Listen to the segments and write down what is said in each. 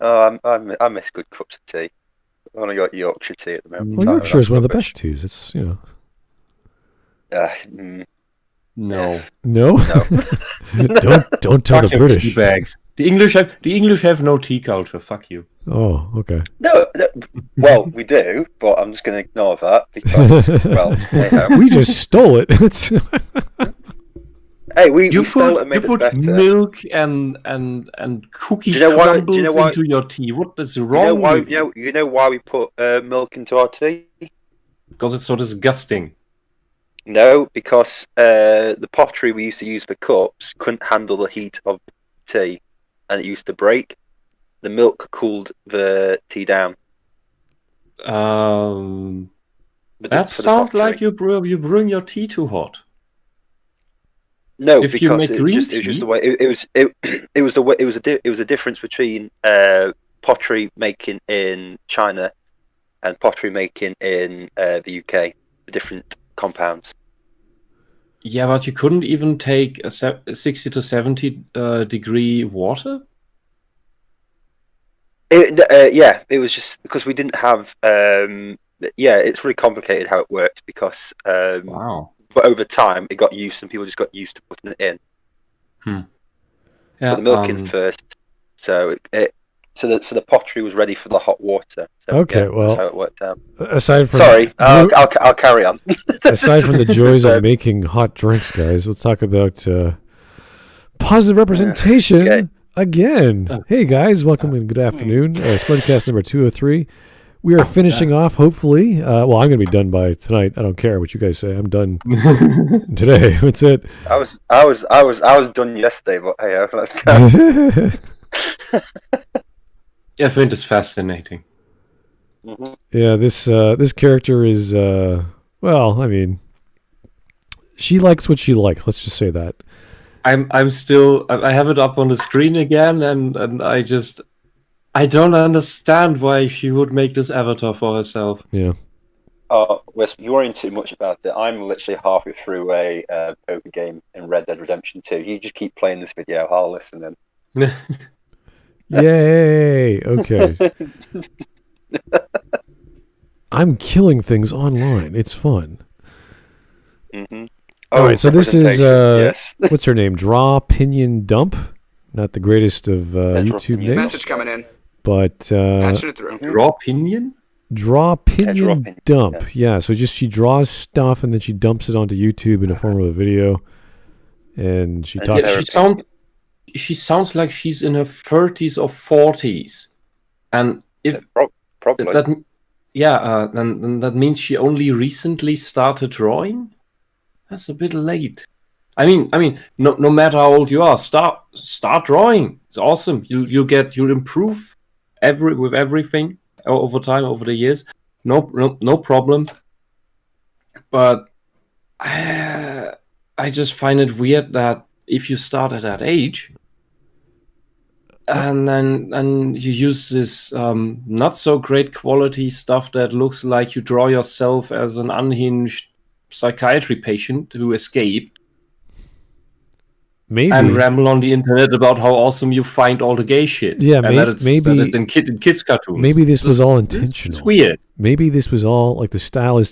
I miss good cups of tea. I've only got Yorkshire tea at the moment. Well, Yorkshire is one of the best teas. It's No. No. don't tell the British. Tea bags. The English have no tea culture. Fuck you. Oh, okay. No, well, we do, but I'm just going to ignore that because, well, hey-ho. We just stole it. Hey, we stole it and made it better. Milk and cookie crumbles into your tea. What is wrong with you? You know why we put milk into our tea? Because it's so disgusting. No, because the pottery we used to use for cups couldn't handle the heat of tea, and it used to break. The milk cooled the tea down. That sounds like you're brewing your tea too hot. No, if because you make green it was just the way it was a difference between pottery making in China and pottery making in the UK. The different compounds. Yeah, but you couldn't even take a 60 to 70 degree water? It was just because we didn't have. It's really complicated how it works because. Wow. But over time, it got used, and people just got used to putting it in. Yeah, put the milk in first, so the pottery was ready for the hot water. So, okay, well, that's how it worked out. Aside from I'll carry on. Aside from the joys of making hot drinks, guys, let's talk about positive representation again. Hey, guys, welcome and good afternoon. Smudcast number 203. We are finishing off, hopefully. Well, I'm going to be done by tonight. I don't care what you guys say. I'm done today. That's it. I was done yesterday, but hey, let's go. I find this fascinating. Mm-hmm. Yeah, this character is well, I mean, she likes what she likes. Let's just say that. I'm still. I have it up on the screen again, and I don't understand why she would make this avatar for herself. Yeah. Oh, Wes, you're worrying too much about it. I'm literally halfway through a poker game in Red Dead Redemption 2. You just keep playing this video. I'll listen then. Yay! Okay. I'm killing things online. It's fun. Mm-hmm. All right, so this is what's her name? Drawpinion Dump. Not the greatest of YouTube names. Message coming in. But Drawpinion? Drawpinion Dump. Yeah, so she draws stuff and then she dumps it onto YouTube in the form of a video. And she talks. She sounds like she's in her 30s or 40s, and if probably then that means she only recently started drawing. That's a bit late. I mean, no matter how old you are, start drawing. It's awesome. You'll improve with everything over time, over the years. No problem. But I just find it weird that if you start at that age, and then you use this not so great quality stuff that looks like you draw yourself as an unhinged psychiatry patient to escape. Maybe. And ramble on the internet about how awesome you find all the gay shit. Yeah, and that it's in kids' cartoons. Maybe this was all intentional. It's weird. Maybe this was all like the style is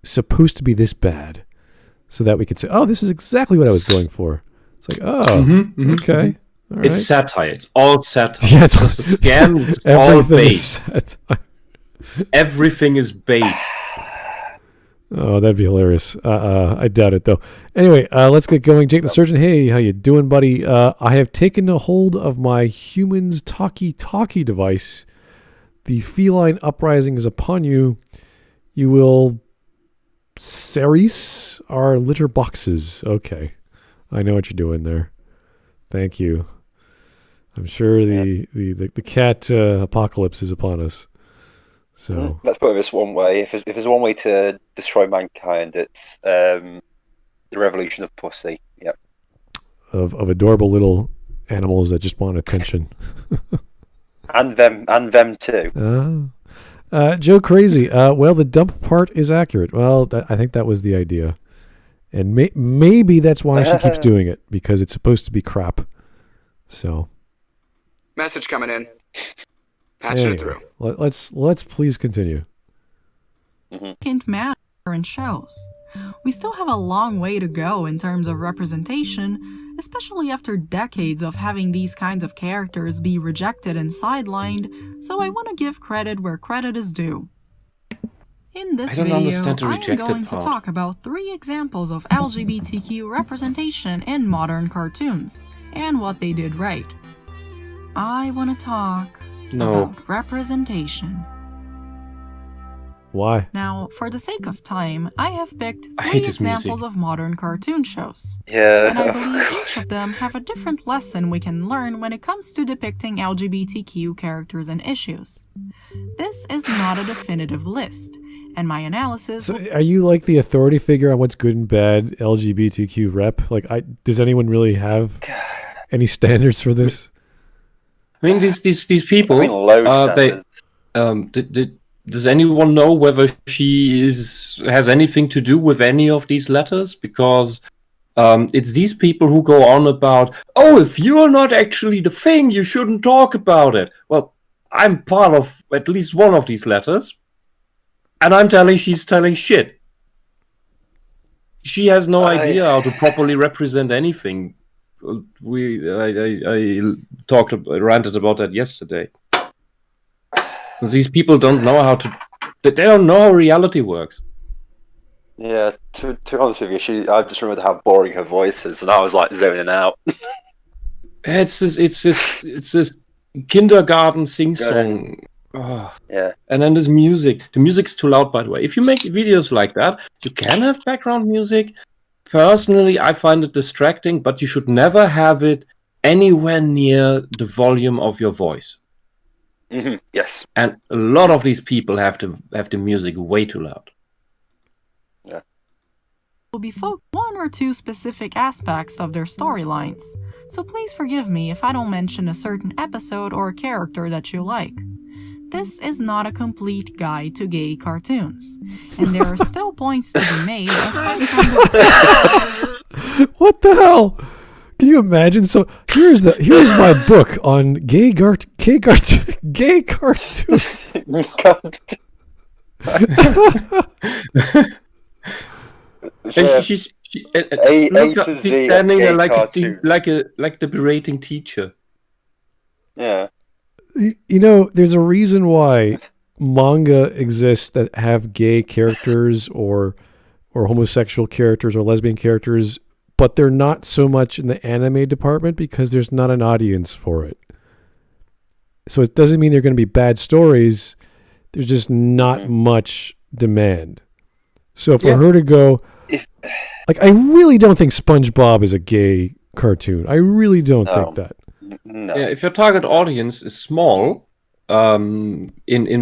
supposed to be this bad, so that we could say, "Oh, this is exactly what I was going for." It's like, oh, okay. All right. It's satire. It's all satire. Yeah, it's just a scam. It's all bait. Everything is bait. Oh, that'd be hilarious. I doubt it, though. Anyway, let's get going. Jake the Surgeon, hey, how you doing, buddy? I have taken a hold of my human's talkie-talkie device. The feline uprising is upon you. You will Ceres our litter boxes. Okay. I know what you're doing there. Thank you. I'm sure the cat apocalypse is upon us. So let's put it this one way: if there's one way to destroy mankind, it's the revolution of pussy. Yep. Of adorable little animals that just want attention. and them too. Joe Crazy. Well, the dump part is accurate. Well, I think that was the idea, and maybe that's why she keeps doing it, because it's supposed to be crap. So. Message coming in. Patching it through. Let's please continue. Can't matter in shows. We still have a long way to go in terms of representation, especially after decades of having these kinds of characters be rejected and sidelined, so I want to give credit where credit is due. In this video, I am going to talk about 3 examples of LGBTQ representation in modern cartoons, and what they did right. I want to talk about representation. Why? Now, for the sake of time, I have picked 3 examples of modern cartoon shows. Yeah. And I believe each of them have a different lesson we can learn when it comes to depicting LGBTQ characters and issues. This is not a definitive list, and my analysis... So are you like the authority figure on what's good and bad LGBTQ rep? Like, does anyone really have any standards for this? I mean, these people, does anyone know whether she has anything to do with any of these letters? Because it's these people who go on about, oh, if you're not actually the thing, you shouldn't talk about it. Well, I'm part of at least one of these letters, and she's telling shit. She has no idea how to properly represent anything. I ranted about that yesterday. These people don't know they don't know how reality works. Yeah, to be honest with you, I just remember how boring her voice is, and I was like zoning out. It's this kindergarten sing song. Oh. Yeah. And then there's music. The music's too loud, by the way. If you make videos like that, you can have background music. Personally, I find it distracting, but you should never have it anywhere near the volume of your voice. Mm-hmm. Yes. And a lot of these people have the music way too loud. Yeah. Will be focused on 1 or 2 specific aspects of their storylines, so please forgive me if I don't mention a certain episode or a character that you like. This is not a complete guide to gay cartoons, and there are still points to be made aside from the... What the hell? Can you imagine? So here's my book on gay cartoon. She's standing there like the berating teacher. Yeah. You know, there's a reason why manga exists that have gay characters or homosexual characters or lesbian characters, but they're not so much in the anime department because there's not an audience for it. So it doesn't mean they're going to be bad stories. There's just not much demand. So for her to go, like, I really don't think SpongeBob is a gay cartoon. I really don't think that. No. Yeah, if your target audience is small, in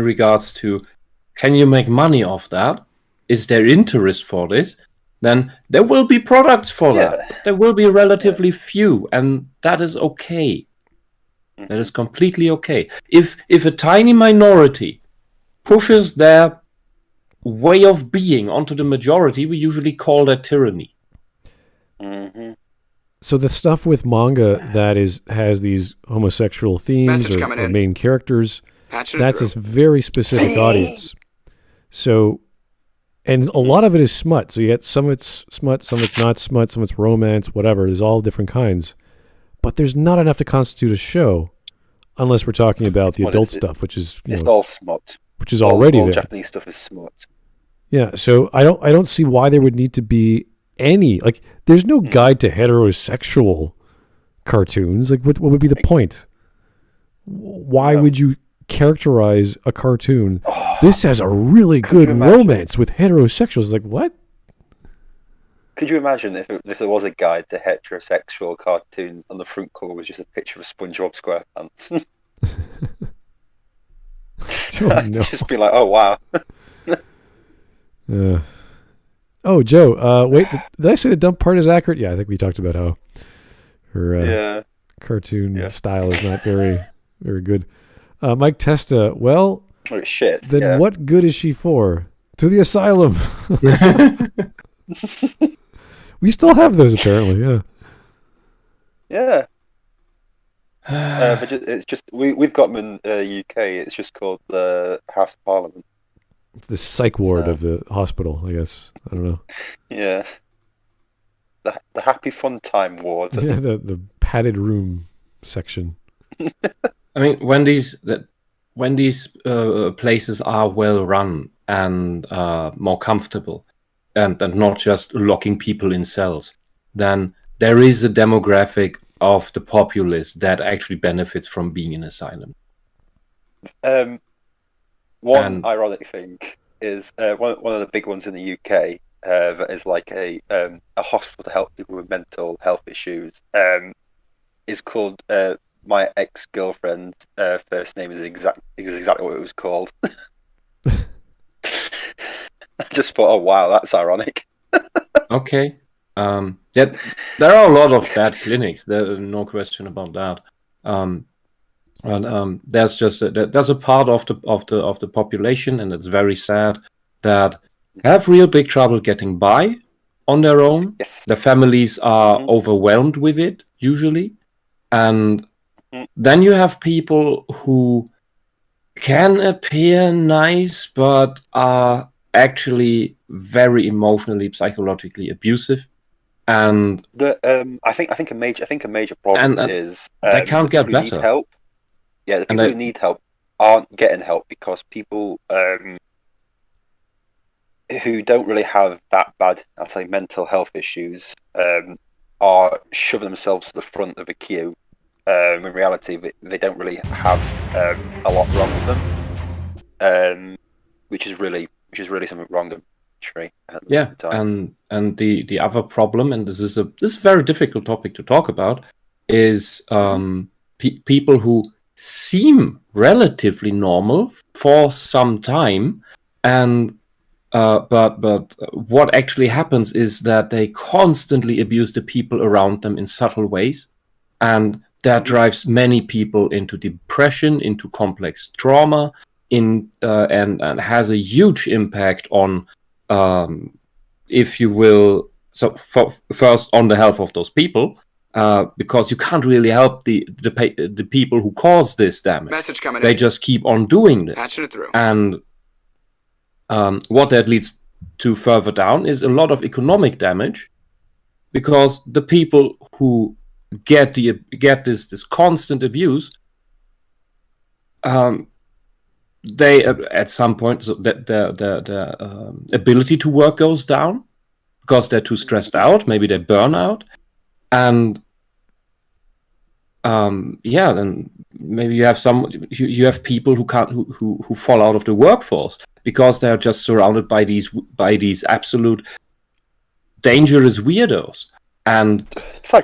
regards to can you make money off that? Is there interest for this? Then there will be products for that. There will be relatively few, and that is okay. That is completely okay. If a tiny minority pushes their way of being onto the majority, we usually call that tyranny. Mm-hmm. So the stuff with manga that has these homosexual themes or main characters, that's a very specific audience. So, and a lot of it is smut. So you get some of it's smut, some of it's not smut, some of it's romance, whatever. There's all different kinds. But there's not enough to constitute a show, unless we're talking about the adult stuff, which is all smut, which is already all there. Japanese stuff is smut. Yeah, so I don't see why there would need to be any, like, there's no guide to heterosexual cartoons. Like, what would be the point? Why would you characterize a cartoon? This has a really good romance with heterosexuals. Like, what? Could you imagine if there was a guide to heterosexual cartoons and the front cover was just a picture of SpongeBob SquarePants? Just be like, oh wow. Oh, Joe, wait, did I say the dump part is accurate? Yeah, I think we talked about how her cartoon style is not very, very good. Mike Testa, well, shit. Then what good is she for? To the asylum. We still have those, apparently, yeah. Yeah. But it's just we've got them in UK. It's just called the House of Parliament. It's the psych ward of the hospital, I guess. I don't know. Yeah. The Happy Fun Time ward. Yeah, the padded room section. I mean, when these places are well run and more comfortable, and not just locking people in cells, then there is a demographic of the populace that actually benefits from being in asylum. One ironic thing is one of the big ones in the UK that is like a hospital to help people with mental health issues. Is called my ex-girlfriend's first name is exactly what it was called. I just thought, oh wow, that's ironic. Okay. Yeah, there are a lot of bad clinics. There's no question about that. There's just there's a part of the population, and it's very sad, that have real big trouble getting by on their own. Yes. The families are overwhelmed with it usually, and then you have people who can appear nice but are actually very emotionally, psychologically abusive, and I think a major problem is they can't get better. Need help. Yeah, the people who need help aren't getting help because people who don't really have that bad, I'd say, mental health issues are shoving themselves to the front of a queue. In reality, they don't really have a lot wrong with them, which is really something wrong. Yeah, and the other problem, and this is a very difficult topic to talk about, is people who seem relatively normal for some time, and but what actually happens is that they constantly abuse the people around them in subtle ways, and that drives many people into depression, into complex trauma, and has a huge impact on, if you will, so first on the health of those people, because you can't really help the people who cause this damage. Message coming they in. just keep on doing this. Patching it through. And what that leads to further down is a lot of economic damage, because the people who get this constant abuse, they at some point, so the ability to work goes down because they're too stressed out. Maybe they burn out, and then maybe you have people who fall out of the workforce because they're just surrounded by these absolute dangerous weirdos. And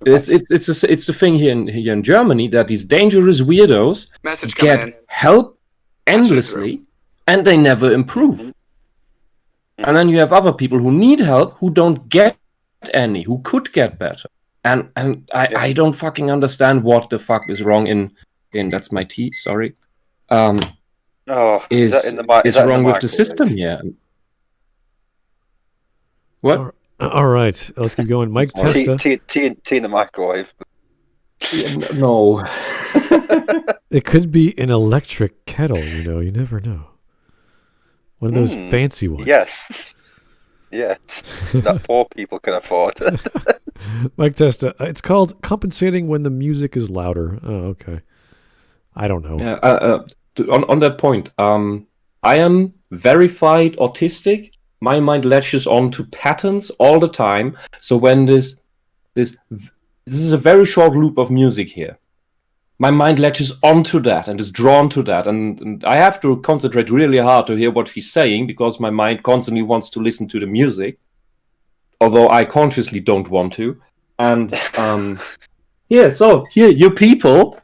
it's a thing here in Germany that these dangerous weirdos get help endlessly and they never improve. And then you have other people who need help who don't get any, who could get better. And I don't fucking understand what the fuck is wrong in that's my tea, sorry. Is wrong with the system here? What? All right, let's keep going. Mike Testa. Tea in the microwave. No. It could be an electric kettle, you never know. One of those fancy ones. Yes. That poor people can afford. Mike Testa. It's called compensating when the music is louder. Oh, okay. I don't know. Yeah, on that point, I am verified autistic. My mind latches on to patterns all the time. So when this is a very short loop of music here, my mind latches onto that and is drawn to that, and I have to concentrate really hard to hear what she's saying because my mind constantly wants to listen to the music, although I consciously don't want to. And so here you people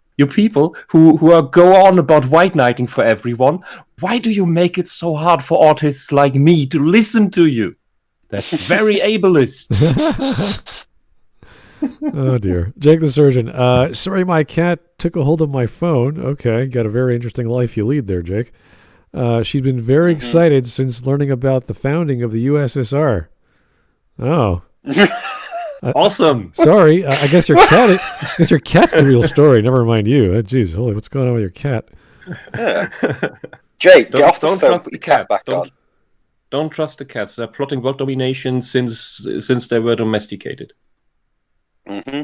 who go on about white knighting for everyone, why do you make it so hard for autists like me to listen to you? That's very ableist. Oh dear. Jake the Surgeon. Sorry, my cat took a hold of my phone. Okay, got a very interesting life you lead there, Jake. She's been very excited since learning about the founding of the USSR. Oh. Awesome. Sorry, I guess your cat's the real story. Never mind you. Jeez, holy, what's going on with your cat? Yeah. Jake, get off the phone. Put your cat back on. Don't trust the cats. They're plotting world domination since they were domesticated. Mm-hmm.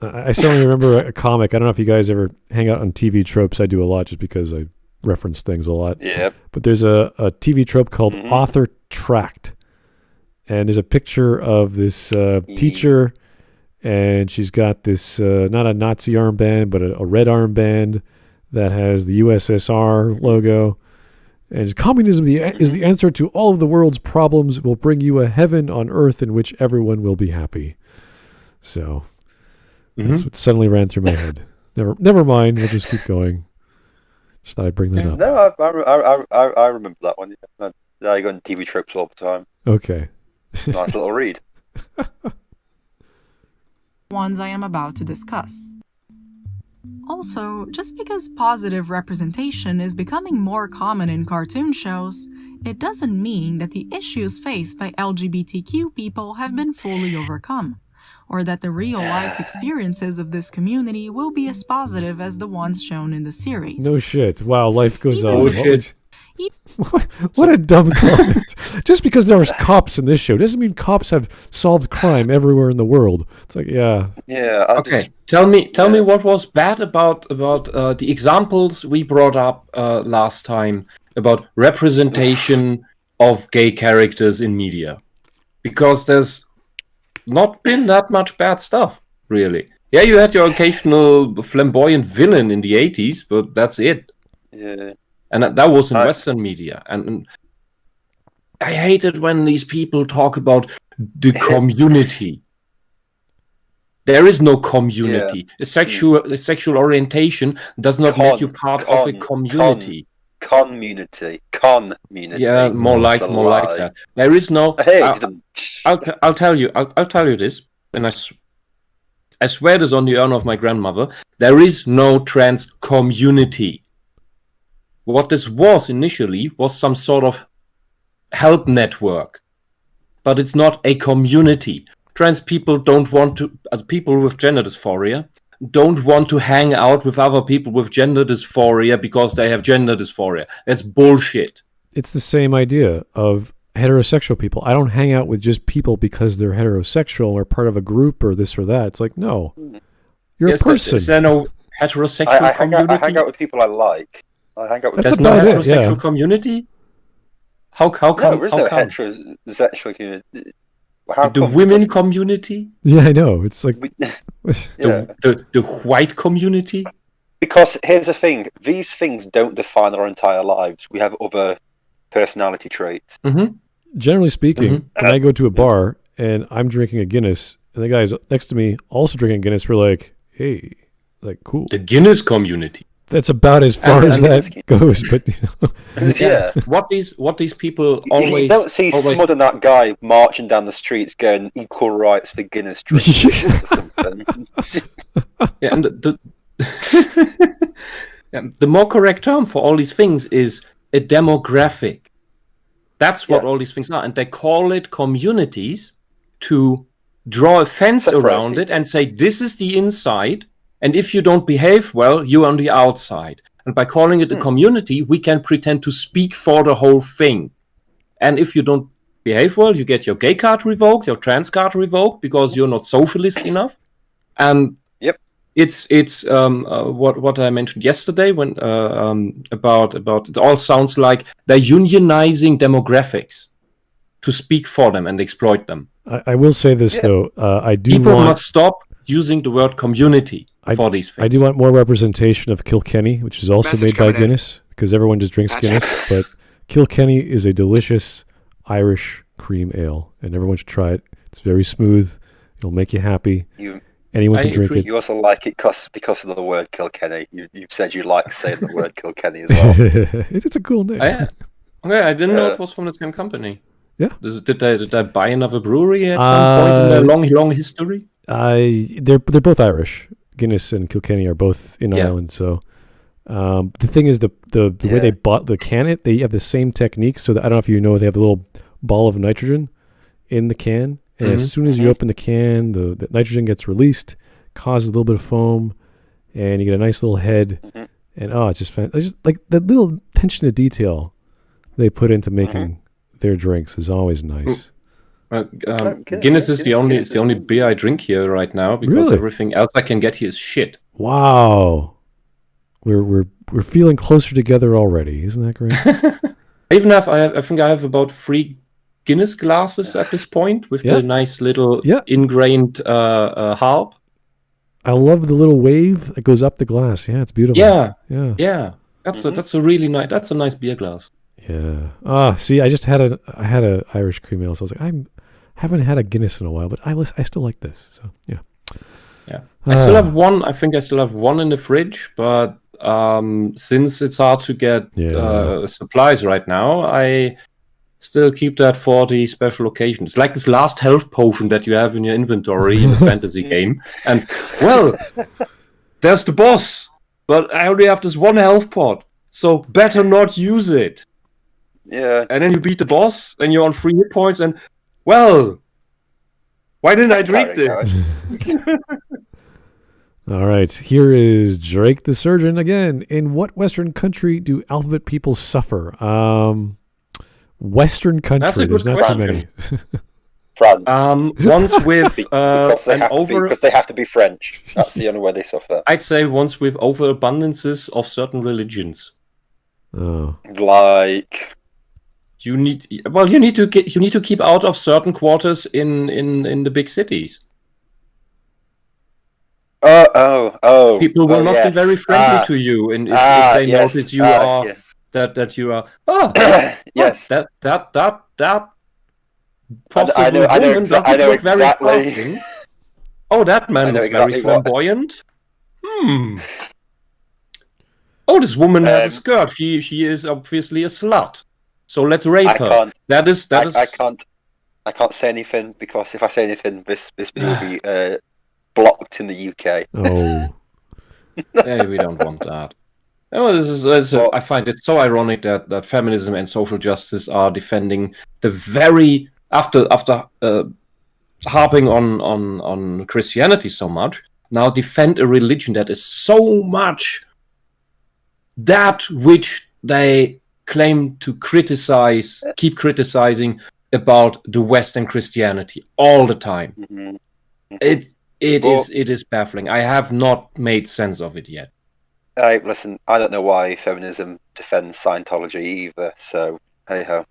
I still remember a comic. I don't know if you guys ever hang out on TV tropes. I do a lot just because I reference things a lot. Yeah. But there's a TV trope called Author Tract. And there's a picture of this teacher, and she's got this, not a Nazi armband, but a red armband that has the USSR logo. And communism is the answer to all of the world's problems. It will bring you a heaven on earth in which everyone will be happy. So that's what suddenly ran through my head. Never mind. We'll just keep going. Just thought I'd bring that up. No, I remember that one. I go on TV tropes all the time. Okay. Nice little read. Ones I am about to discuss. Also, just because positive representation is becoming more common in cartoon shows, it doesn't mean that the issues faced by LGBTQ people have been fully overcome, or that the real-life experiences of this community will be as positive as the ones shown in the series. No shit. Wow, life goes on. Oh shit. What a dumb comment. Just because there was cops in this show doesn't mean cops have solved crime everywhere in the world. It's like, yeah. Yeah. Okay. Tell me what was bad about the examples we brought up last time about representation of gay characters in media. Because there's not been that much bad stuff, really. Yeah, you had your occasional flamboyant villain in the 80s, but that's it. Yeah. And that was in Western media. And I hate it when these people talk about the community. There is no community. Yeah. A sexual orientation does not make you part of a community. Community. Yeah, more like that. There is no. I'll tell you this, and I swear this on the honor of my grandmother. There is no trans community. What this was initially was some sort of help network, but it's not a community. Trans people don't want to, as people with gender dysphoria, don't want to hang out with other people with gender dysphoria because they have gender dysphoria. That's bullshit. It's the same idea of heterosexual people. I don't hang out with just people because they're heterosexual or part of a group or this or that. It's like, no, you're a person. Is there no heterosexual community? I hang out with people I like. I hang out with There's no heterosexual community? How come? No, there is no heterosexual community. The women community? Yeah, I know. It's like the white community? Because here's the thing. These things don't define our entire lives. We have other personality traits. Mm-hmm. Generally speaking, when I go to a bar and I'm drinking a Guinness and the guys next to me also drinking Guinness, we're like, hey, like, cool. The Guinness community. That's about as far as that goes, but yeah. What these people always you don't see Smud and that guy marching down the streets going equal rights for Guinness drinking or something. Yeah, and the more correct term for all these things is a demographic. That's what all these things are, and they call it communities to draw a fence around it and say this is the inside. And if you don't behave well, you're on the outside. And by calling it a community, we can pretend to speak for the whole thing. And if you don't behave well, you get your gay card revoked, your trans card revoked, because you're not socialist enough. And it's what I mentioned yesterday when about it all sounds like they're unionizing demographics to speak for them and exploit them. I will say this though, people must stop using the word community. For these things. I do want more representation of Kilkenny, which is also made by Guinness, because everyone just drinks Guinness. But Kilkenny is a delicious Irish cream ale, and everyone should try it. It's very smooth. It'll make you happy. Anyone can drink it. You also like it because of the word Kilkenny. You've said you like saying the word Kilkenny as well. It's a cool name. I didn't know it was from the same company. Yeah. Did they buy another brewery at some point in their long history? They're both Irish. Guinness and Kilkenny are both in Ireland, so the thing is the way they bought the can, they have the same technique. So that, I don't know if you know, they have the little ball of nitrogen in the can, And as soon as you open the can, the nitrogen gets released, causes a little bit of foam, and you get a nice little head. And it's just like the little attention to detail they put into making their drinks is always nice. Guinness is the only beer I drink here right now because everything else I can get here is shit. Wow, we're feeling closer together already. Isn't that great? I think I have about 3 Guinness glasses at this point with the nice little ingrained harp. I love the little wave that goes up the glass. Yeah, it's beautiful. Yeah. That's a really nice. That's a nice beer glass. Yeah. See, I just had a Irish cream ale, so I was like, I haven't had a Guinness in a while, but I still like this. So yeah. I still have one. I think I still have one in the fridge, but since it's hard to get supplies right now, I still keep that for the special occasions. It's like this last health potion that you have in your inventory in a fantasy game. And, well, there's the boss, but I only have this one health pot, so better not use it. Yeah. And then you beat the boss, and you're on 3 hit points, and, well, why didn't I drink this? All right, here is Drake the Surgeon again. In what Western country do alphabet people suffer? Western country. There's not too many. France. Once with because they have to be French. That's the only way they suffer. I'd say once with overabundances of certain religions. Oh. Like you need to keep out of certain quarters in the big cities. Oh. People will not be very friendly to you, and if they notice you are. Yes. That you are yes that possible woman doesn't look very passing. Oh, that man looks very flamboyant. Oh, this woman has a skirt. She is obviously a slut. So let's rape her. I can't say anything because if I say anything, this will be blocked in the UK. Oh, yeah, we don't want that. Oh, I find it so ironic that feminism and social justice are defending the very after harping on Christianity so much, now defend a religion that is so much that which they claim to keep criticizing about the Western Christianity all the time. It is baffling. I have not made sense of it yet. Listen, I don't know why feminism defends Scientology either, so hey-ho.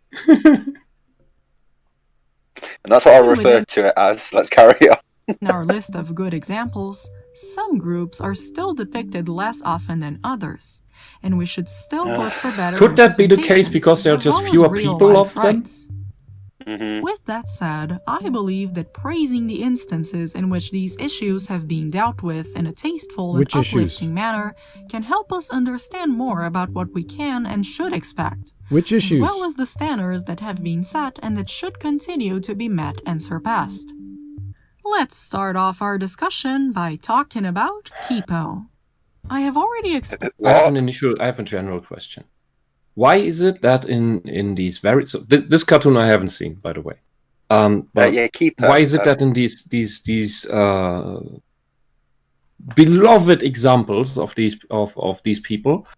And that's what I'll refer to it as. Let's carry on. In our list of good examples, some groups are still depicted less often than others, and we should still push for better. Could that be the case because there are just fewer people of them? With that said, I believe that praising the instances in which these issues have been dealt with in a tasteful and uplifting manner can help us understand more about what we can and should expect. Which issues? As well as the standards that have been set and that should continue to be met and surpassed. Let's start off our discussion by talking about Kipo. I have already explained. I have a general question. Why is it that in these this cartoon I haven't seen, by the way. Why is it that in these beloved examples of these people,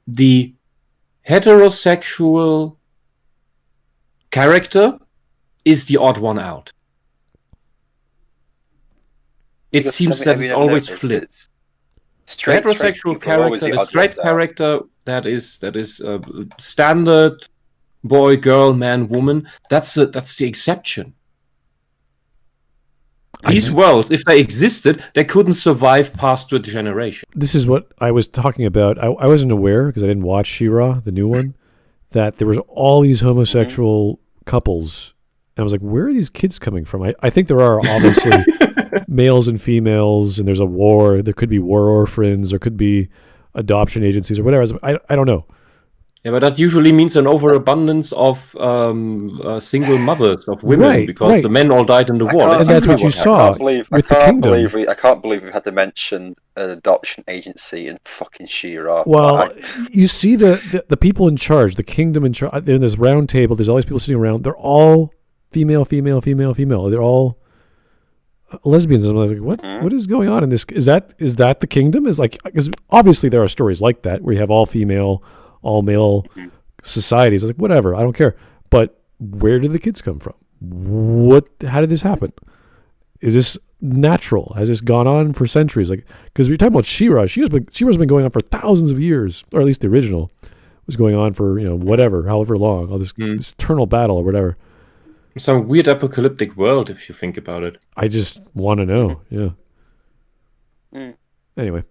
the heterosexual character is the odd one out? It seems that it's always flipped. Heterosexual character, the straight character that is standard boy, girl, man, woman. That's the exception. These worlds, if they existed, they couldn't survive past a generation. This is what I was talking about. I wasn't aware because I didn't watch Shira, the new one, that there was all these homosexual couples. And I was like, where are these kids coming from? I think there are obviously males and females, and there's a war. There could be war orphans. There could be adoption agencies or whatever. I don't know. Yeah, but that usually means an overabundance of single mothers, of women, because the men all died in the war. And that's what you saw with the kingdom. I can't believe we had to mention an adoption agency in fucking Shira. Well, you see the people in charge, the kingdom in charge. There's this round table. There's all these people sitting around. They're all female. They're all lesbians. I'm like, what is going on in this? Is that the kingdom? Is like, because obviously there are stories like that where you have all female, all male societies. I was like, whatever, I don't care. But where did the kids come from? How did this happen? Is this natural? Has this gone on for centuries? Like, because we're talking about Shira. Shira's been going on for thousands of years, or at least the original was going on for, however long, all this eternal battle or whatever. Some weird apocalyptic world, if you think about it. I just want to know. Yeah. Anyway.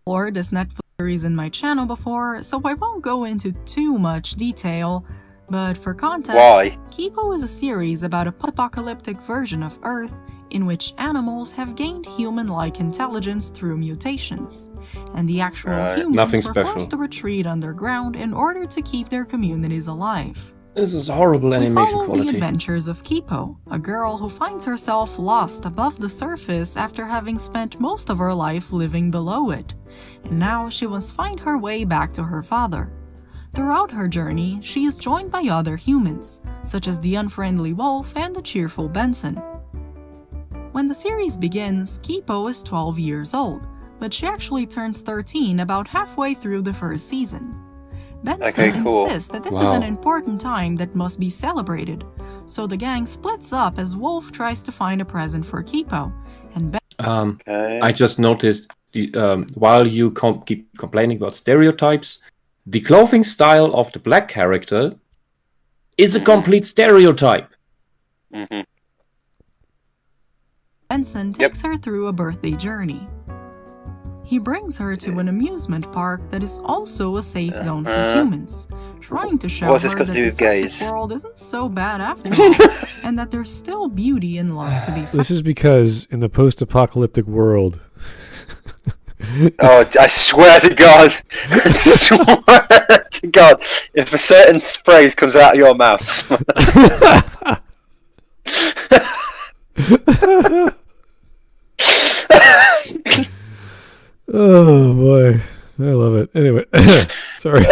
Or this Netflix series in my channel before, so I won't go into too much detail. But for context, Why? Kipo is a series about a post-apocalyptic version of Earth in which animals have gained human-like intelligence through mutations, and the actual humans were forced to retreat underground in order to keep their communities alive. This is horrible animation quality. We follow the adventures of Kipo, a girl who finds herself lost above the surface after having spent most of her life living below it, and now she must find her way back to her father. Throughout her journey, she is joined by other humans, such as the unfriendly wolf and the cheerful Benson. When the series begins, Kipo is 12 years old, but she actually turns 13 about halfway through the first season. Benson insists that this is an important time that must be celebrated, so the gang splits up as Wolf tries to find a present for Kipo, and I just noticed, while you keep complaining about stereotypes, the clothing style of the black character is a complete stereotype. Benson takes her through a birthday journey. He brings her to an amusement park that is also a safe zone for humans, trying to show her that the surface world isn't so bad after all, and that there's still beauty and love to be found. This is because in the post-apocalyptic world... Oh, I swear to God! I swear to God! If a certain phrase comes out of your mouth... Oh boy, I love it. Anyway, sorry.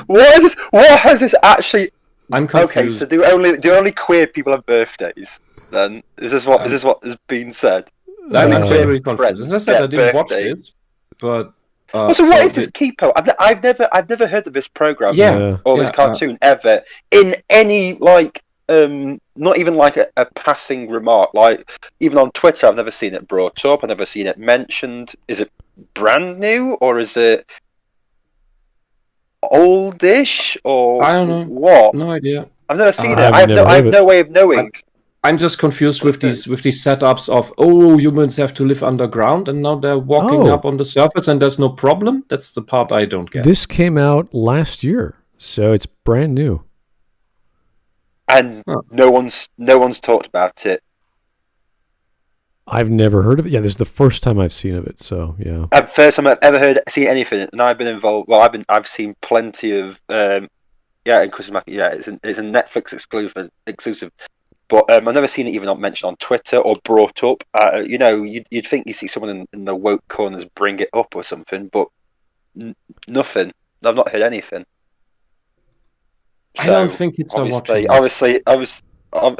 What has this actually? I'm confused. Okay, so do only queer people have birthdays? Then is this what has been said? I'm very confused. As I said, I didn't watch it, but. So what is this Kipo? I've never heard of this program or this cartoon ever in any not even like a passing remark. Like even on Twitter, I've never seen it brought up. I've never seen it mentioned. Is it brand new or is it oldish or I don't know. What? No idea. I've never seen it. I have no way of knowing. I'm just confused with these setups of humans have to live underground and now they're walking up on the surface and there's no problem. That's the part I don't get. This came out last year, so it's brand new. And no one's talked about it. I've never heard of it. Yeah, this is the first time I've seen of it. So yeah, first time I've ever seen anything, and I've been involved. Well, I've seen plenty of inclusive market. Yeah, it's a Netflix exclusive. But I've never seen it even mentioned on Twitter or brought up. You'd think you see someone in the woke corners bring it up or something, but nothing. I've not heard anything. I don't think it's watching. Obviously, I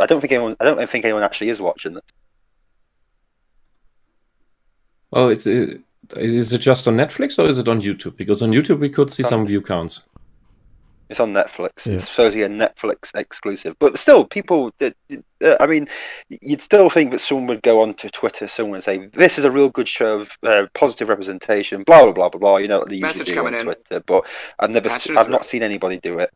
don't think anyone actually is watching this. Well, is it just on Netflix or is it on YouTube? Because on YouTube we could see some view counts. It's on Netflix. Yeah. It's supposedly a Netflix exclusive, but still, people. I mean, you'd still think that someone would go onto Twitter, someone would say, "This is a real good show of positive representation." Blah blah blah blah blah. You know what they usually do on Twitter, but I've not seen anybody do it.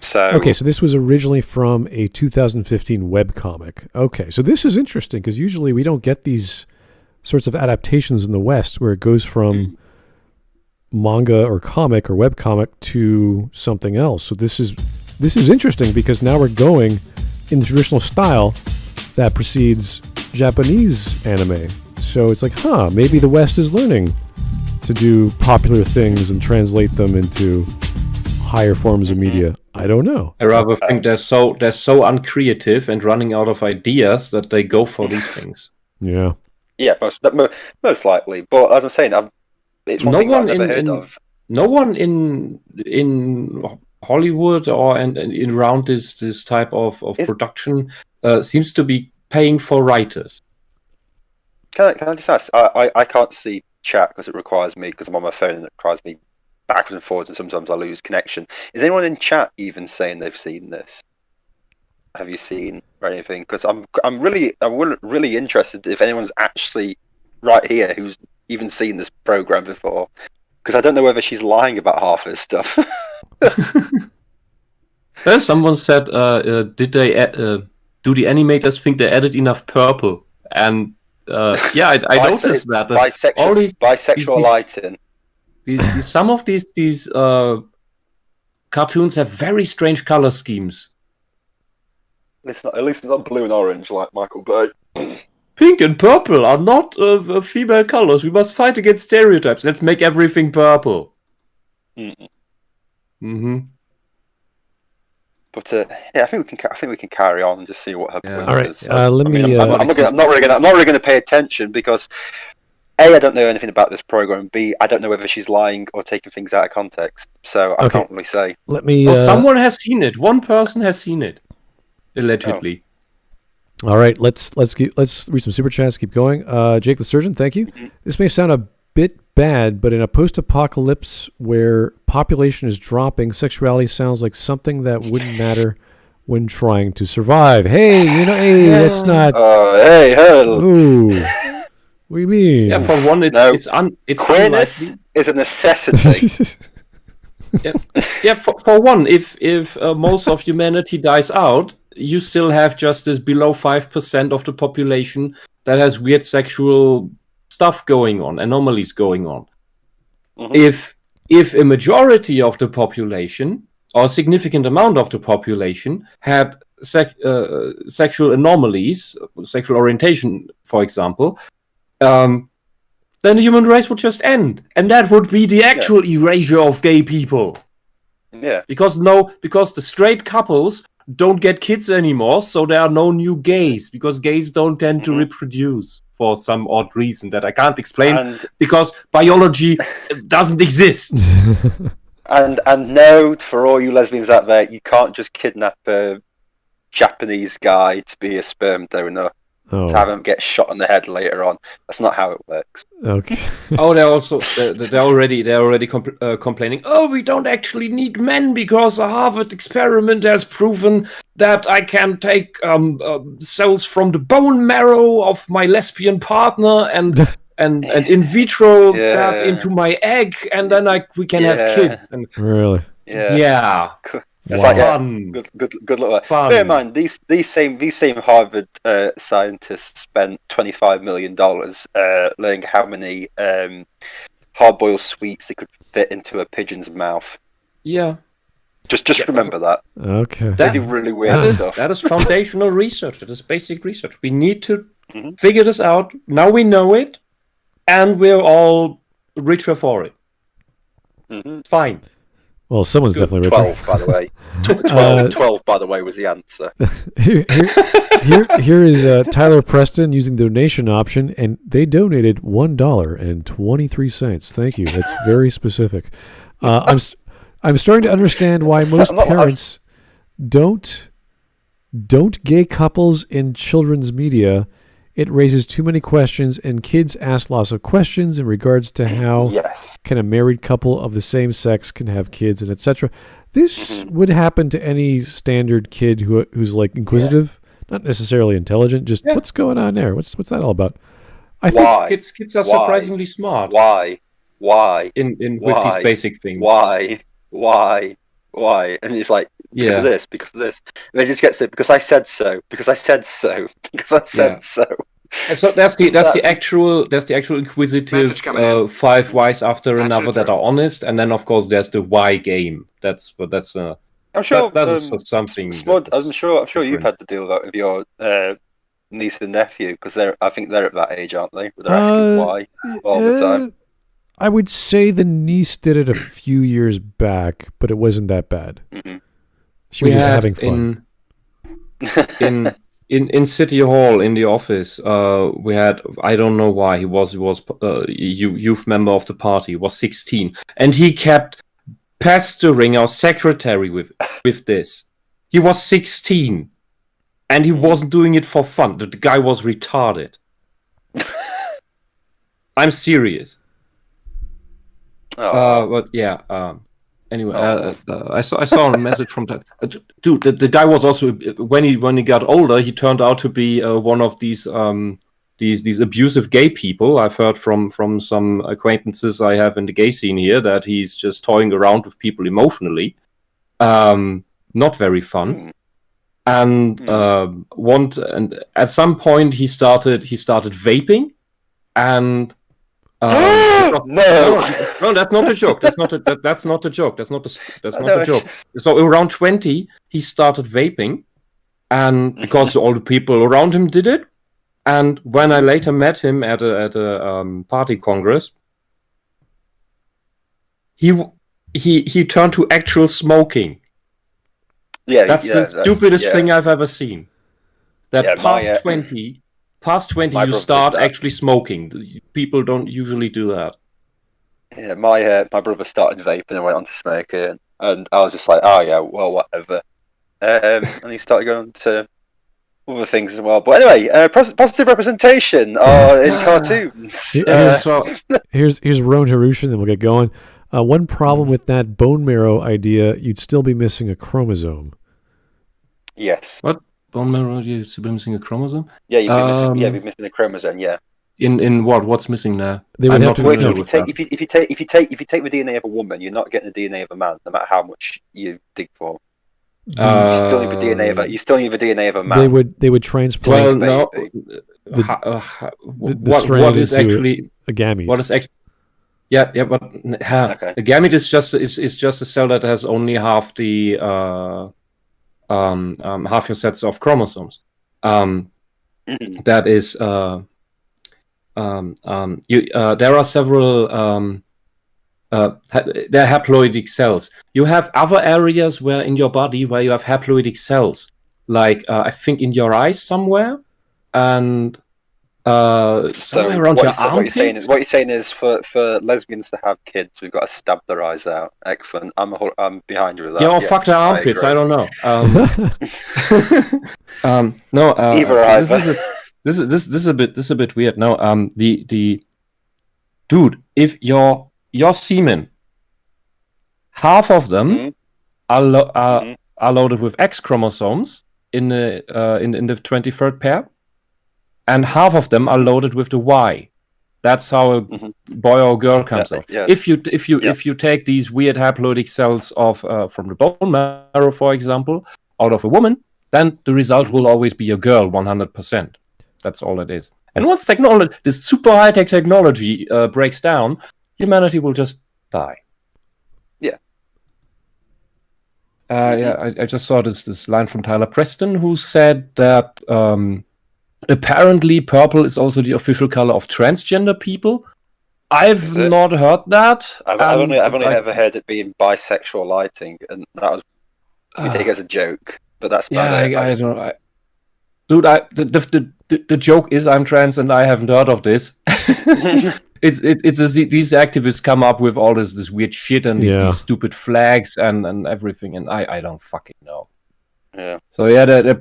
So this was originally from a 2015 webcomic. Okay, so this is interesting because usually we don't get these sorts of adaptations in the West where it goes from manga or comic or webcomic to something else. So this is interesting because now we're going in the traditional style that precedes Japanese anime. So it's like, maybe the West is learning to do popular things and translate them into higher forms of media. I don't know. I rather think they're so uncreative and running out of ideas that they go for these things. Yeah. Yeah, most likely. But as I'm saying, it's one thing I've never heard of. No one in Hollywood or and around this type of production seems to be paying for writers. Can I just ask? I can't see chat because it requires me, because I'm on my phone and it requires me backwards and forwards, and sometimes I lose connection. Is anyone in chat even saying they've seen this? Have you seen or anything? Because I'm really interested if anyone's actually right here who's even seen this program before. Because I don't know whether she's lying about half of this stuff. Well, someone said, "Did they do the animators think they added enough purple?" And yeah, I noticed that bisexual lighting. Some of these cartoons have very strange color schemes. At least it's not blue and orange like Michael Bay. Pink and purple are not female colors. We must fight against stereotypes. Let's make everything purple. Mm-hmm. But yeah, I think we can carry on and just see what her point All right, is. let me. I'm not really going to pay attention because A, I don't know anything about this program. B, I don't know whether she's lying or taking things out of context. So I can't really say. Let me. Well, someone has seen it. One person has seen it, allegedly. All right, let's read some super chats. Keep going. Jake the Surgeon, thank you. This may sound a bit bad, but in a post-apocalypse where population is dropping, sexuality sounds like something that wouldn't matter when trying to survive. Hey, that's not. Hey, Ooh, what do you mean? Yeah, for one, it's queerness unlikely. is a necessity. Yeah. For one, if most of humanity dies out, you still have just this below 5% of the population that has weird sexual stuff going on, anomalies going on. Mm-hmm. If a majority of the population or a significant amount of the population have sexual anomalies, sexual orientation, for example, then the human race would just end, and that would be the actual erasure of gay people. Yeah, because the straight couples don't get kids anymore, so there are no new gays, because gays don't tend to reproduce for some odd reason that I can't explain, because biology doesn't exist. and no, for all you lesbians out there, you can't just kidnap a Japanese guy to be a sperm donor. To have him get shot in the head later on. That's not how it works. Okay. They're already complaining. Oh, we don't actually need men because a Harvard experiment has proven that I can take cells from the bone marrow of my lesbian partner and in vitro that into my egg, and then we can have kids. And, really? Yeah. It's fun. Good luck. Bear in mind, these same Harvard scientists spent $25 million learning how many hard-boiled sweets they could fit into a pigeon's mouth. Yeah. Just remember that. Okay. They do really weird stuff. That is foundational research. That is basic research. We need to figure this out. Now we know it, and we're all richer for it. It's fine. Well, someone's definitely richer. 12, by the way. 12, by the way, was the answer. Here is Tyler Preston using the donation option, and they donated $1.23. Thank you. That's very specific. I'm starting to understand why most parents don't gay couples in children's media. It raises too many questions, and kids ask lots of questions in regards to how can a married couple of the same sex can have kids, and etc. This would happen to any standard kid who's like inquisitive, not necessarily intelligent. Just what's going on there? What's that all about? I think kids are surprisingly smart. Why? In with these basic things. Why? And it's like because of this. And they just get it because I said so. So that's the actual inquisitive 5 whys after another that are honest, and then of course there's the why game. I'm sure that's something. I'm sure you've had to deal with that with your niece and nephew, because I think they're at that age, aren't they? Where they're asking why all the time. I would say the niece did it a few years back, but it wasn't that bad. She was just having fun. In City Hall, in the office, we had, I don't know why, he was a youth member of the party, he was 16, and he kept pestering our secretary with this. He was 16, and he wasn't doing it for fun. The guy was retarded. I'm serious. But yeah. Anyway, I saw a message from that dude. The guy was also when he got older, he turned out to be one of these abusive gay people. I've heard from some acquaintances I have in the gay scene here that he's just toying around with people emotionally. Not very fun. And and at some point he started vaping, and no, that's not a joke. That's not a joke. That's not a joke. So around 20, he started vaping, and because all the people around him did it. And when I later met him at a party congress, he turned to actual smoking. Yeah, that's the stupidest thing I've ever seen. Past 20, you start actually smoking. People don't usually do that. Yeah, my brother started vaping and went on to smoking, and I was just like, oh yeah, well, whatever. And he started going to other things as well. But anyway, positive representation in cartoons. Here's Roan Harushan, then we'll get going. One problem with that bone marrow idea, you'd still be missing a chromosome. Yes. What? Bone marrow, you'd still be missing a chromosome? Yeah, you'd be missing a chromosome, yeah. In what? What's missing there? They would have to if you take the DNA of a woman, you're not getting the DNA of a man, no matter how much you dig for. You still need the DNA of a man. They would transplant. Well, no. What is actually a gamete? What is actually? Yeah, but okay. A gamete is just a cell that has only half the half your sets of chromosomes. That is there are several they're haploidic cells. You have other areas in your body where you have haploidic cells, like I think in your eyes somewhere, and somewhere around your armpits. What you're saying is for lesbians to have kids, we've got to stab their eyes out. Excellent. I'm behind you with that. Yeah, or fuck their armpits. I don't know. No. Either. This is a bit weird. No. The dude, if your semen, half of them are loaded with X chromosomes in the 23rd pair, and half of them are loaded with the Y. That's how a boy or girl comes out. Yeah. If you take these weird haploidic cells from the bone marrow, for example, out of a woman, then the result will always be a girl, 100%. That's all it is. And once this super high-tech technology breaks down, humanity will just die. Yeah. I just saw this line from Tyler Preston, who said that apparently purple is also the official color of transgender people. I've not heard that. I've only ever heard it being bisexual lighting, and that was we take it as a joke. But that's I don't. Dude, the joke is I'm trans and I haven't heard of this. These activists come up with all this weird shit and these stupid flags and everything, and I don't fucking know. Yeah. So yeah,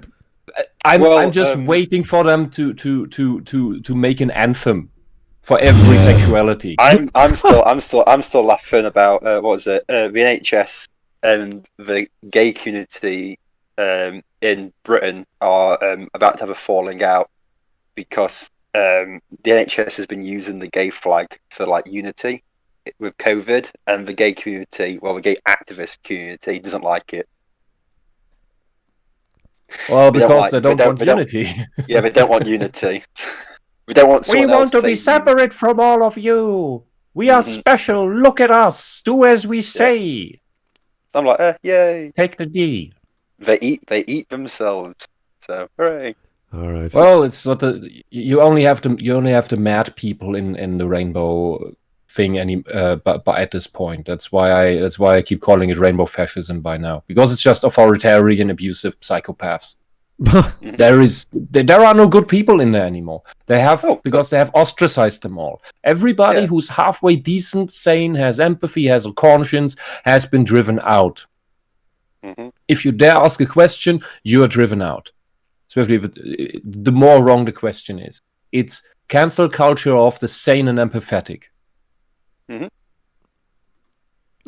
I'm just waiting for them to make an anthem for every sexuality. I'm still laughing about what was it? The NHS and the gay community in Britain are about to have a falling out because the NHS has been using the gay flag for like unity with COVID, and the gay community, the gay activist community, doesn't like it. Well, because they don't want unity. Yeah, they don't want unity. We don't want. We want to be separate from all of you. We are special. Look at us. Do as we say. I'm like, yay! Take the D. They eat themselves. So hooray! All right. Well, it's not you only have to mad people in the rainbow thing but at this point. That's why I keep calling it rainbow fascism by now, because it's just authoritarian, abusive psychopaths. There are no good people in there anymore. Because they have ostracized them all. Everybody who's halfway decent, sane, has empathy, has a conscience, has been driven out. If you dare ask a question, you are driven out. Especially if the more wrong the question is. It's cancel culture of the sane and empathetic.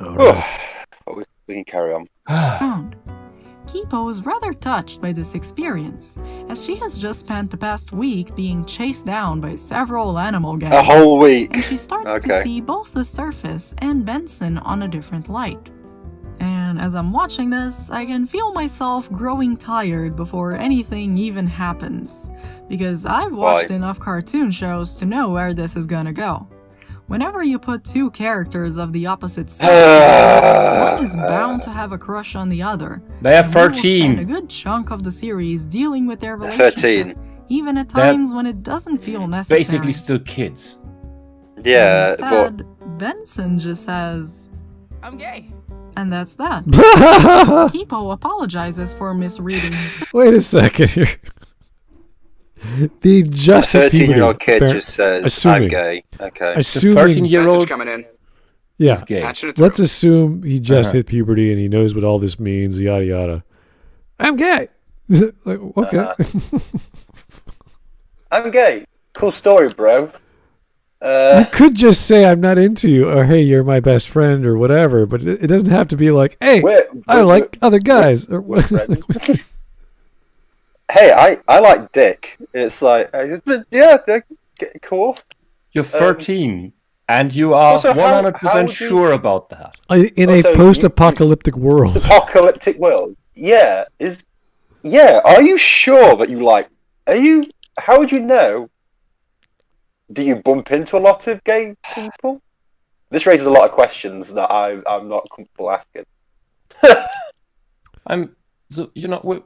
All right. We can carry on. Kipo is rather touched by this experience, as she has just spent the past week being chased down by several animal gangs. A whole week. And she starts to see both the surface and Benson on a different light. And as I'm watching this, I can feel myself growing tired before anything even happens, because I've watched enough cartoon shows to know where this is gonna go. Whenever you put two characters of the opposite sex, one is bound to have a crush on the other. They have 13. Spend a good chunk of the series dealing with their relationship, 13. even at times when it doesn't feel necessary. Basically still kids. Yeah, instead, Benson just says, "I'm gay." And that's that. Kipo apologizes for misreading his... Wait a second here. The just a 13-year-old kid just says, I'm gay. Okay. Assuming... The 13-year-old coming in. Yeah. Is gay. Let's assume he just hit puberty and he knows what all this means, yada yada. I'm gay. Like, okay. I'm gay. Cool story, bro. You could just say I'm not into you, or hey, you're my best friend, or whatever. But it doesn't have to be like, hey, I like other guys. Or what? Hey, I like dick. It's like, yeah, cool. You're 13, and you are 100% sure about that. In a post-apocalyptic world. Apocalyptic world. Yeah. Are you sure that you like? How would you know? Do you bump into a lot of gay people? This raises a lot of questions that I'm not comfortable asking.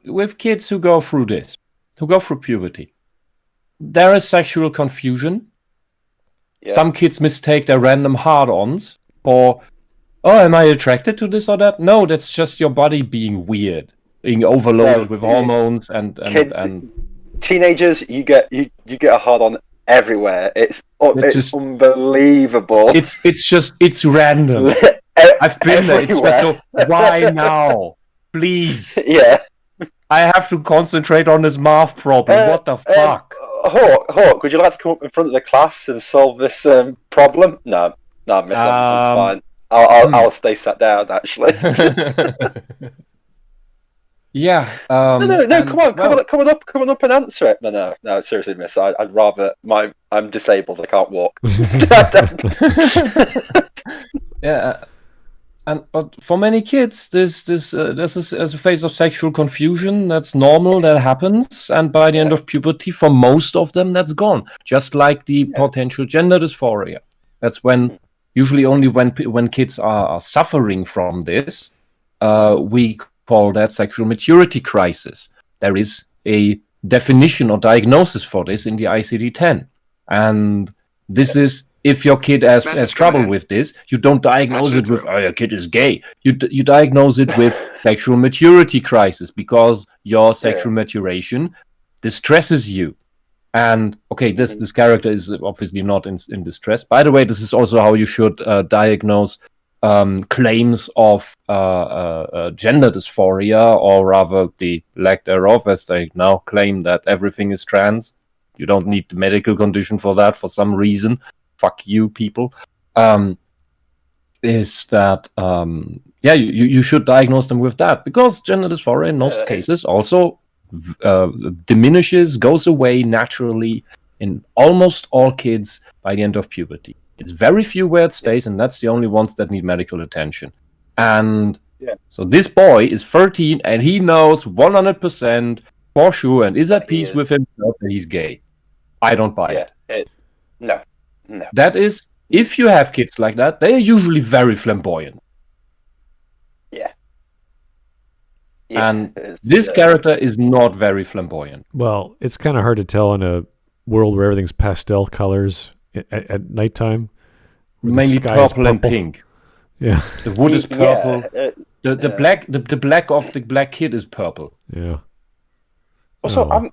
With kids who go through this, who go through puberty, there is sexual confusion. Yeah. Some kids mistake their random hard-ons for, am I attracted to this or that? No, that's just your body being weird, being overloaded with hormones and teenagers. You get a hard-on everywhere. It's just unbelievable. It's random. I've been there. It's special. Why now? Please. Yeah. I have to concentrate on this math problem. What the fuck? Hawk, would you like to come up in front of the class and solve this problem? No, miss. I'm fine. I'll stay sat down. Actually. Yeah. No. Come on up and answer it. No. Seriously, miss. I'd rather I'm disabled. I can't walk. Yeah. But for many kids, this is a phase of sexual confusion. That's normal. That happens, and by the end of puberty, for most of them, that's gone. Just like the potential gender dysphoria. That's usually only when kids are suffering from this, we call that sexual maturity crisis. There is a definition or diagnosis for this in the ICD-10, and this is. If your kid has trouble with this, you don't diagnose it with, your kid is gay. You diagnose it with sexual maturity crisis because your sexual maturation distresses you. And, this character is obviously not in distress. By the way, this is also how you should diagnose claims of gender dysphoria, or rather the lack thereof, as they now claim that everything is trans. You don't need the medical condition for that for some reason. Fuck you, people. Is that you should diagnose them with that, because gender dysphoria in most cases also diminishes, goes away naturally in almost all kids by the end of puberty. It's very few where it stays, and that's the only ones that need medical attention. And so this boy is 13, and he knows 100% for sure, and is at peace with himself that he's gay. I don't buy it. No. That is, if you have kids like that, they are usually very flamboyant. Yeah. And this character is not very flamboyant. Well, it's kind of hard to tell in a world where everything's pastel colors at nighttime. Mainly purple and pink. Yeah. The wood is purple. The black of the black kid is purple. Yeah. Also, I'm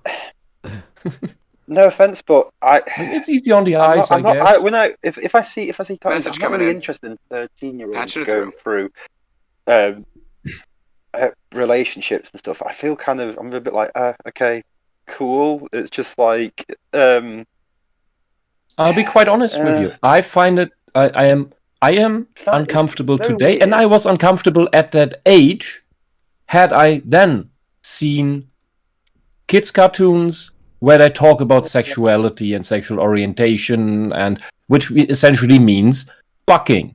no offense, but it's easy on the eyes. I guess. If I see titles, I'm not really interested in 13-year-olds going through relationships and stuff. I feel I'm a bit like, okay, cool. It's just like I'll be quite honest with you. I find it. I am uncomfortable today, weird. And I was uncomfortable at that age. Had I then seen kids' cartoons where they talk about sexuality and sexual orientation, and which essentially means fucking,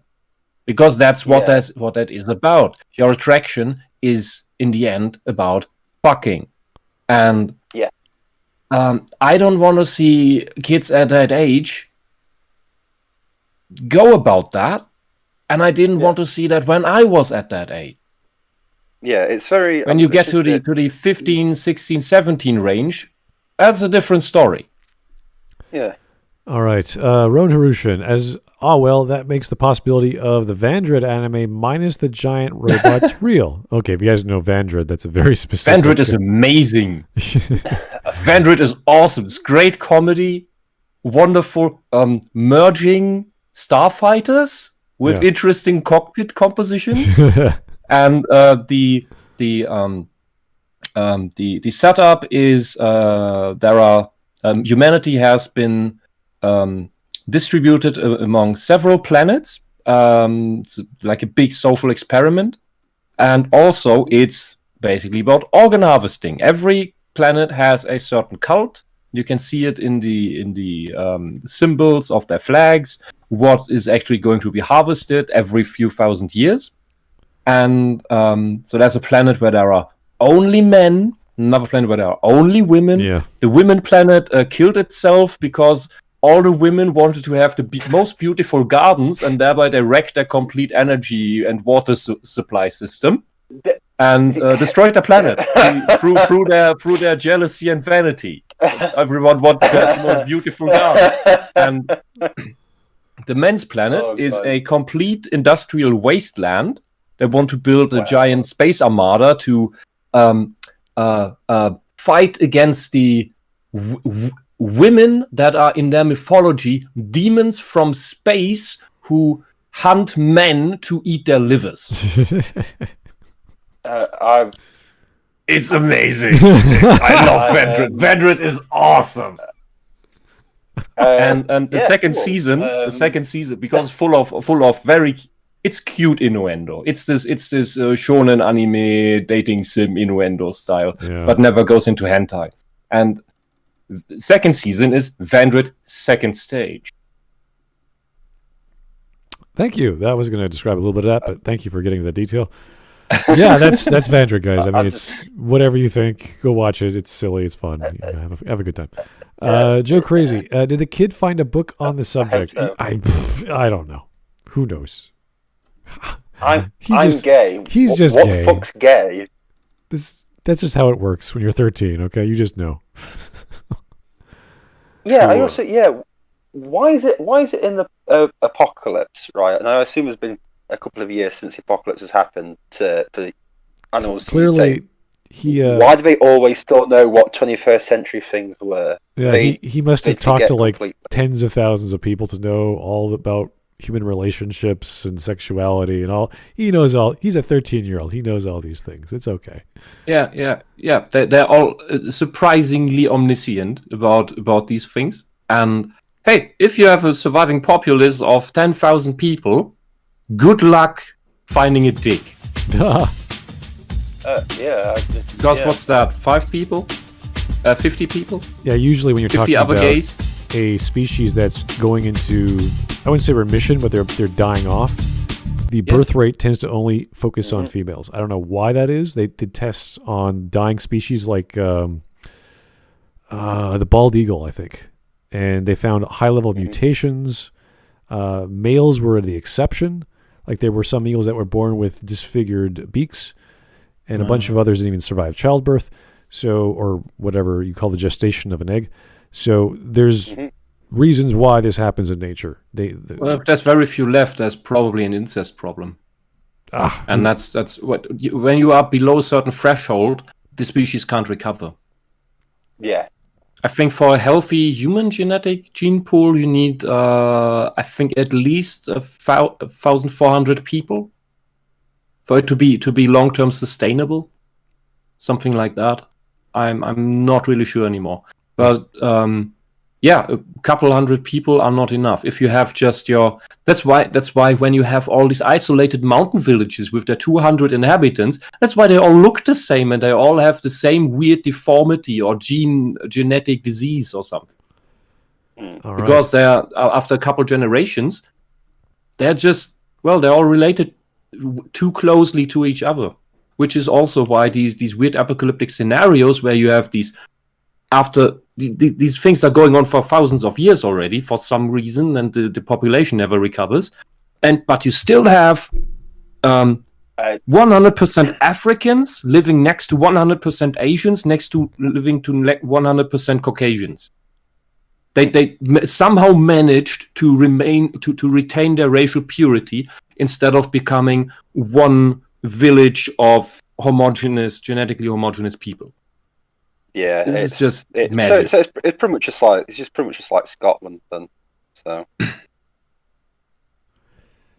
because that's what that is about. Your attraction is in the end about fucking, and I don't want to see kids at that age go about that, and I didn't want to see that when I was at that age. Yeah, it's very... When you get to the 15, 16, 17 range, that's a different story. Yeah. All right. Ron Harushin, that makes the possibility of the Vandred anime minus the giant robots real. Okay, if you guys know Vandred, that's a very specific... Vandred is amazing. Vandred is awesome. It's great comedy, wonderful merging starfighters with interesting cockpit compositions. And the setup is humanity has been distributed among several planets. It's like a big social experiment, and also it's basically about organ harvesting. Every planet has a certain cult. You can see it in the symbols of their flags. What is actually going to be harvested every few thousand years. And so there's a planet where there are only men, another planet where there are only women. Yeah. The women planet killed itself because all the women wanted to have the most beautiful gardens, and thereby they wrecked their complete energy and water supply system and destroyed the planet through their jealousy and vanity. Everyone wanted to have the most beautiful garden. And the men's planet is a complete industrial wasteland. They want to build a giant space armada to fight against the women that are in their mythology demons from space who hunt men to eat their livers. It's amazing. I love Vandred. Vandred is awesome. And the second season, because full of very... It's cute innuendo. It's this shonen anime dating sim innuendo style, but never goes into hentai. And the second season is Vandred second stage. Thank you. That was going to describe a little bit of that, but thank you for getting the detail. Yeah, that's Vandred, guys. I mean, it's whatever you think. Go watch it. It's silly. It's fun. Have a good time. Joe Crazy, did the kid find a book on the subject? I don't know. Who knows? I'm gay. He's just gay. What the fuck's gay? That's just how it works when you're 13, okay? You just know. Yeah, sure. Why is it in the apocalypse, right? And I assume it's been a couple of years since the apocalypse has happened for the animals. Clearly, why do they always still know what 21st century things were? Yeah, he must have talked to like tens of thousands of people to know all about human relationships and sexuality and all. He knows all. He's a 13-year-old. He knows all these things. It's okay. Yeah. They're all surprisingly omniscient about these things. And hey, if you have a surviving populace of 10,000 people, good luck finding a dick. Because what's that? 5 people? 50 people? Yeah, usually when you're talking about gays? A species that's going into, I wouldn't say remission, but they're dying off, the birth rate tends to only focus on females. I don't know why that is. They did tests on dying species like the bald eagle, I think, and they found high level of mutations. Males were the exception. Like there were some eagles that were born with disfigured beaks, and a bunch of others didn't even survive childbirth. So, or whatever you call the gestation of an egg. So there's reasons why this happens in nature. Well, if there's very few left, there's probably an incest problem. And that's what when you are below a certain threshold, the species can't recover. Yeah. I think for a healthy human genetic gene pool, you need, I think, at least 1,400 people for it to be long-term sustainable, something like that. I'm not really sure anymore, but yeah, a couple hundred people are not enough. If you have just that's why when you have all these isolated mountain villages with their 200 inhabitants, that's why they all look the same and they all have the same weird deformity or genetic disease or something. Because they're after a couple generations, they're all related too closely to each other, which is also why these weird apocalyptic scenarios where you have these after these things are going on for thousands of years already for some reason, and the population never recovers, but you still have 100% Africans living next to 100% Asians, next to living to 100% Caucasians. They somehow managed to retain their racial purity instead of becoming one village of genetically homogeneous people. Yeah, this is just magic. So it's pretty much just like Scotland then. So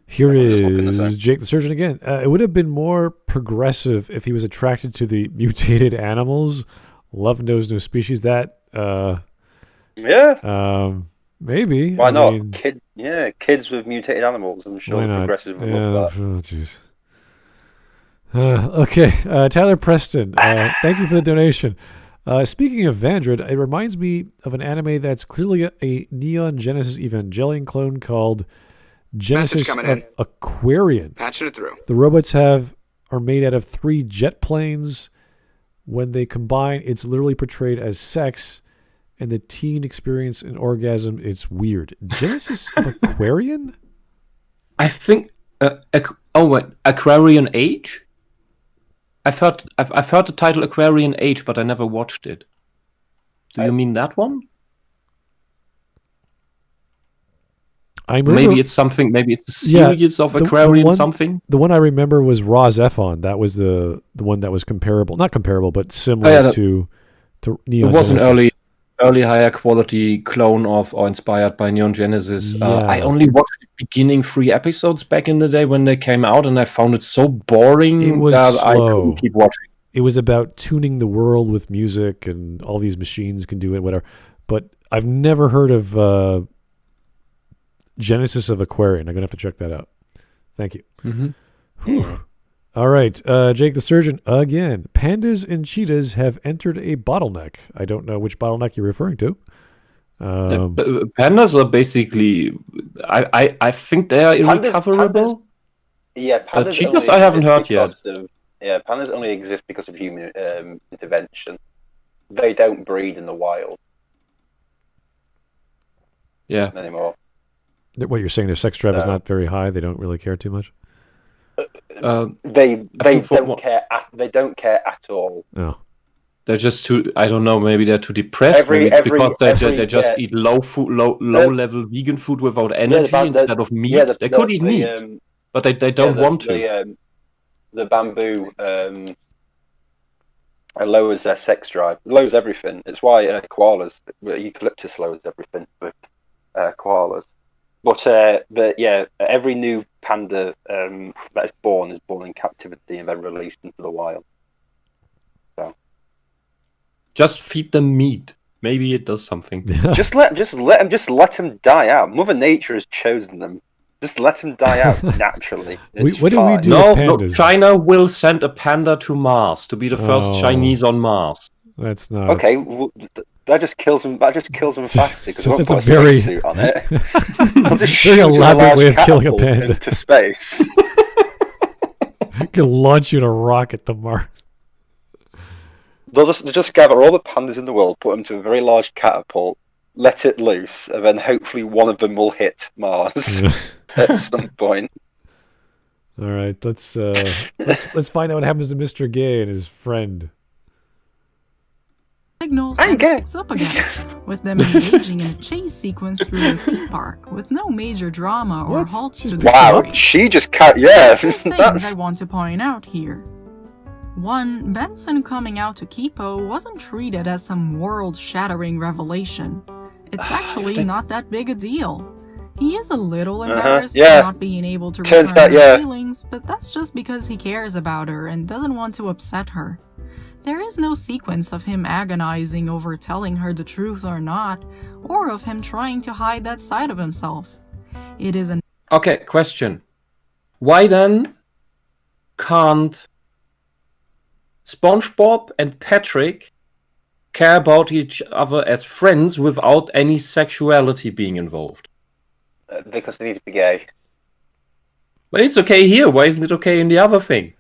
here is Jake the Surgeon again. It would have been more progressive if he was attracted to the mutated animals. Love knows no species. That maybe. Why not? Kids with mutated animals. I'm sure progressive would love that. Oh, jeez. Okay, Tyler Preston. Thank you for the donation. Speaking of Vandred, it reminds me of an anime that's clearly a Neon Genesis Evangelion clone called Genesis of Aquarian. Patching it through. The robots are made out of 3 jet planes. When they combine, it's literally portrayed as sex, and the teen experience an orgasm. It's weird. Genesis of Aquarian? I think. Aquarian Age. I've heard the title Aquarian Age, but I never watched it. Do you mean that one? Maybe it's something. Maybe it's a series of Aquarian something. The one I remember was Raw Zephon. That was the one that was comparable, not comparable, but similar to Neon. It was Genesis. an early higher quality clone of or inspired by Neon Genesis. Yeah. I only watched the beginning 3 episodes back in the day when they came out, and I found it so boring that I couldn't keep watching. It was about tuning the world with music, and all these machines can do it, whatever. But I've never heard of Genesis of Aquarian. I'm gonna have to check that out. Thank you. Mm-hmm. All right, Jake the Surgeon again. Pandas and cheetahs have entered a bottleneck. I don't know which bottleneck you're referring to. Pandas are basically, I think they are irrecoverable. Pandas cheetahs I haven't heard yet. Pandas only exist because of human intervention. They don't breed in the wild. Yeah. Anymore. What you're saying? Their sex drive is not very high. They don't really care too much. They don't care. They don't care at all. No, they're just too. I don't know. Maybe they're too depressed. Maybe it's because they just eat low level vegan food without energy instead of meat. They could eat meat, but they don't want to. The bamboo lowers their sex drive. Lowers everything. It's why koalas, eucalyptus lowers everything with koalas. But yeah, every new panda that is born in captivity and then released into the wild. So just feed them meat. Maybe it does something. just let them die out. Mother Nature has chosen them. Just let them die out naturally. What do we do no, with pandas? China will send a panda to Mars to be the first Chinese on Mars. That's not okay. Well, that just kills them. That just kills them faster because that's a very suit on it. I'll just very elaborate way of killing a panda into space. You can launch you in a rocket to Mars. They'll just gather all the pandas in the world, put them to a very large catapult, let it loose, and then hopefully one of them will hit Mars at some point. All right, let's find out what happens to Mr. Gay and his friend. Signals and picks up again, with them engaging in a chase sequence through the theme park with no major drama or halts to the story. She just cut. Yeah, Two things I want to point out here. 1. Benson coming out to Kipo wasn't treated as some world-shattering revelation. It's actually not that big a deal. He is a little embarrassed for not being able to return her feelings, but that's just because he cares about her and doesn't want to upset her. There is no sequence of him agonizing over telling her the truth or not, or of him trying to hide that side of himself. It is an... Okay, question. Why then can't SpongeBob and Patrick care about each other as friends without any sexuality being involved? Because they need to be gay. But it's okay here. Why isn't it okay in the other thing?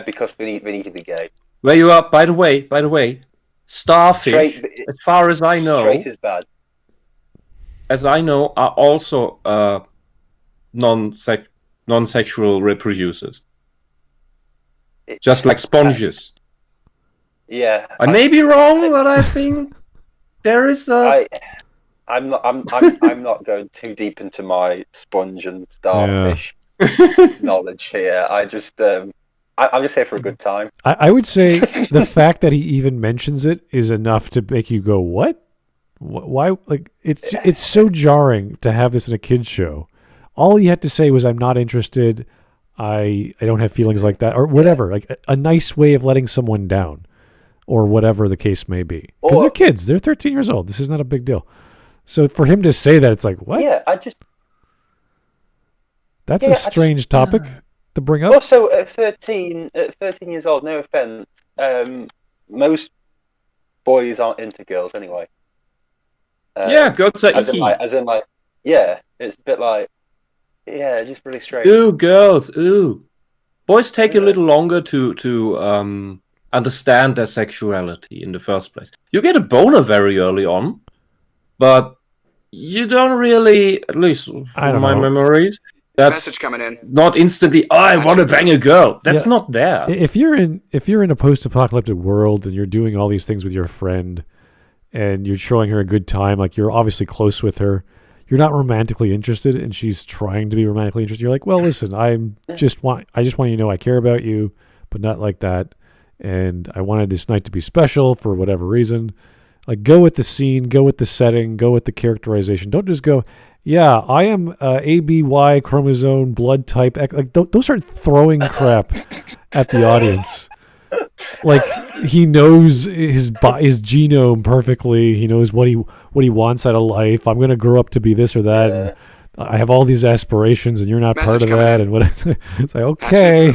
Because we need to be gay. Where you are, by the way, starfish, as far as I know, straight is bad. As I know, are also non-sexual reproducers. Just like sponges. Yeah. I may be wrong, but I think there is a... I'm not going too deep into my sponge and starfish knowledge here. I'm just here for a good time. I would say the fact that he even mentions it is enough to make you go, "What? Why?" Like it's so jarring to have this in a kids show. All he had to say was, "I'm not interested. I don't have feelings like that," or whatever. Like a nice way of letting someone down, or whatever the case may be. Because they're kids. They're 13 years old. This is not a big deal. So for him to say that, it's like, what? Yeah, That's a strange topic to bring up. Also, at 13 years old, no offense, most boys aren't into girls anyway. Girls are icky. It's a bit like, just really strange. Ooh, girls, ooh. Boys take a little longer to understand their sexuality in the first place. You get a boner very early on, but you don't really, at least from my memories, that's message coming in. Not instantly, I want to bang a girl. That's not there. If you're in a post-apocalyptic world and you're doing all these things with your friend and you're showing her a good time, like you're obviously close with her, you're not romantically interested and she's trying to be romantically interested. You're like, well, listen, I just want you to know I care about you, but not like that. And I wanted this night to be special for whatever reason. Like, go with the scene, go with the setting, go with the characterization. Don't just go, yeah, I am ABY chromosome blood type. Like, don't start throwing crap at the audience. Like, he knows his genome perfectly. He knows what he wants out of life. I'm gonna grow up to be this or that. Yeah. And I have all these aspirations, and you're not part of that. And what it's like, okay.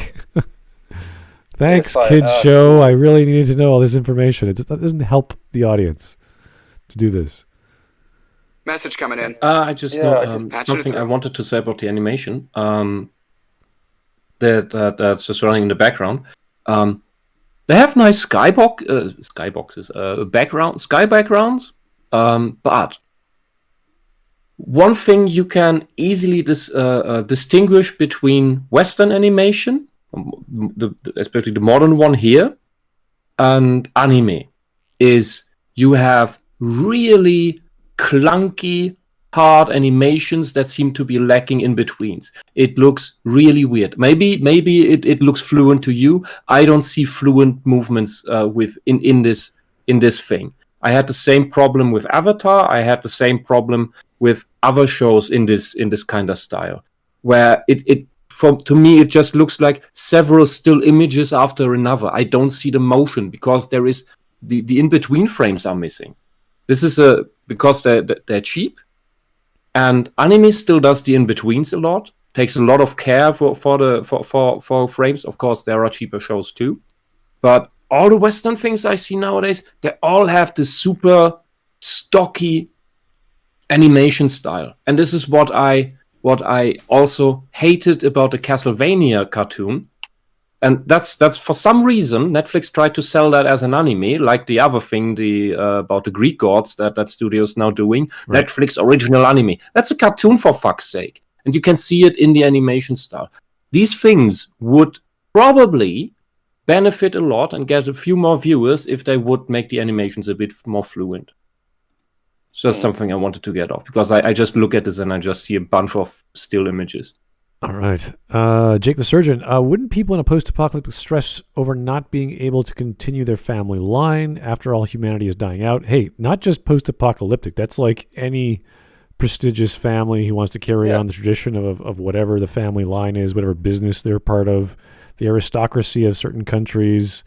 Thanks, kids show. I really needed to know all this information. It doesn't help the audience to do this. Message coming in. I just know something I wanted to say about the animation. That's just running in the background. They have nice sky backgrounds. But one thing you can easily distinguish between Western animation, especially the modern one here, and anime, is you have really clunky, hard animations that seem to be lacking in betweens. It looks really weird. Maybe it looks fluent to you. I don't see fluent movements in this thing. I had the same problem with Avatar. I had the same problem with other shows in this kind of style, where to me, it just looks like several still images after another. I don't see the motion because there is the in-between frames are missing. This is because they're cheap, and anime still does the in-betweens a lot. Takes a lot of care for frames. Of course, there are cheaper shows too, but all the Western things I see nowadays, they all have this super stocky animation style, and this is what I also hated about the Castlevania cartoon. And that's for some reason Netflix tried to sell that as an anime, like the other thing about the Greek gods that studio's now doing. Right. Netflix original anime. That's a cartoon, for fuck's sake. And you can see it in the animation style. These things would probably benefit a lot and get a few more viewers if they would make the animations a bit more fluent. It's just something I wanted to get off, because I just look at this and I just see a bunch of still images. All right. Jake the Surgeon. Wouldn't people in a post-apocalyptic stress over not being able to continue their family line after all humanity is dying out? Hey, not just post-apocalyptic. That's like any prestigious family who wants to carry on the tradition of whatever the family line is, whatever business they're part of, the aristocracy of certain countries,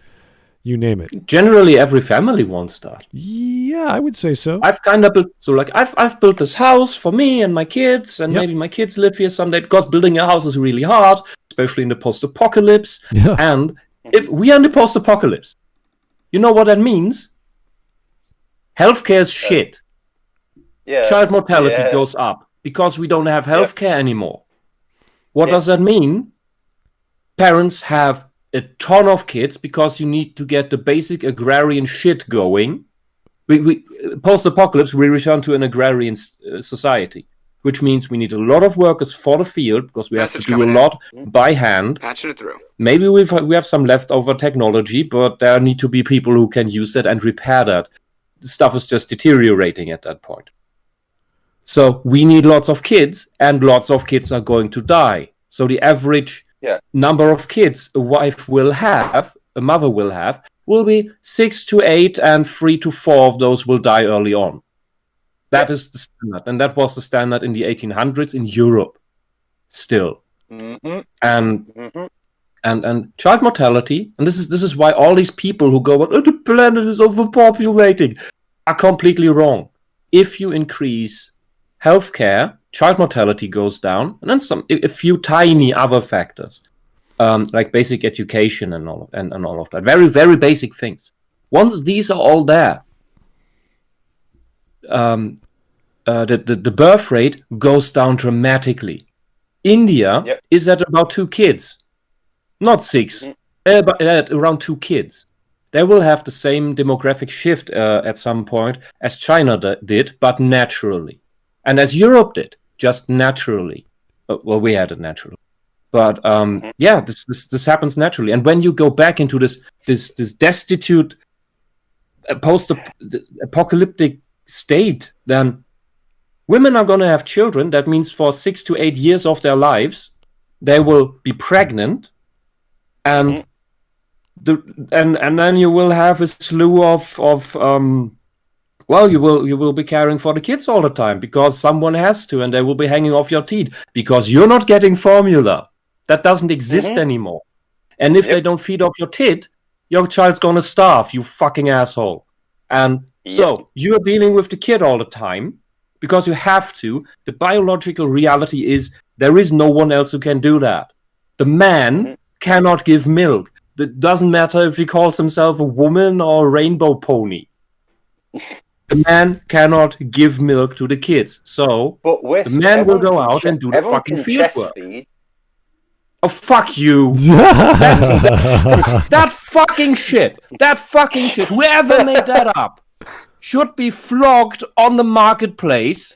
you name it. Generally, every family wants that. Yeah, I would say so. I've kind of built, I've built this house for me and my kids, and maybe my kids live here someday, because building a house is really hard, especially in the post-apocalypse. Yeah. And if we are in the post-apocalypse, you know what that means? Healthcare is shit. Yeah. Child mortality goes up because we don't have healthcare anymore. What does that mean? Parents have a ton of kids because you need to get the basic agrarian shit going. We post-apocalypse, we return to an agrarian society, which means we need a lot of workers for the field because we have to do a lot by hand. Patching it through. Maybe we have some leftover technology, but there need to be people who can use it and repair that. The stuff is just deteriorating at that point. So we need lots of kids, and lots of kids are going to die. So the average number of kids a wife will have, a mother will have, will be 6 to 8, and 3 to 4 of those will die early on. That is the standard, and that was the standard in the 1800s in Europe still. And child mortality, and this is why all these people who go, oh, the planet is overpopulating, are completely wrong. If you increase healthcare, child mortality goes down, and then a few tiny other factors, like basic education and all of that. Very, very basic things. Once these are all there, the birth rate goes down dramatically. India is at about 2 kids, not 6, but at around 2 kids. They will have the same demographic shift at some point as China did, but naturally. And as Europe did, just naturally. Well, we had it naturally. But this happens naturally. And when you go back into this destitute post-apocalyptic state, then women are going to have children. That means for 6 to 8 years of their lives, they will be pregnant, and then you will have a slew of you will be caring for the kids all the time because someone has to, and they will be hanging off your teeth because you're not getting formula. That doesn't exist anymore. And if they don't feed off your tit, your child's gonna starve, you fucking asshole. And so you're dealing with the kid all the time because you have to. The biological reality is there is no one else who can do that. The man cannot give milk. It doesn't matter if he calls himself a woman or a rainbow pony. The man cannot give milk to the kids. So the man will go out and do the fucking field work. Oh, fuck you. That fucking shit. Whoever made that up should be flogged on the marketplace.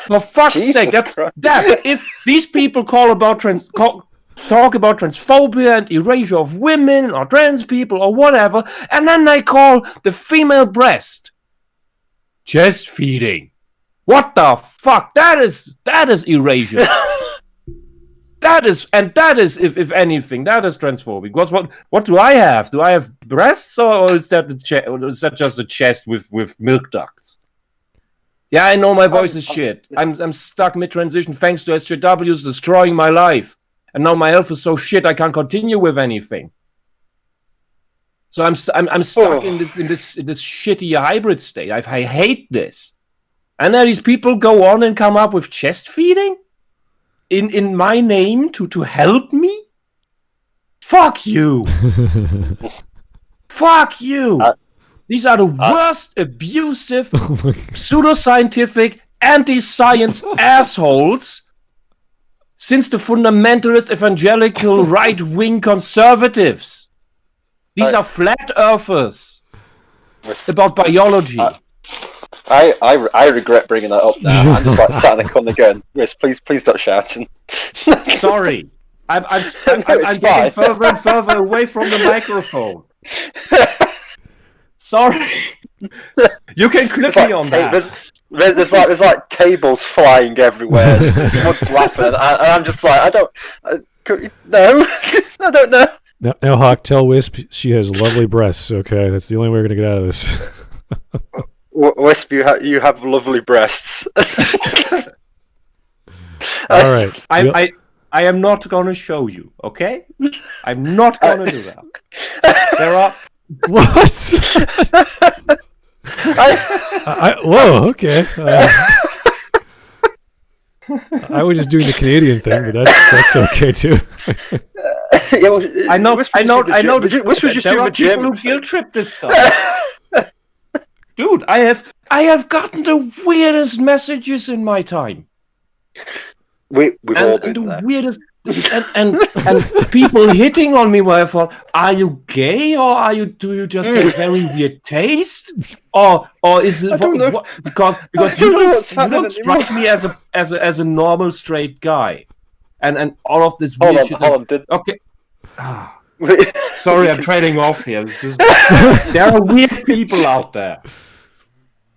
For fuck's sake. If these people talk about transphobia and erasure of women or trans people or whatever, and then they call the female breast chest feeding. What the fuck? That is erasure. That is, if anything, that is transphobic. Because what do I have? Do I have breasts, or is that just a chest with milk ducts? Yeah, I know my voice is shit. I'm stuck mid-transition thanks to SJWs destroying my life. And now my health is so shit I can't continue with anything. So I'm stuck in this shitty hybrid state. I hate this. And then these people go on and come up with chest feeding in my name to help me. Fuck you. Fuck you. These are the worst abusive, pseudoscientific, anti-science assholes since the fundamentalist evangelical right-wing conservatives. These are flat earthers about biology. I regret bringing that up now. I'm just like sat in the corner going, "Yes, please stop shouting." Sorry, I'm getting further and further away from the microphone. Sorry, you can clip me on that. There's like tables flying everywhere. Smud's laughing, and I'm just like, no, I don't know. Now, Hawk, tell Wisp she has lovely breasts. Okay, that's the only way we're gonna get out of this. Wisp, you have lovely breasts. All right. I am not gonna show you. Okay, I'm not gonna do that. There are what? Whoa. Okay. I was just doing the Canadian thing, but that's okay too. Yeah, well, I know. Wisp was just there doing are the gym. people who guilt trip this stuff. Dude, I have gotten the weirdest messages in my time. We've all been and the there. weirdest and people hitting on me where I thought, are you gay or do you just have very weird taste? Or is it what, because you don't strike me as a normal straight guy. And all of this weird shit. Okay. Sorry, I'm trading off here. It's just, there are weird people out there.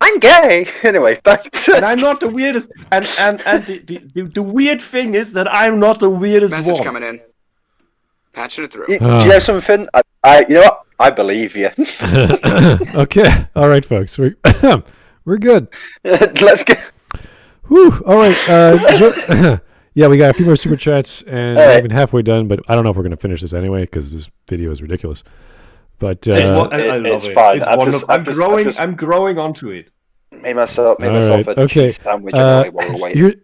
I'm gay. Anyway, and I'm not the weirdest. And the weird thing is that I'm not the weirdest Message one. coming in. Patching it through. Do you know something? You know what? I believe you. Okay. All right, folks. We're good. Let's go. Whew. All right. Yeah, we got a few more super chats, and we're even halfway done. But I don't know if we're going to finish this anyway because this video is ridiculous. But I love it's it. fine. It's I'm growing onto it. Made myself right. a cheese sandwich while we're waiting.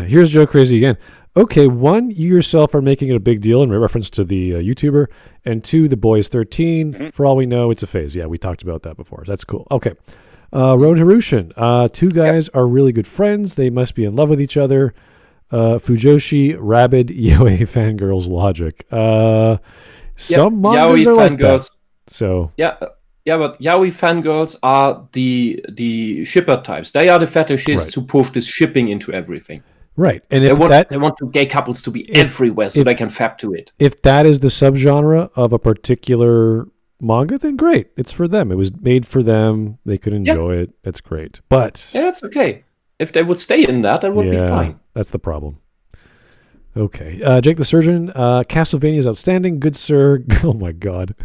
Here's Joe Crazy again. Okay, 1, you yourself are making it a big deal in reference to the YouTuber, and 2, the boy is 13. Mm-hmm. For all we know, it's a phase. Yeah, we talked about that before. That's cool. Okay. Roan Hirushin. 2 guys are really good friends. They must be in love with each other. Fujoshi, rabid Yaoi fangirls logic. Some mangas are like that. So but yaoi fangirls are the shipper types. They are the fetishists who push this shipping into everything. Right, and they want gay couples to be everywhere so they can fap to it. If that is the subgenre of a particular manga, then great. It's for them. It was made for them. They could enjoy it. That's great. But that's okay. If they would stay in that would be fine. That's the problem. Okay. Jake the Surgeon, Castlevania is outstanding. Good sir. Oh my god.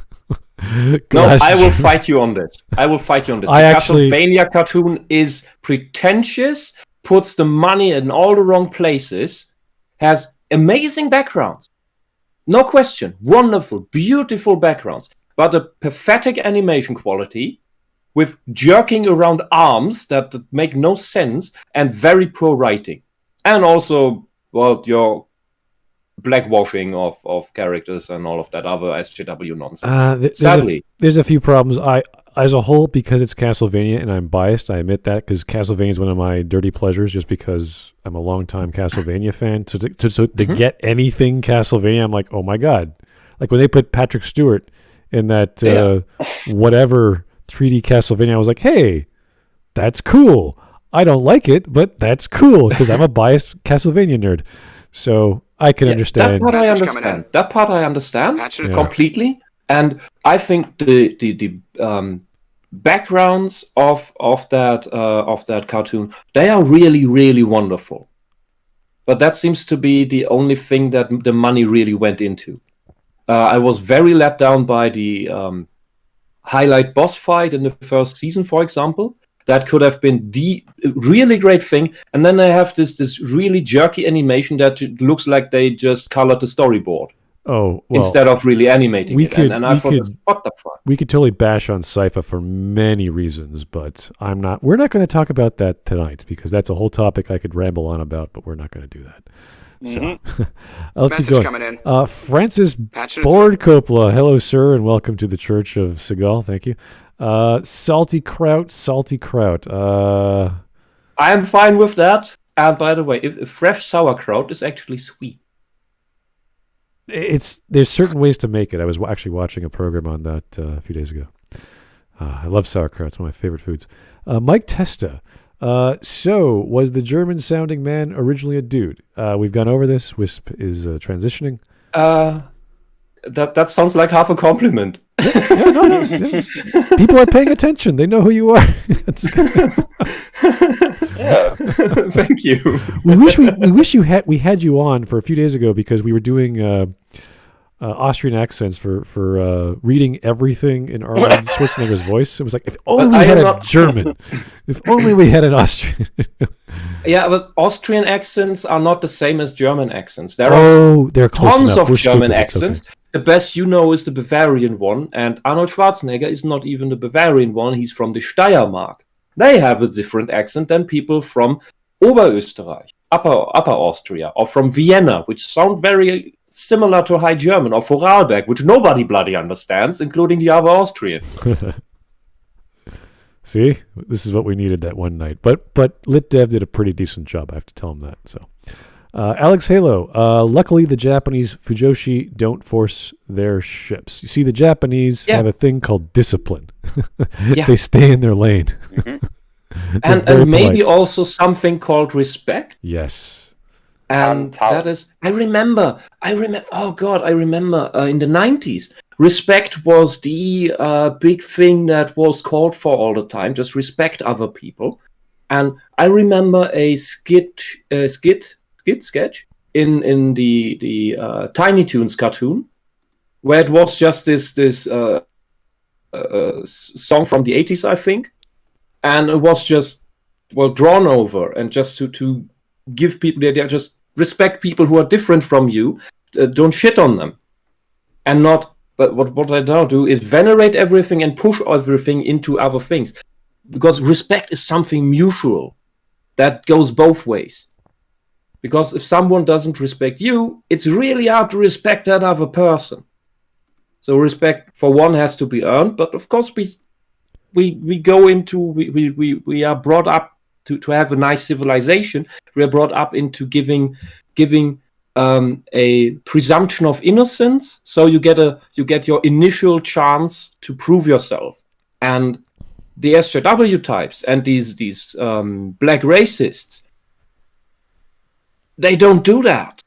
No, I will fight you on this. Castlevania cartoon is pretentious, puts the money in all the wrong places, has amazing backgrounds. No question. Wonderful, beautiful backgrounds. But a pathetic animation quality with jerking around arms that make no sense and very poor writing. And also, your blackwashing of characters and all of that other SJW nonsense. Sadly. There's a few problems. As a whole, because it's Castlevania, and I'm biased, I admit that, because Castlevania is one of my dirty pleasures, just because I'm a longtime Castlevania fan. So to get anything Castlevania, I'm like, oh my god. Like when they put Patrick Stewart in that whatever 3D Castlevania, I was like, hey, that's cool. I don't like it, but that's cool, because I'm a biased Castlevania nerd. So I can understand. That part I understand completely. And I think the backgrounds of that cartoon, they are really, really wonderful. But that seems to be the only thing that the money really went into. I was very let down by the highlight boss fight in the first season, for example. That could have been the really great thing. And then they have this really jerky animation that looks like they just colored the storyboard. Oh, well, instead of really animating it. And I thought, what the fuck? We could totally bash on Sypha for many reasons, but we're not going to talk about that tonight, because that's a whole topic I could ramble on about, but we're not going to do that. So let's keep going. Coming in. Francis Board Coppola, hello, sir, and welcome to the Church of Seagal. Thank you. Salty kraut. I'm fine with that. And by the way, if fresh sauerkraut is actually sweet. There's certain ways to make it. I was actually watching a program on that a few days ago. I love sauerkraut. It's one of my favorite foods. Mike Testa. So, was the German-sounding man originally a dude? We've gone over this. Wisp is transitioning. That sounds like half a compliment. Yeah. People are paying attention. They know who you are. Yeah. Thank you. We wish we had you on for a few days ago because we were doing Austrian accents for reading everything in Arnold Schwarzenegger's voice. It was like, if only we had a German. If only we had an Austrian. Yeah, but Austrian accents are not the same as German accents. There are they're close tons enough. of We're German stupid. It's accents. okay. The best you know is the Bavarian one, and Arnold Schwarzenegger is not even the Bavarian one. He's from the Steiermark. They have a different accent than people from Oberösterreich, Upper Austria, or from Vienna, which sound very similar to High German, or Vorarlberg, which nobody bloody understands, including the other Austrians. See, this is what we needed that one night. But LitDev did a pretty decent job. I have to tell him that. So, Alex Halo. Luckily, the Japanese Fujoshi don't force their ships. You see, the Japanese have a thing called discipline. They stay in their lane. Mm-hmm. and maybe also something called respect. Yes. And that is, I remember, oh God, I remember in the 90s, respect was the big thing that was called for all the time, just respect other people. And I remember a sketch in the Tiny Toons cartoon, where it was just this song from the 80s, I think. And it was just, drawn over, and just to give people the idea, just respect people who are different from you, don't shit on them. And not, but what I now do is venerate everything and push everything into other things. Because respect is something mutual that goes both ways. Because if someone doesn't respect you, it's really hard to respect that other person. So respect for one has to be earned, but of course we go into, we are brought up to have a nice civilization. We are brought up into giving a presumption of innocence, so you get your initial chance to prove yourself. And the SJW types and these black racists, they don't do that.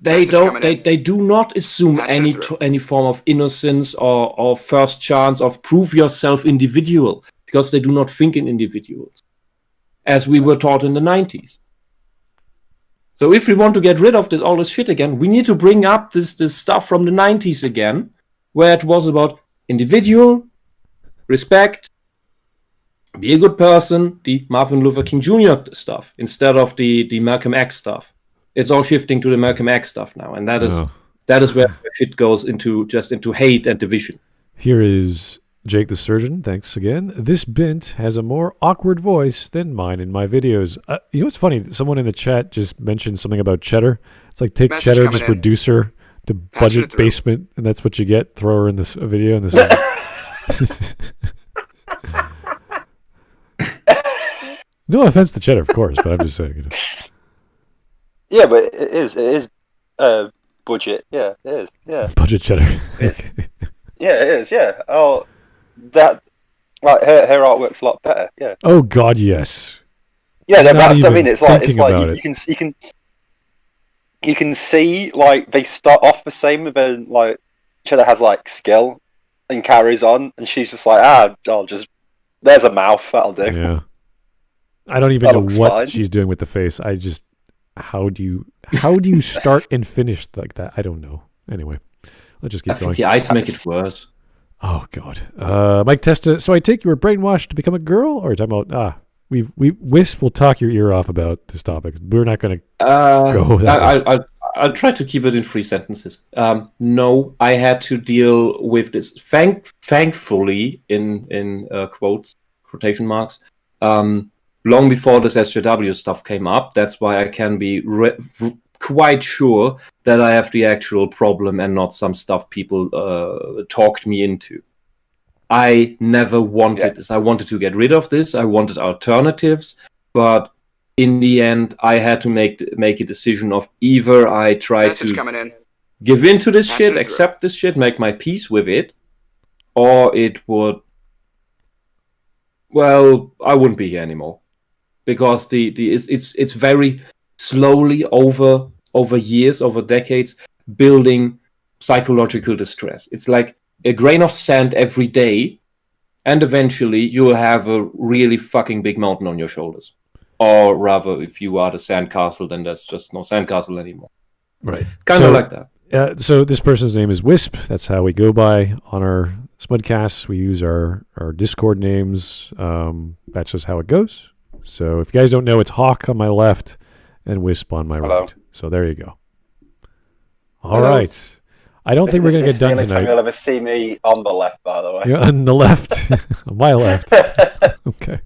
They do not assume any form of innocence or first chance of prove yourself individual, because they do not think in individuals, as we were taught in the 90s. So if we want to get rid of all this shit again, we need to bring up this stuff from the 90s again, where it was about individual, respect, be a good person, the Martin Luther King Jr. stuff, instead of the Malcolm X stuff. It's all shifting to the Malcolm X stuff now, and that is where shit goes into hate and division. Here is Jake the Surgeon. Thanks again. This Bint has a more awkward voice than mine in my videos. You know what's funny? Someone in the chat just mentioned something about Cheddar. It's like take Cheddar, just reduce her to budget basement, and that's what you get. Throw her in this video. And this. No offense to Cheddar, of course, but I'm just saying. You know. Yeah, but it is budget. Yeah, it is. Yeah. Budget Cheddar. Yeah, it is. Yeah. Oh, that like her artwork's a lot better. Yeah. Oh God, yes. Yeah, that's what I mean. It's like you can see like they start off the same, but then like Cheddar has like skill and carries on, and she's just like I'll just there's a mouth that'll do. Yeah. I don't even know what she's doing with the face. I just how do you start and finish like that? I don't know. Anyway, let's just keep going. The eyes make it worse. Oh God, Mike Testa. So I take you were brainwashed to become a girl, or are you talking about Wisp will talk your ear off about this topic. We're not going to go that way. I'll try to keep it in 3 sentences. No, I had to deal with this. Thankfully, in quotation marks, long before this SJW stuff came up. That's why I can be quite sure that I have the actual problem and not some stuff people talked me into. I never wanted this. I wanted to get rid of this. I wanted alternatives, but in the end, I had to make a decision of either I try to give in to this shit, accept this shit, make my peace with it, or it would. Well, I wouldn't be here anymore, because it's very slowly over years, over decades, building psychological distress. It's like a grain of sand every day, and eventually you'll have a really fucking big mountain on your shoulders. Or rather, if you are the sandcastle, then there's just no sandcastle anymore. Right. It's kind of like that. So this person's name is Wisp. That's how we go by on our Smudcasts. We use our Discord names. That's just how it goes. So if you guys don't know, it's Hawk on my left and Wisp on my right. So there you go. All right. I don't think we're going to get done tonight. You'll ever see me on the left, by the way. You're on the left. On my left. Okay.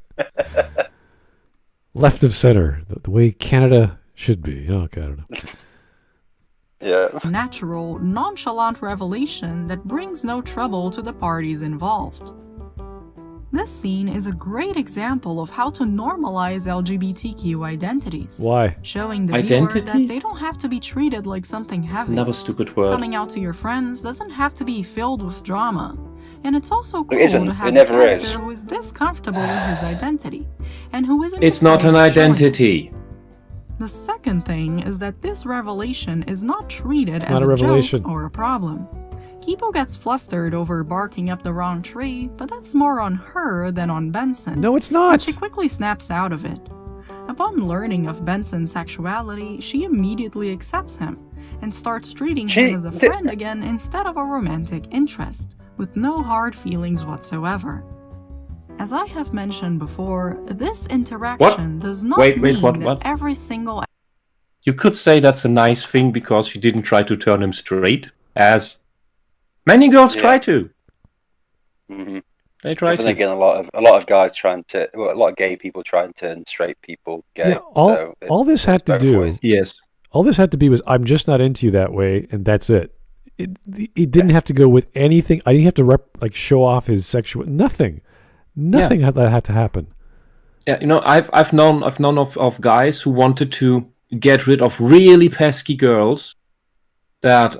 Left of center. The way Canada should be. Oh, Canada. Yeah. Natural, nonchalant revelation that brings no trouble to the parties involved. This scene is a great example of how to normalize LGBTQ identities. Why? Showing the viewer that they don't have to be treated like something heavy. Another stupid word. Coming out to your friends doesn't have to be filled with drama. And it's also cool to have a character who is this comfortable with his identity, and who isn't. It's not an identity. The second thing is that this revelation is not treated as a joke or a problem. Kipo gets flustered over barking up the wrong tree, but that's more on her than on Benson. No, it's not. But she quickly snaps out of it. Upon learning of Benson's sexuality, she immediately accepts him and starts treating him as a friend again instead of a romantic interest, with no hard feelings whatsoever. As I have mentioned before, this interaction does not mean that every single... You could say that's a nice thing because she didn't try to turn him straight, as many girls try to. Mm-hmm. They try to. Again, a lot of guys a lot of gay people try and turn straight people gay. Yeah, all this had to do... Yes. All this had to be was, I'm just not into you that way, and that's it. It didn't have to go with anything. I didn't have to show off his sexual... Nothing had that had to happen. Yeah, I've known of guys who wanted to get rid of really pesky girls that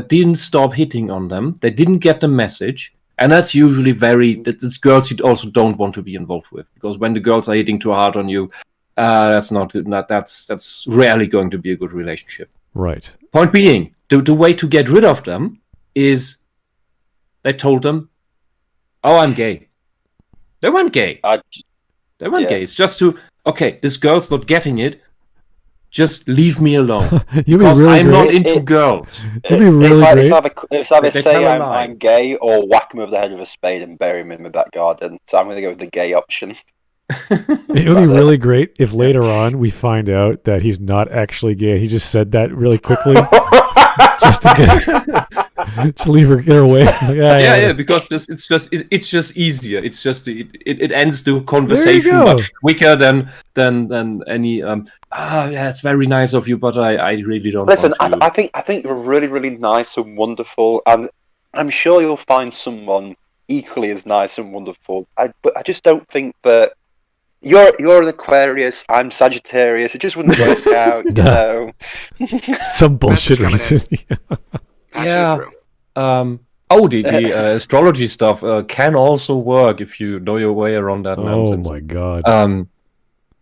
didn't stop hitting on them. They didn't get the message, and that's usually that's girls you also don't want to be involved with, because when the girls are hitting too hard on you, that's not good. That's rarely going to be a good relationship. Right. Point being, the way to get rid of them is they told them, "Oh, I'm gay." They weren't gay. They weren't gay. It's just this girl's not getting it. Just leave me alone. Because I'm not into girls. It's either say I'm gay or whack him over the head with a spade and bury him in my back garden. So I'm going to go with the gay option. It would be really great if later on we find out that he's not actually gay. He just said that really quickly. Just to get her away. Because it's just easier. It's just it ends the conversation much quicker than any. It's very nice of you, but I really don't. Listen, I think you're really, really nice and wonderful, and I'm sure you'll find someone equally as nice and wonderful. But I just don't think that. You're an Aquarius, I'm Sagittarius. It just wouldn't work out, you know. Some bullshit reason. The astrology stuff can also work if you know your way around that nonsense. Oh my god.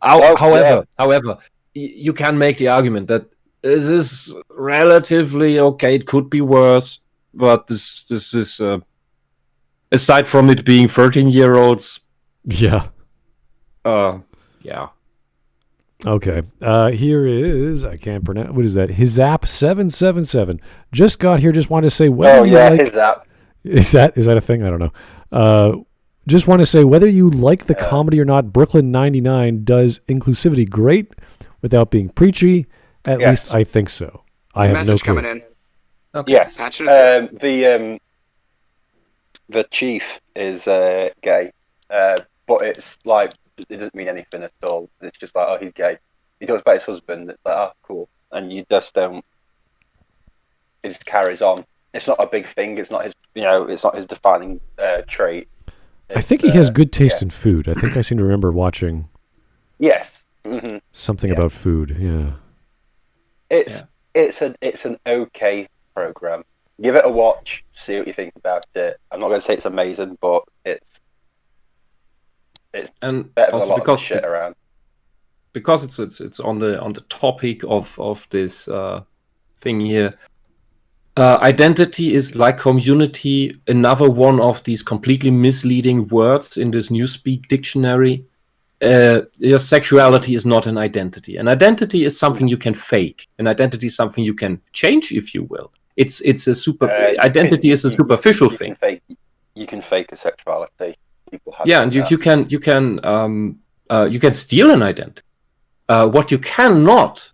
However, you can make the argument that this is relatively okay. It could be worse, but this is aside from it being 13-year-olds. Yeah. Okay. Here is, I can't pronounce, what is that? Hizap777. Just got here, just want to say whether Hizap. Is that a thing? I don't know. Just want to say whether you like the comedy or not, Brooklyn 99 does inclusivity great without being preachy. At least I think so. I have no clue. Coming in. Okay. Yes. The chief is gay, but it's like, it doesn't mean anything at all. It's just like, oh, he's gay. He talks about his husband. It's like, oh, cool. And you just don't. It just carries on. It's not a big thing. It's not his. It's not his defining trait. I think he has good taste in food. I think I seem to remember watching. Yes. Something about food. Yeah. It's an okay program. Give it a watch. See what you think about it. I'm not going to say it's amazing, but it's better than a lot of shit around. Because it's on the topic of this thing here. Identity is, like community, another one of these completely misleading words in this Newspeak dictionary. Your sexuality is not an identity. An identity is something you can fake. An identity is something you can change, if you will. It's a identity is a superficial thing. You can fake a sexuality. People have and you can steal an identity. What you cannot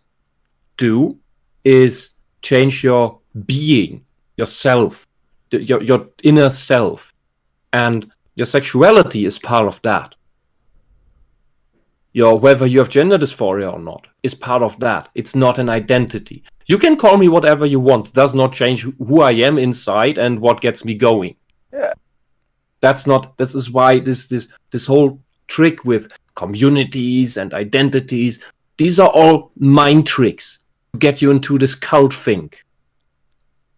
do is change your being, yourself, your inner self, and your sexuality is part of that. Whether you have gender dysphoria or not is part of that. It's not an identity. You can call me whatever you want. It does not change who I am inside and what gets me going. Yeah. This is why this whole trick with communities and identities, these are all mind tricks to get you into this cult thing.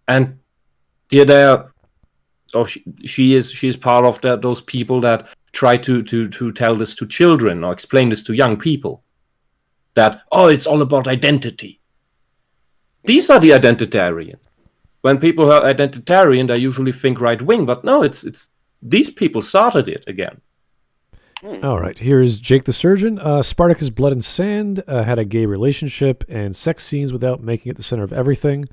And she is part of those people that try to tell this to children or explain this to young people. That, it's all about identity. These are the identitarians. When people are identitarian, they usually think right-wing, but no, it's these people started it again. All right, here's Jake the Surgeon. Spartacus Blood and Sand had a gay relationship and sex scenes without making it the center of everything.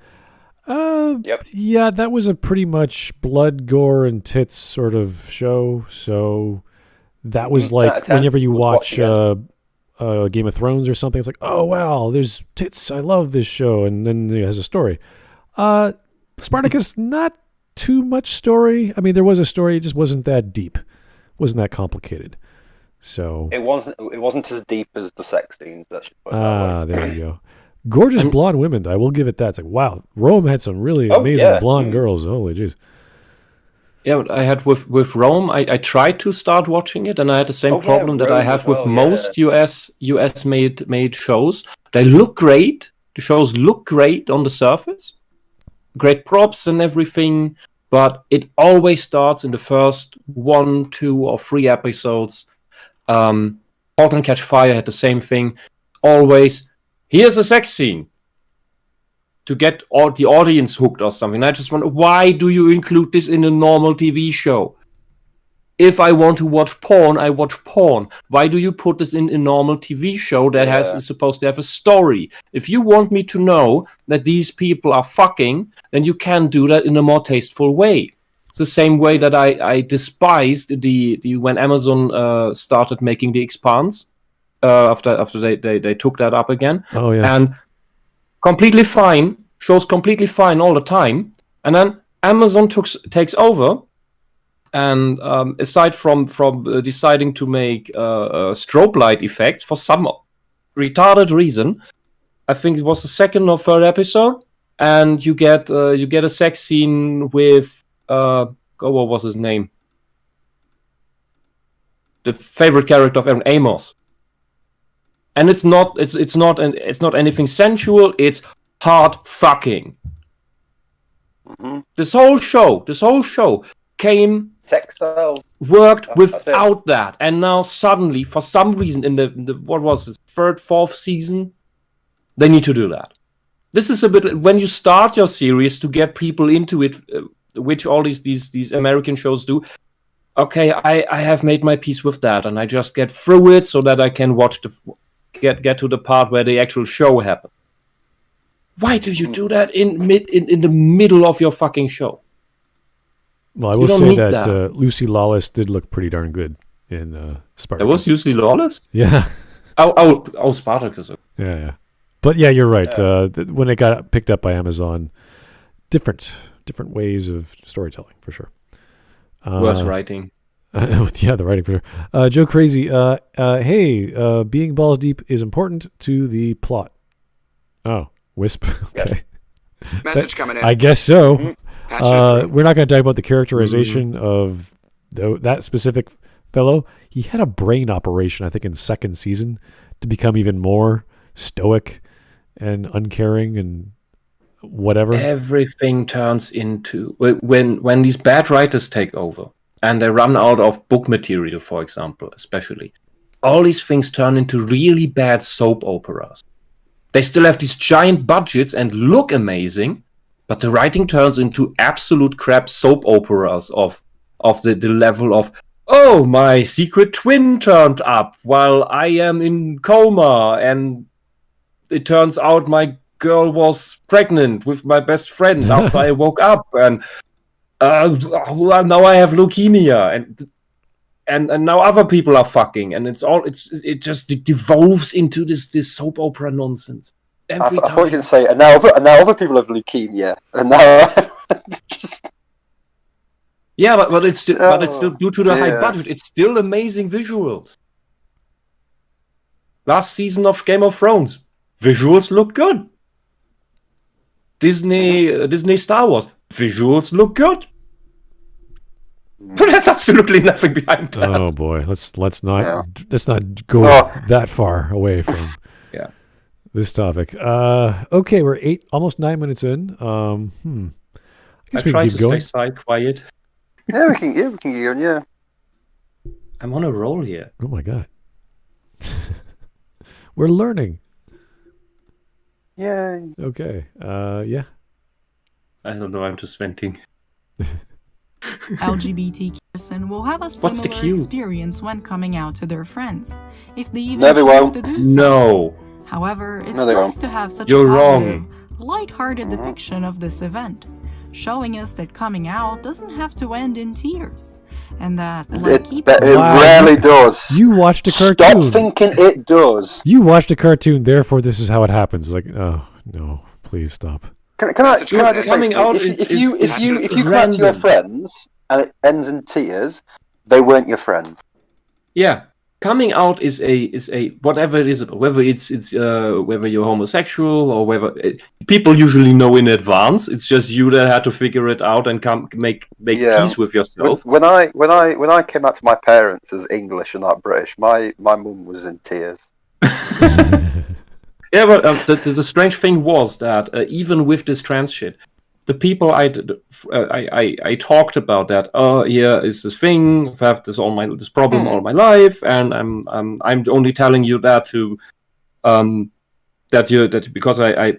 Yep. Yeah, that was a pretty much blood, gore, and tits sort of show. So that was like whenever you watch Game of Thrones or something, it's like, oh, wow, there's tits. I love this show. And then it has a story. Spartacus, not too much story. I mean, there was a story. It just wasn't that deep. Wasn't that complicated. So it wasn't as deep as the sex scenes. There you go. Gorgeous blonde women. I will give it that. It's like, wow, Rome had some really amazing blonde girls. Holy jeez. Yeah, but I had with Rome. I tried to start watching it, and I had the same problem that I have with most US made shows. They look great. The shows look great on the surface, great props and everything. But it always starts in the first 1, 2, or 3 episodes. *Halt and Catch Fire* had the same thing. Always, here's a sex scene to get the audience hooked or something. I just wonder, why do you include this in a normal TV show? If I want to watch porn, I watch porn. Why do you put this in a normal TV show that is supposed to have a story? If you want me to know that these people are fucking, then you can do that in a more tasteful way. It's the same way that I despised when Amazon started making The Expanse after they took that up again. Oh yeah. And completely fine, shows completely fine all the time, and then Amazon takes over. And aside from deciding to make strobe light effects for some retarded reason, I think it was the 2nd or 3rd episode, and you get a sex scene with what was his name? The favorite character of everyone, Amos. And it's not anything sensual. It's hard fucking. Mm-hmm. This whole show came. Worked without that, and now suddenly, for some reason, in the what was it, 3rd, 4th season, they need to do that. This is a bit when you start your series to get people into it, which all these American shows do. Okay, I have made my peace with that, and I just get through it so that I can watch get to the part where the actual show happens. Why do you do that in the middle of your fucking show? Well, I will say that Lucy Lawless did look pretty darn good in Spartacus. There was Lucy Lawless? Yeah. Oh, Spartacus. Yeah. But yeah, you're right. When it got picked up by Amazon, different ways of storytelling, for sure. Worse writing. Yeah, the writing, for sure. Joe Crazy, hey, being balls deep is important to the plot. Oh, Wisp. Okay. Message coming in. I guess so. Mm-hmm. We're not going to talk about the characterization of that specific fellow. He had a brain operation, I think, in the 2nd season to become even more stoic and uncaring and whatever. Everything turns into when these bad writers take over and they run out of book material, for example, especially. All these things turn into really bad soap operas. They still have these giant budgets and look amazing, But the writing turns into absolute crap soap operas of the level of, oh, my secret twin turned up while I am in coma, and it turns out my girl was pregnant with my best friend after I woke up, and now I have leukemia, and now other people are fucking, and it just devolves into this soap opera nonsense. I thought you were going to say, and now other people have leukemia, and now just... Yeah, but it's still due to the high budget. It's still amazing visuals. Last season of Game of Thrones, visuals look good. Disney Star Wars, visuals look good. But there's absolutely nothing behind that. Oh boy, let's not go that far away from this topic. Okay, we're almost 9 minutes in. I guess we can keep going. Stay quiet. Yeah, we can keep going. Yeah, I'm on a roll here. Oh my god, we're learning. Yay. Okay. Yeah. I don't know. I'm just venting. LGBTQ person will have a similar experience when coming out to their friends, if they even choose to do so. No. However, it's nice to have such You're a positive, wrong. light-hearted depiction of this event, showing us that coming out doesn't have to end in tears, and that it rarely does. You watched a cartoon. Stop thinking it does. You watched a cartoon, therefore this is how it happens. Like, oh no, please stop. Can I just coming say, out if you come out to your random. friends and it ends in tears, they weren't your friends. Yeah, coming out is a whatever it is, whether it's whether you're homosexual or whether people usually know in advance. It's just you that had to figure it out and make peace with yourself. When I came out to my parents as English and not British, my mum was in tears. Yeah, but the strange thing was that even with this trans shit, the people I talked about that, here is this thing, I've had this problem all my life, and I'm only telling you that to that because I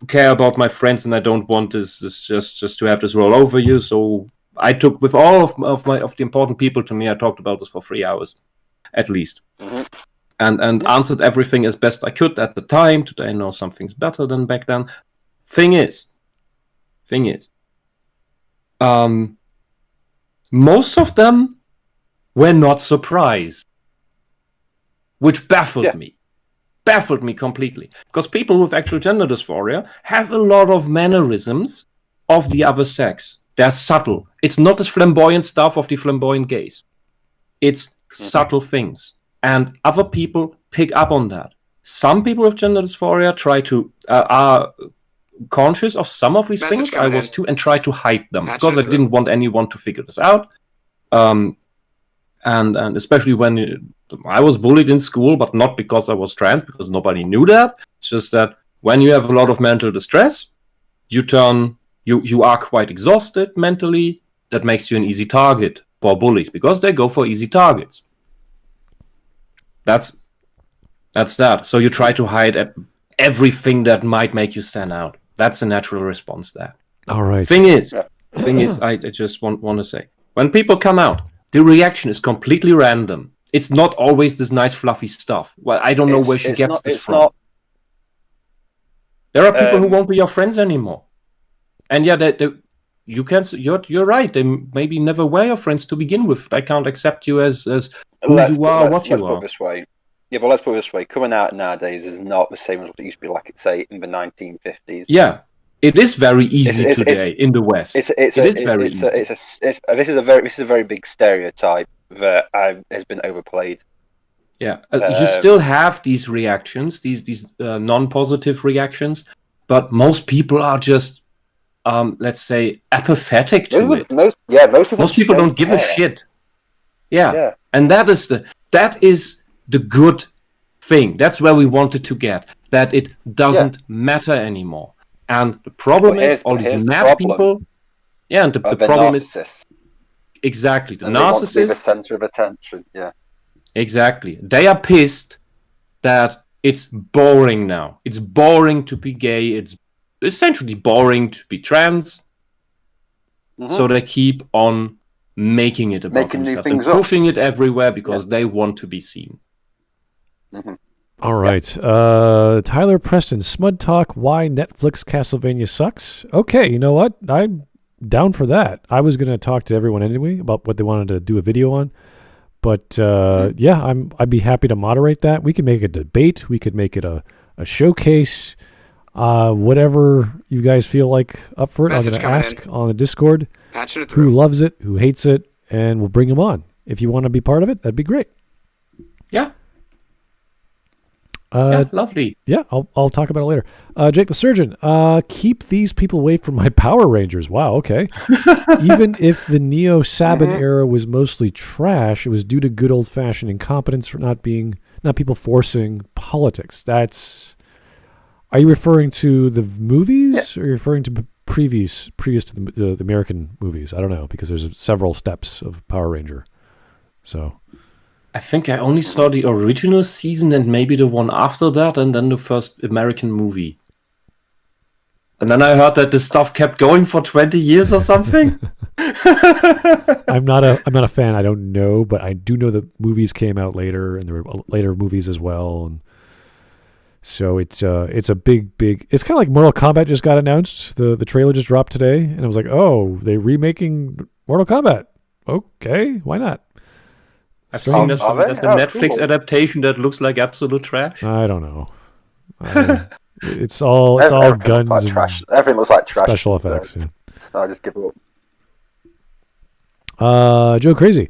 care about my friends and I don't want this just to have this roll over you. So I took with all of the important people to me, I talked about this for 3 hours at least. Mm-hmm. And answered everything as best I could at the time. Today I know something's better than back then. Thing is, most of them were not surprised, which baffled me completely. Because people with actual gender dysphoria have a lot of mannerisms of the other sex. They're subtle. It's not this flamboyant stuff of the flamboyant gays. It's subtle things. And other people pick up on that. Some people with gender dysphoria are conscious of some of these things. I was too, and try to hide them because I didn't want anyone to figure this out. And especially when I was bullied in school, but not because I was trans, because nobody knew that. It's just that when you have a lot of mental distress, you are quite exhausted mentally. That makes you an easy target for bullies because they go for easy targets. That's that. So you try to hide everything that might make you stand out. That's a natural response there. All right. Thing is, I just want to say, when people come out, the reaction is completely random. It's not always this nice fluffy stuff. Well, I don't know where she gets this from. There are people who won't be your friends anymore. And yeah, you're right. They maybe never were your friends to begin with. I can't accept you as who you are, what you are. This way. Yeah, but let's put it this way. Coming out nowadays is not the same as what it used to be like, say, in the 1950s. Yeah, it is very easy today in the West. This is a very big stereotype that has been overplayed. Yeah, you still have these reactions, these non-positive reactions, but most people are just, let's say, apathetic to it. Most people don't give a shit. Yeah, and that is the good thing. That's where we wanted to get, that it doesn't matter anymore. And the problem is all these mad people. Yeah, and the problem is exactly the narcissists. Want to be the center of attention. Yeah, exactly. They are pissed that it's boring now. It's boring to be gay. It's essentially boring to be trans. So they keep on making it about themselves and pushing it everywhere because they want to be seen. All right. Tyler Preston, Smud Talk, Why Netflix Castlevania Sucks. Okay, you know what? I'm down for that. I was going to talk to everyone anyway about what they wanted to do a video on. But I'd be happy to moderate that. We could make a debate. We could make it a showcase. Whatever you guys feel like up for it. I'm going to ask on the Discord who loves it, who hates it, and we'll bring them on. If you want to be part of it, that'd be great. Yeah. Lovely. Yeah, I'll talk about it later. Jake the Surgeon, keep these people away from my Power Rangers. Wow, okay. Even if the Neo Saban era was mostly trash, it was due to good old-fashioned incompetence for not people forcing politics. Are you referring to the movies, or are you referring to previous to the American movies? I don't know, because there's several steps of Power Ranger. So I think I only saw the original season and maybe the one after that, and then the first American movie. And then I heard that this stuff kept going for 20 years or something. I'm not a fan. I don't know, but I do know that movies came out later, and there were later movies as well. And so it's a big. It's kind of like Mortal Kombat just got announced. The trailer just dropped today, and I was like, oh, they're remaking Mortal Kombat. Okay, why not? I've seen there's a Netflix adaptation that looks like absolute trash. I don't know. It's all guns and trash. Everything looks like trash. Special effects. Yeah. I just give it up. Joe Crazy.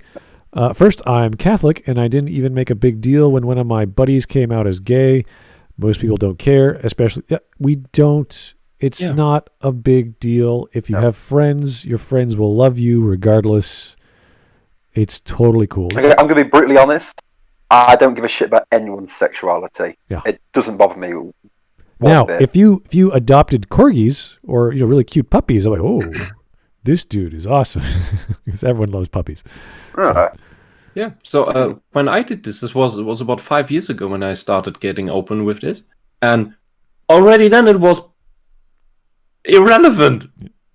First, I'm Catholic, and I didn't even make a big deal when one of my buddies came out as gay. Most people don't care, especially we don't. It's not a big deal. If you have friends, your friends will love you regardless. It's totally cool. I'm going to be brutally honest. I don't give a shit about anyone's sexuality. Yeah. It doesn't bother me. Now, if you adopted corgis or really cute puppies, I'm like, oh, this dude is awesome, because everyone loves puppies. Right. Yeah. So when I did this was about 5 years ago when I started getting open with this, and already then it was irrelevant.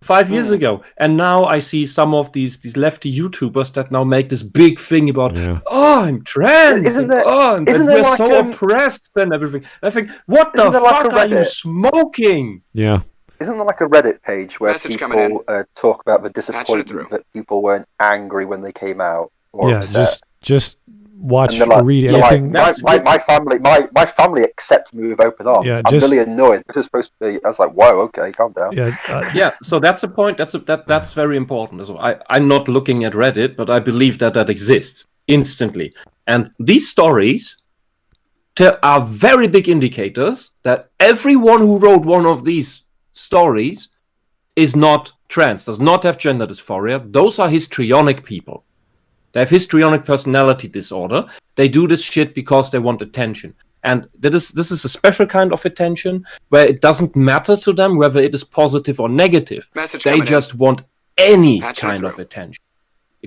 5 years ago, and now I see some of these lefty YouTubers that now make this big thing about, I'm trans, we're so oppressed and everything. I think, what the fuck are you smoking? Yeah. Isn't there like a Reddit page where people talk about the disappointment that people weren't angry when they came out? Just watch or read anything. My family accepted me with open arms. I'm really annoyed. This is supposed to be. I was like, whoa, okay, calm down. Yeah. So that's a point. That's very important as well. I'm not looking at Reddit, but I believe that exists instantly. And these stories are very big indicators that everyone who wrote one of these stories is not trans, does not have gender dysphoria. Those are histrionic people. They have histrionic personality disorder. They do this shit because they want attention. And this is a special kind of attention where it doesn't matter to them whether it is positive or negative. They just want any kind of attention.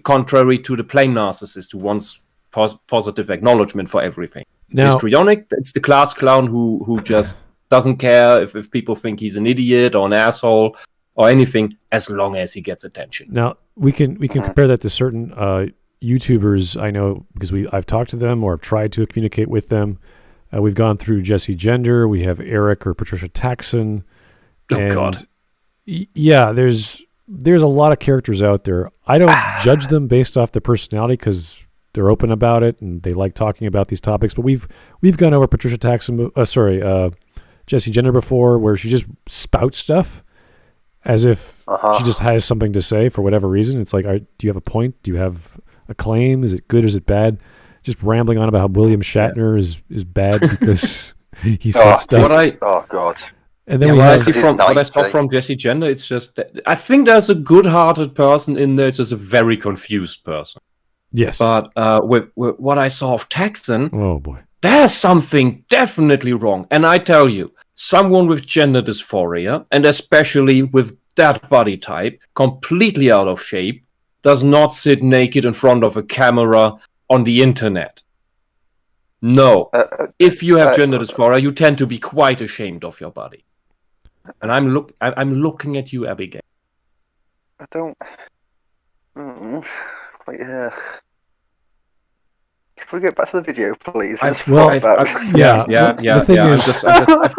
Contrary to the plain narcissist who wants positive acknowledgement for everything. Now, histrionic, it's the class clown who just doesn't care if people think he's an idiot or an asshole or anything, as long as he gets attention. Now, we can compare that to certain YouTubers I know, because I've talked to them or I've tried to communicate with them. We've gone through Jesse Gender. We have Eric or Patricia Taxon. God. Yeah, there's a lot of characters out there. I don't judge them based off their personality because they're open about it and they like talking about these topics. But we've gone over Patricia Taxon, Jesse Gender before, where she just spouts stuff as if she just has something to say for whatever reason. It's like, do you have a point? Do you have a claim? Is it good? Is it bad? Just rambling on about how William Shatner is bad because he said stuff. Oh God! And then what I saw from Jesse Gender, it's just that I think there's a good-hearted person in there. It's just a very confused person. Yes. But with what I saw of Taxon, oh boy, there's something definitely wrong. And I tell you, someone with gender dysphoria, and especially with that body type, completely out of shape, does not sit naked in front of a camera on the internet. No. If you have gender dysphoria, you tend to be quite ashamed of your body. And I'm looking at you, Abigail. I don't. Yeah. Can we get back to the video, please? The thing is,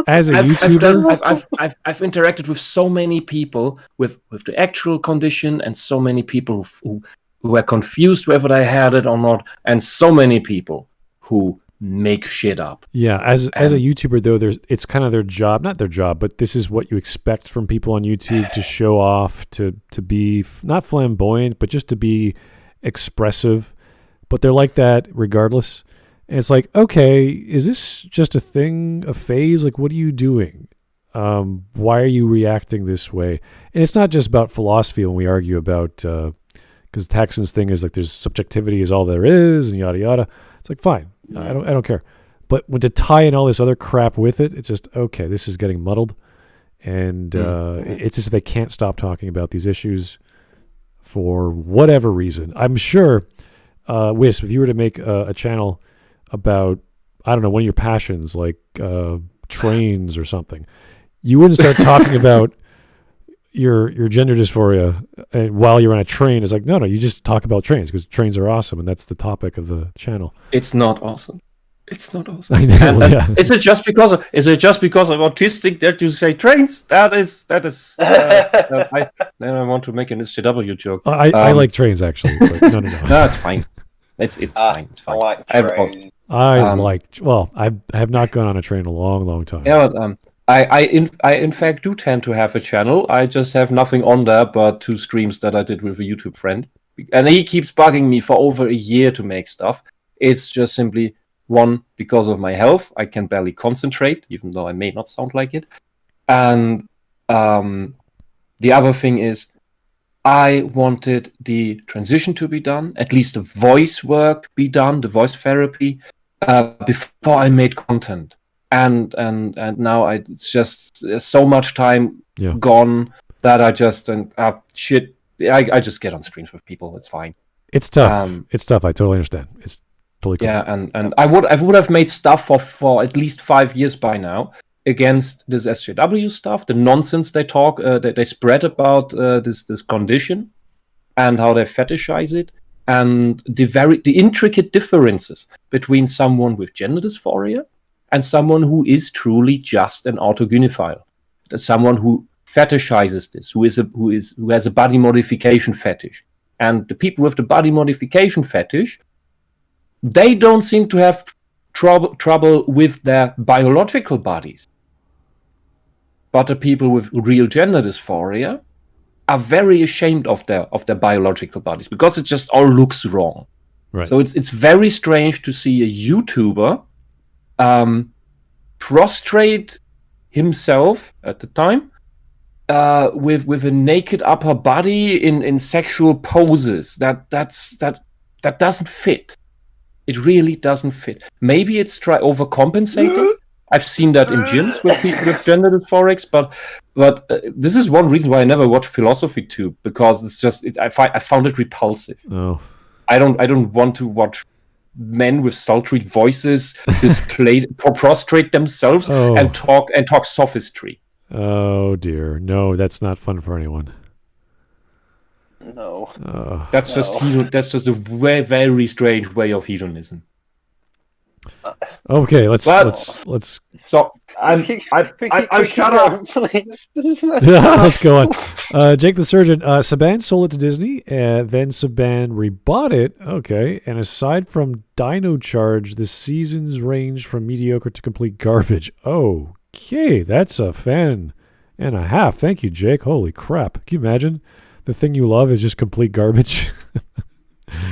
as a YouTuber, I've interacted with so many people with the actual condition, and so many people who were confused whether they had it or not, and so many people who make shit up. Yeah, as a YouTuber though, it's kind of their job, not their job, but this is what you expect from people on YouTube, to show off, to be not flamboyant, but just to be expressive. But they're like that regardless. And it's like, okay, is this just a thing, a phase? Like, what are you doing? Why are you reacting this way? And it's not just about philosophy when we argue about, because Taxon's thing is like there's subjectivity is all there is and yada yada. It's like, fine, I don't care. But when to tie in all this other crap with it, it's just, okay, this is getting muddled. And it's just they can't stop talking about these issues for whatever reason. I'm sure... Wisp, if you were to make a channel about, I don't know, one of your passions, like trains or something, you wouldn't start talking about your gender dysphoria and while you're on a train. It's like, no, you just talk about trains because trains are awesome, and that's the topic of the channel. It's not awesome. It's not awesome. I know, and is it just because I'm autistic that you say trains? That is. Then I want to make an SJW joke. I like trains actually. But no. No, it's fine. It's fine. It's fine. I like trains. I have not gone on a train in a long, long time. Yeah, but, I in fact do tend to have a channel. I just have nothing on there but 2 streams that I did with a YouTube friend, and he keeps bugging me for over a year to make stuff. It's just simply. One, because of my health, I can barely concentrate, even though I may not sound like it. And the other thing is, I wanted the transition to be done, at least the voice work be done, the voice therapy, before I made content. And now it's just so much time gone that I just I just get on streams with people. It's fine. It's tough. It's tough. I totally understand. It's totally cool. Yeah, and I would have made stuff for at least 5 years by now against this SJW stuff, the nonsense they talk, they spread about this condition and how they fetishize it, and the intricate differences between someone with gender dysphoria and someone who is truly just an autogynephile, someone who fetishizes this, who has a body modification fetish, and the people with the body modification fetish. They don't seem to have trouble with their biological bodies. But the people with real gender dysphoria are very ashamed of their biological bodies because it just all looks wrong. Right. So it's very strange to see a YouTuber prostrate himself at the time with a naked upper body in sexual poses. That doesn't fit. It really doesn't fit. Maybe it's overcompensating. I've seen that in gyms with people with gender dysphorics, but this is one reason why I never watched Philosophy Tube, because it's just I found it repulsive. Oh, I don't want to watch men with sultry voices prostrate themselves and talk sophistry. Oh dear, no, that's not fun for anyone. No. That's just a very, very strange way of hedonism. Okay, let's. So I'm shut up, please. Let's go on. Jake the Surgeon. Saban sold it to Disney, and then Saban rebought it. Okay, and aside from Dino Charge, the seasons ranged from mediocre to complete garbage. Okay, that's a fan and a half. Thank you, Jake. Holy crap! Can you imagine? The thing you love is just complete garbage.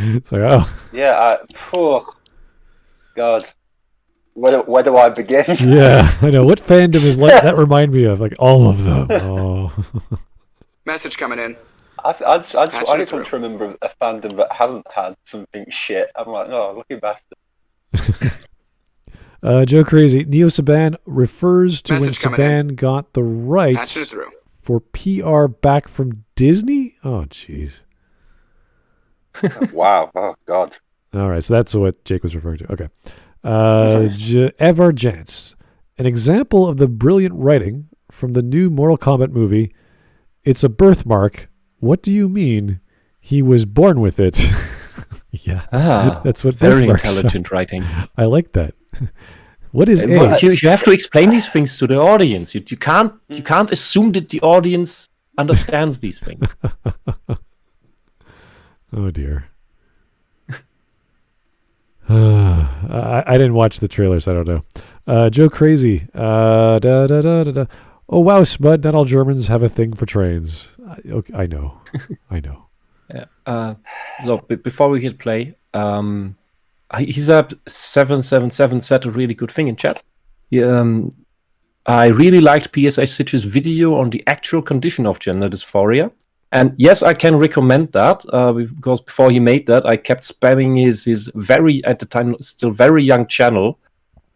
It's like, yeah. God, where do I begin? Yeah, I know. What fandom is like that? Remind me of like all of them. Oh. Message coming in. I just want to remember a fandom that hasn't had something shit. I'm like, lucky bastard. Joe Crazy. Neo Saban refers to when Saban got the rights for PR back from Disney? Oh, jeez. Wow. Oh, God. All right, so that's what Jake was referring to. Okay. Evar Jantz. An example of the brilliant writing from the new Mortal Kombat movie. It's a birthmark. What do you mean? He was born with it. Yeah, that's what very birthmarks intelligent are. writing. I like that. What is Well, age? you have to explain these things to the audience. You can't assume that the audience understands these things. Oh dear. I didn't watch the trailers. I don't know. Joe Crazy. Oh wow, Smud. Not all Germans have a thing for trains. Okay, I know. I know. Yeah. So before we hit play, he's up 777 said a really good thing in chat. I really liked PSI Sitch's video on the actual condition of gender dysphoria. And yes, I can recommend that because before he made that, I kept spamming his very, at the time, still very young channel.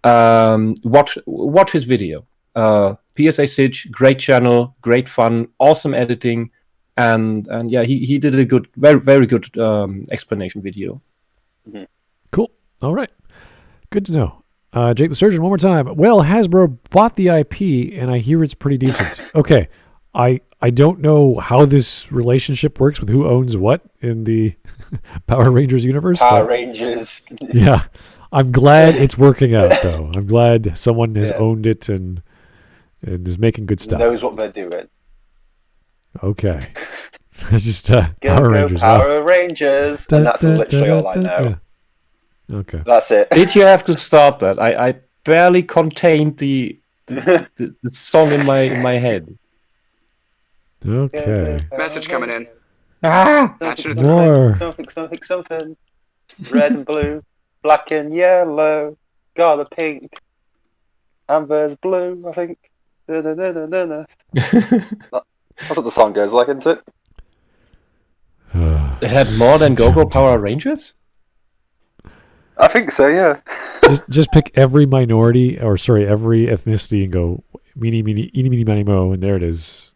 Watch his video. PSI Sitch, great channel, great fun, awesome editing. And yeah, he did a good, very, very good explanation video. Mm-hmm. Cool. All right. Good to know. Jake the Surgeon, one more time. Well, Hasbro bought the IP, and I hear it's pretty decent. Okay. I don't know how this relationship works with who owns what in the Power Rangers universe. Power Rangers. Yeah. I'm glad it's working out, though. I'm glad someone has owned it and is making good stuff. Knows what they're doing. Okay. Just Power Rangers. Power Rangers. And that's literally all I know. Yeah. Okay. That's it. Did you have to start that? I barely contained the song in my head. Okay. Message coming in. More. Something. Red and blue, black and yellow, got a pink, amber's blue, I think. That's what the song goes like, isn't it? It had more than Go-Go Power Rangers? I think so, yeah. just pick every minority, or sorry, every ethnicity and go meeny, miny, mo, and there it is.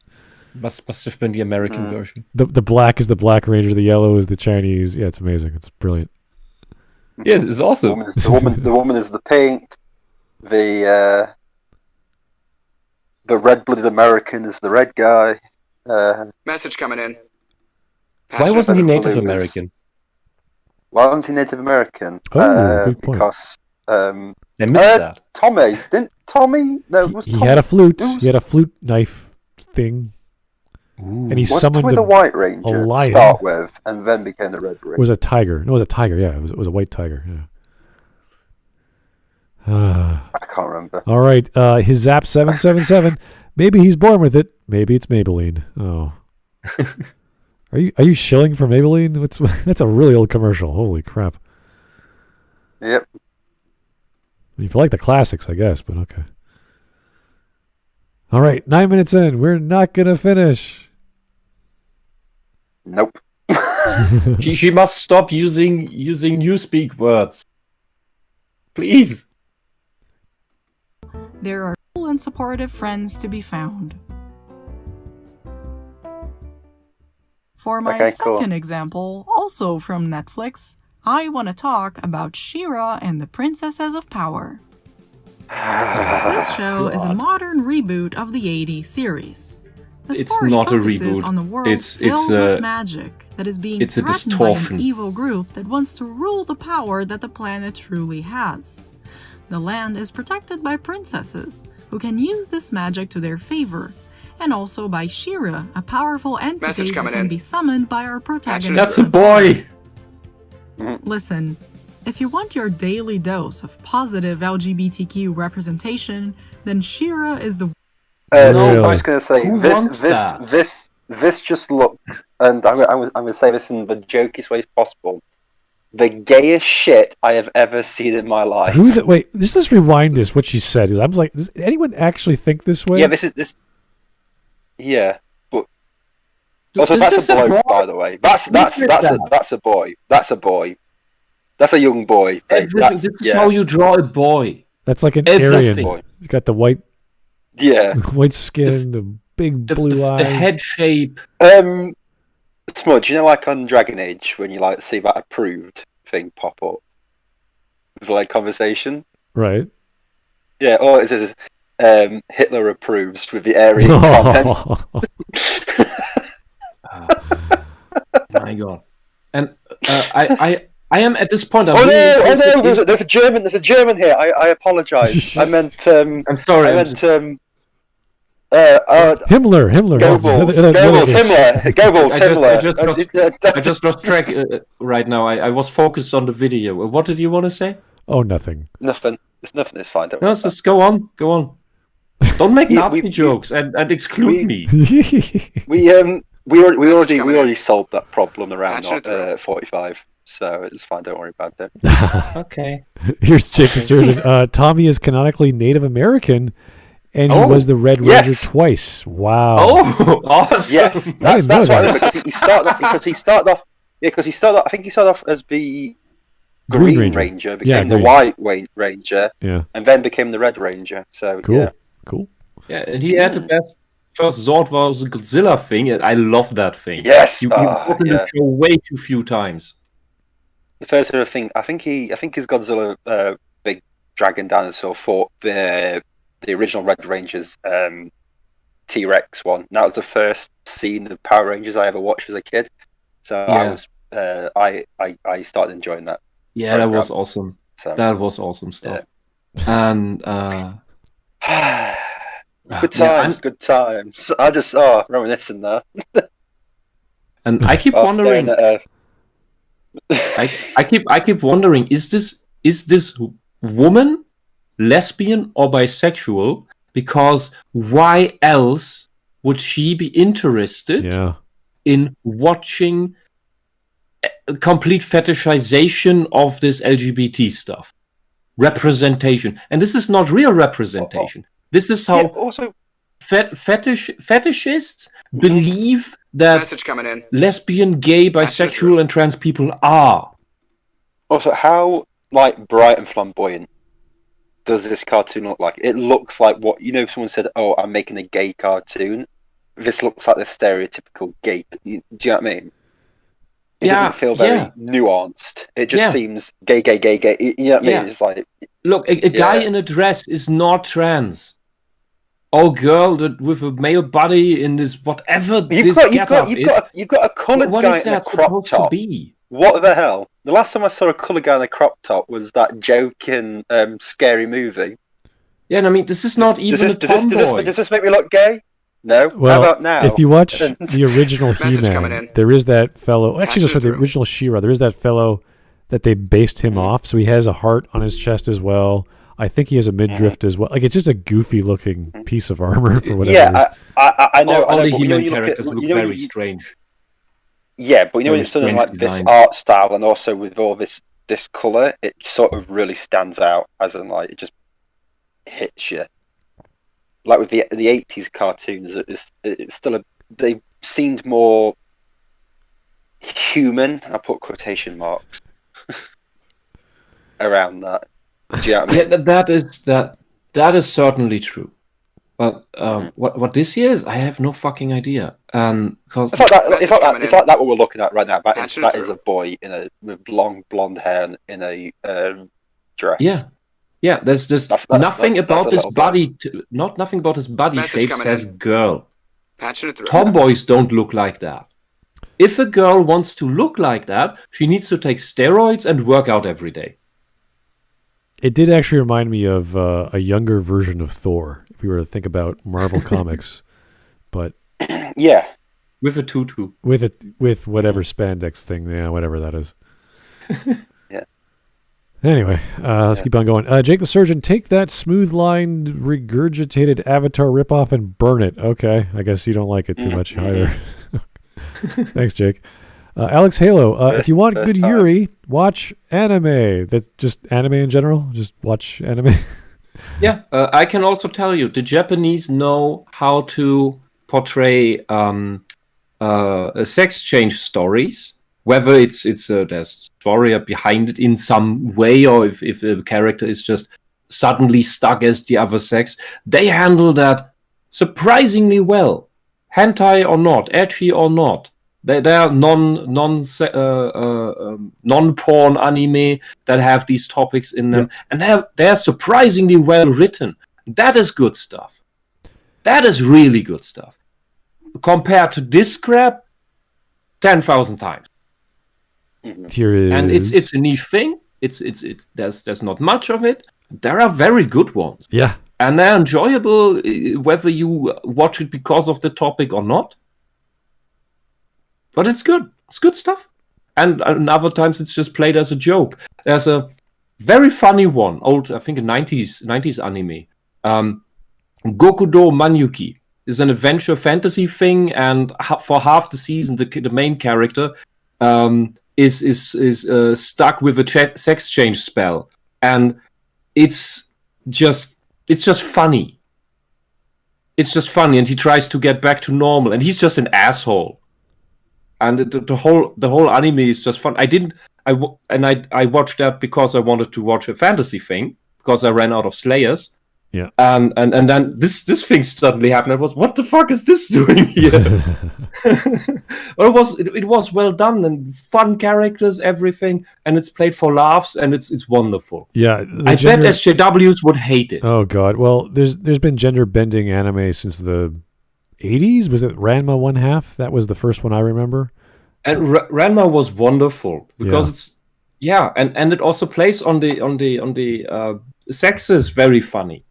Must have been the American version. The black is the Black Ranger, the yellow is the Chinese. Yeah, it's amazing. It's brilliant. Yes, it's awesome. The woman is the pink. The red-blooded American is the red guy. Message coming in. Why wasn't he Native Blue American? Why wasn't he Native American? Oh, good point. Because They missed that. Tommy didn't Tommy? No, it was He Tommy. had a flute. He had a flute knife thing. And he Was summoned Tommy the White Ranger a lion. to start with, and then became the Red Ranger. It was a tiger. No, it was a tiger. Yeah, it was a white tiger. Yeah. I can't remember. All right. His Zap 777. Maybe he's born with it. Maybe it's Maybelline. Oh. Are you shilling for Maybelline? That's a really old commercial. Holy crap. Yep. If you like the classics, I guess, but okay. All right, 9 minutes in. We're not going to finish. Nope. She must stop using newspeak words. Please. There are cool and supportive friends to be found. For my second example, also from Netflix, I want to talk about Shira and the Princesses of Power. This show is a modern reboot of the 80s series. The story not a focuses reboot. on the world It's filled with magic that is being it's a threatened by distortion. an evil group that wants to rule the power that the planet truly has. The land is protected by princesses, who can use this magic to their favor, and also by Shira, a powerful entity that can be summoned by our protagonist. That's a boy! Listen, if you want your daily dose of positive LGBTQ representation, then Shira is the... No, I was going to say, Who wants that? this just looked, and I'm going to say this in the jokiest ways possible, the gayest shit I have ever seen in my life. Wait, let's rewind this, what she said. I was like, does anyone actually think this way? Yeah, yeah, but also that's a bloke, by the way. That's a boy. That's a boy. That's a young boy. This is how you draw a boy. That's like an Everything. Aryan. He's got the white skin, the big blue eyes. The head shape. Smudge, you know, like on Dragon Age, when you like see that approved thing pop up with like conversation. Right. Yeah. Oh, it says, Hitler approves with the Aryan comment. My God. And I am at this point. There's a German. There's a German here. I apologise. I meant. I'm sorry. I meant. Himmler. Goebbels. I just lost track right now. I was focused on the video. What did you want to say? Oh, nothing. Nothing. It's nothing. It's fine. No, just go on. Don't make Nazi jokes and exclude me. We already solved that problem around 45. So it's fine. Don't worry about it. Okay. Here's Jake the Surgeon. Tommy is canonically Native American, and he was the Red Ranger twice. Wow. Oh, awesome. Yes, that's what I remember. Because he started off. I think he started off as the Green Ranger, became the White Ranger, and then became the Red Ranger. So cool. Yeah, and he had the best. First Zord was the Godzilla thing, and I love that thing. Yes, you put in the show way too few times. The first sort of thing, I think his Godzilla big dragon dinosaur fought the original Red Ranger's T-Rex one. That was the first scene of Power Rangers I ever watched as a kid. So I started enjoying that. Yeah, that was awesome. So, that was awesome stuff. Yeah. And good times. I just reminiscing there. And I keep wondering. I keep wondering: is this woman lesbian or bisexual? Because why else would she be interested in watching a complete fetishization of this LGBT stuff? Representation, and this is not real representation. This is how fetishists believe that lesbian, gay, bisexual, and trans people are. Also, how bright and flamboyant does this cartoon look like? It looks like if someone said, "Oh, I'm making a gay cartoon," this looks like the stereotypical gay. Do you know what I mean? It doesn't feel very nuanced. It just seems gay. You know what I mean? It's like, look, a guy in a dress is not trans. Oh, girl with a male body in this whatever you've got a coloured guy in a crop top. What the hell? The last time I saw a coloured guy in a crop top was that joke in Scary Movie. Yeah, and I mean, this is not even a tomboy. Does this make me look gay? No. Well, how about now? If you watch the original He-Man, there is that fellow. Actually, just for the original Shira, there is that fellow that they based him off. So he has a heart on his chest as well. I think he has a midriff as well. Like, it's just a goofy-looking piece of armor for whatever. Yeah, I know. All the He-Man characters look very strange. Yeah, but when it's done like this art style and also with all this colour, it sort of really stands out. As in, like, it just hits you. Like with the 80s cartoons, it's still they seemed more human. I put quotation marks around that. Do you know what I mean? Yeah, that is certainly true. But what this year is, I have no fucking idea. Because it's like that what we're looking at right now. That is a boy with long blonde hair in a dress. Yeah. There's nothing about this body. Nothing about his body shape says girl. Tomboys don't look like that. If a girl wants to look like that, she needs to take steroids and work out every day. It did actually remind me of a younger version of Thor, if we were to think about Marvel Comics. But yeah, with a tutu, with whatever spandex thing, whatever that is. Yeah. Anyway, let's keep on going. Jake the Surgeon, take that smooth-lined, regurgitated Avatar ripoff and burn it. Okay, I guess you don't like it too much either. Thanks, Jake. Alex Halo, if you want good Yuri, watch anime. That's just anime in general. Just watch anime. Yeah, I can also tell you, the Japanese know how to portray sex change stories. Whether it's there's story behind it in some way, or if a character is just suddenly stuck as the other sex, they handle that surprisingly well. Hentai or not, ecchi or not. They are non-porn anime that have these topics in them, and they're surprisingly well written. That is good stuff. That is really good stuff. Compared to this crap, 10,000 times. Here is... And it's a niche thing. There's not much of it. There are very good ones. Yeah. And they're enjoyable whether you watch it because of the topic or not. But it's good. It's good stuff. And other times it's just played as a joke. There's a very funny one, old, I think a 90s anime. Gokudo Manyuki is an adventure fantasy thing, and for half the season the main character is stuck with a sex change spell. And it's just funny. It's just funny, and he tries to get back to normal, and he's just an asshole. And the whole anime is just fun. I watched that because I wanted to watch a fantasy thing because I ran out of Slayers. Yeah. And then this thing suddenly happened. I was, what the fuck is this doing here? Well, it was well done and fun characters, everything, and it's played for laughs, and it's wonderful. Yeah. I bet SJWs would hate it. Oh god. Well, there's been gender bending anime since the 80s. Was it Ranma 1/2? That was the first one I remember. And Ranma was wonderful because and it also plays on the sexes very funny.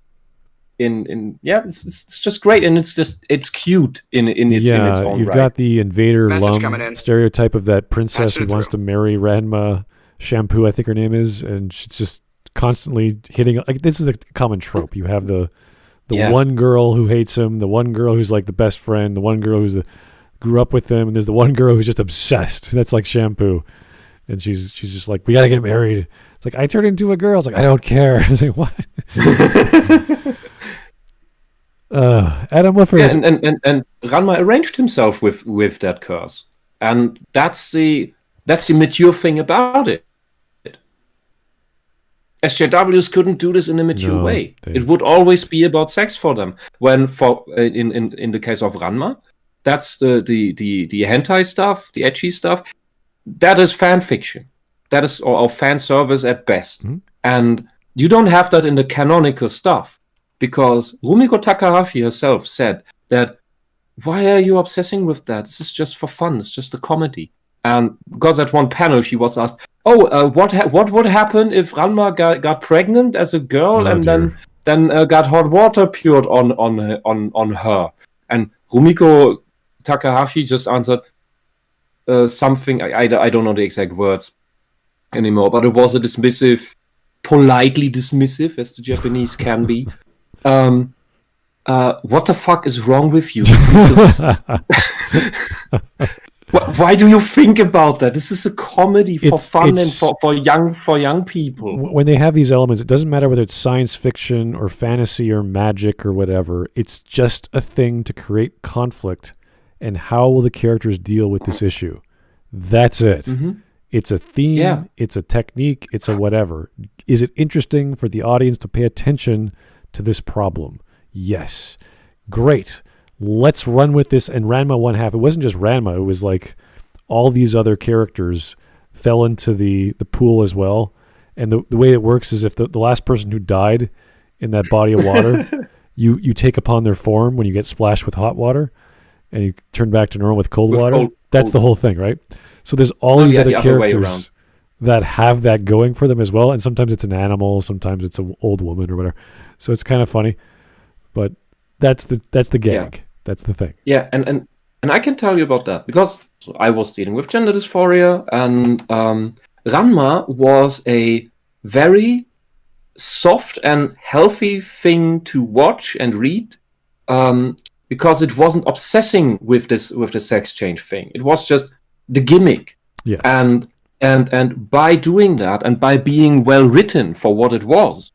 It's just great, and it's cute in its own right. You've got the Invader Message Lum stereotype of that princess who wants to marry Ranma Shampoo, I think her name is, and she's just constantly hitting. Like, this is a common trope. You have the one girl who hates him, the one girl who's like the best friend, the one girl who's grew up with him, and there's the one girl who's just obsessed. That's like Shampoo, and she's just like, we gotta get married. It's like, I turned into a girl. It's like, I don't care. I was like, what? Adam, what for? Yeah, and Ranma arranged himself with that curse, and that's the mature thing about it. SJWs couldn't do this in a mature way. It would always be about sex for them. When in the case of Ranma, that's the hentai stuff, the ecchi stuff. That is fan fiction. That is or fan service at best. Mm-hmm. And you don't have that in the canonical stuff, because Rumiko Takahashi herself said that, why are you obsessing with that? This is just for fun. It's just a comedy. And because at one panel she was asked, what would happen if Ranma got pregnant as a girl then got hot water poured on her? And Rumiko Takahashi just answered something. I don't know the exact words anymore, but it was a dismissive, politely dismissive, as the Japanese can be. What the fuck is wrong with you? Why do you think about that? This is a comedy for fun and for young people. When they have these elements, it doesn't matter whether it's science fiction or fantasy or magic or whatever. It's just a thing to create conflict. And how will the characters deal with this issue? That's it. Mm-hmm. It's a theme. It's a technique. It's a whatever. Is it interesting for the audience to pay attention to this problem? Yes. Great. Let's run with this. And Ranma 1/2, it wasn't just Ranma. It was like all these other characters fell into the pool as well. And the way it works is if the last person who died in that body of water, you take upon their form when you get splashed with hot water, and you turn back to normal with cold water. That's the whole thing, right? So there's all these other characters that have that going for them as well. And sometimes it's an animal, sometimes it's an old woman or whatever. So it's kind of funny. But that's the gag. Yeah. That's the thing. Yeah, and I can tell you about that because I was dealing with gender dysphoria, and Ranma was a very soft and healthy thing to watch and read, because it wasn't obsessing with the sex change thing. It was just the gimmick. Yeah. And by doing that and by being well written for what it was,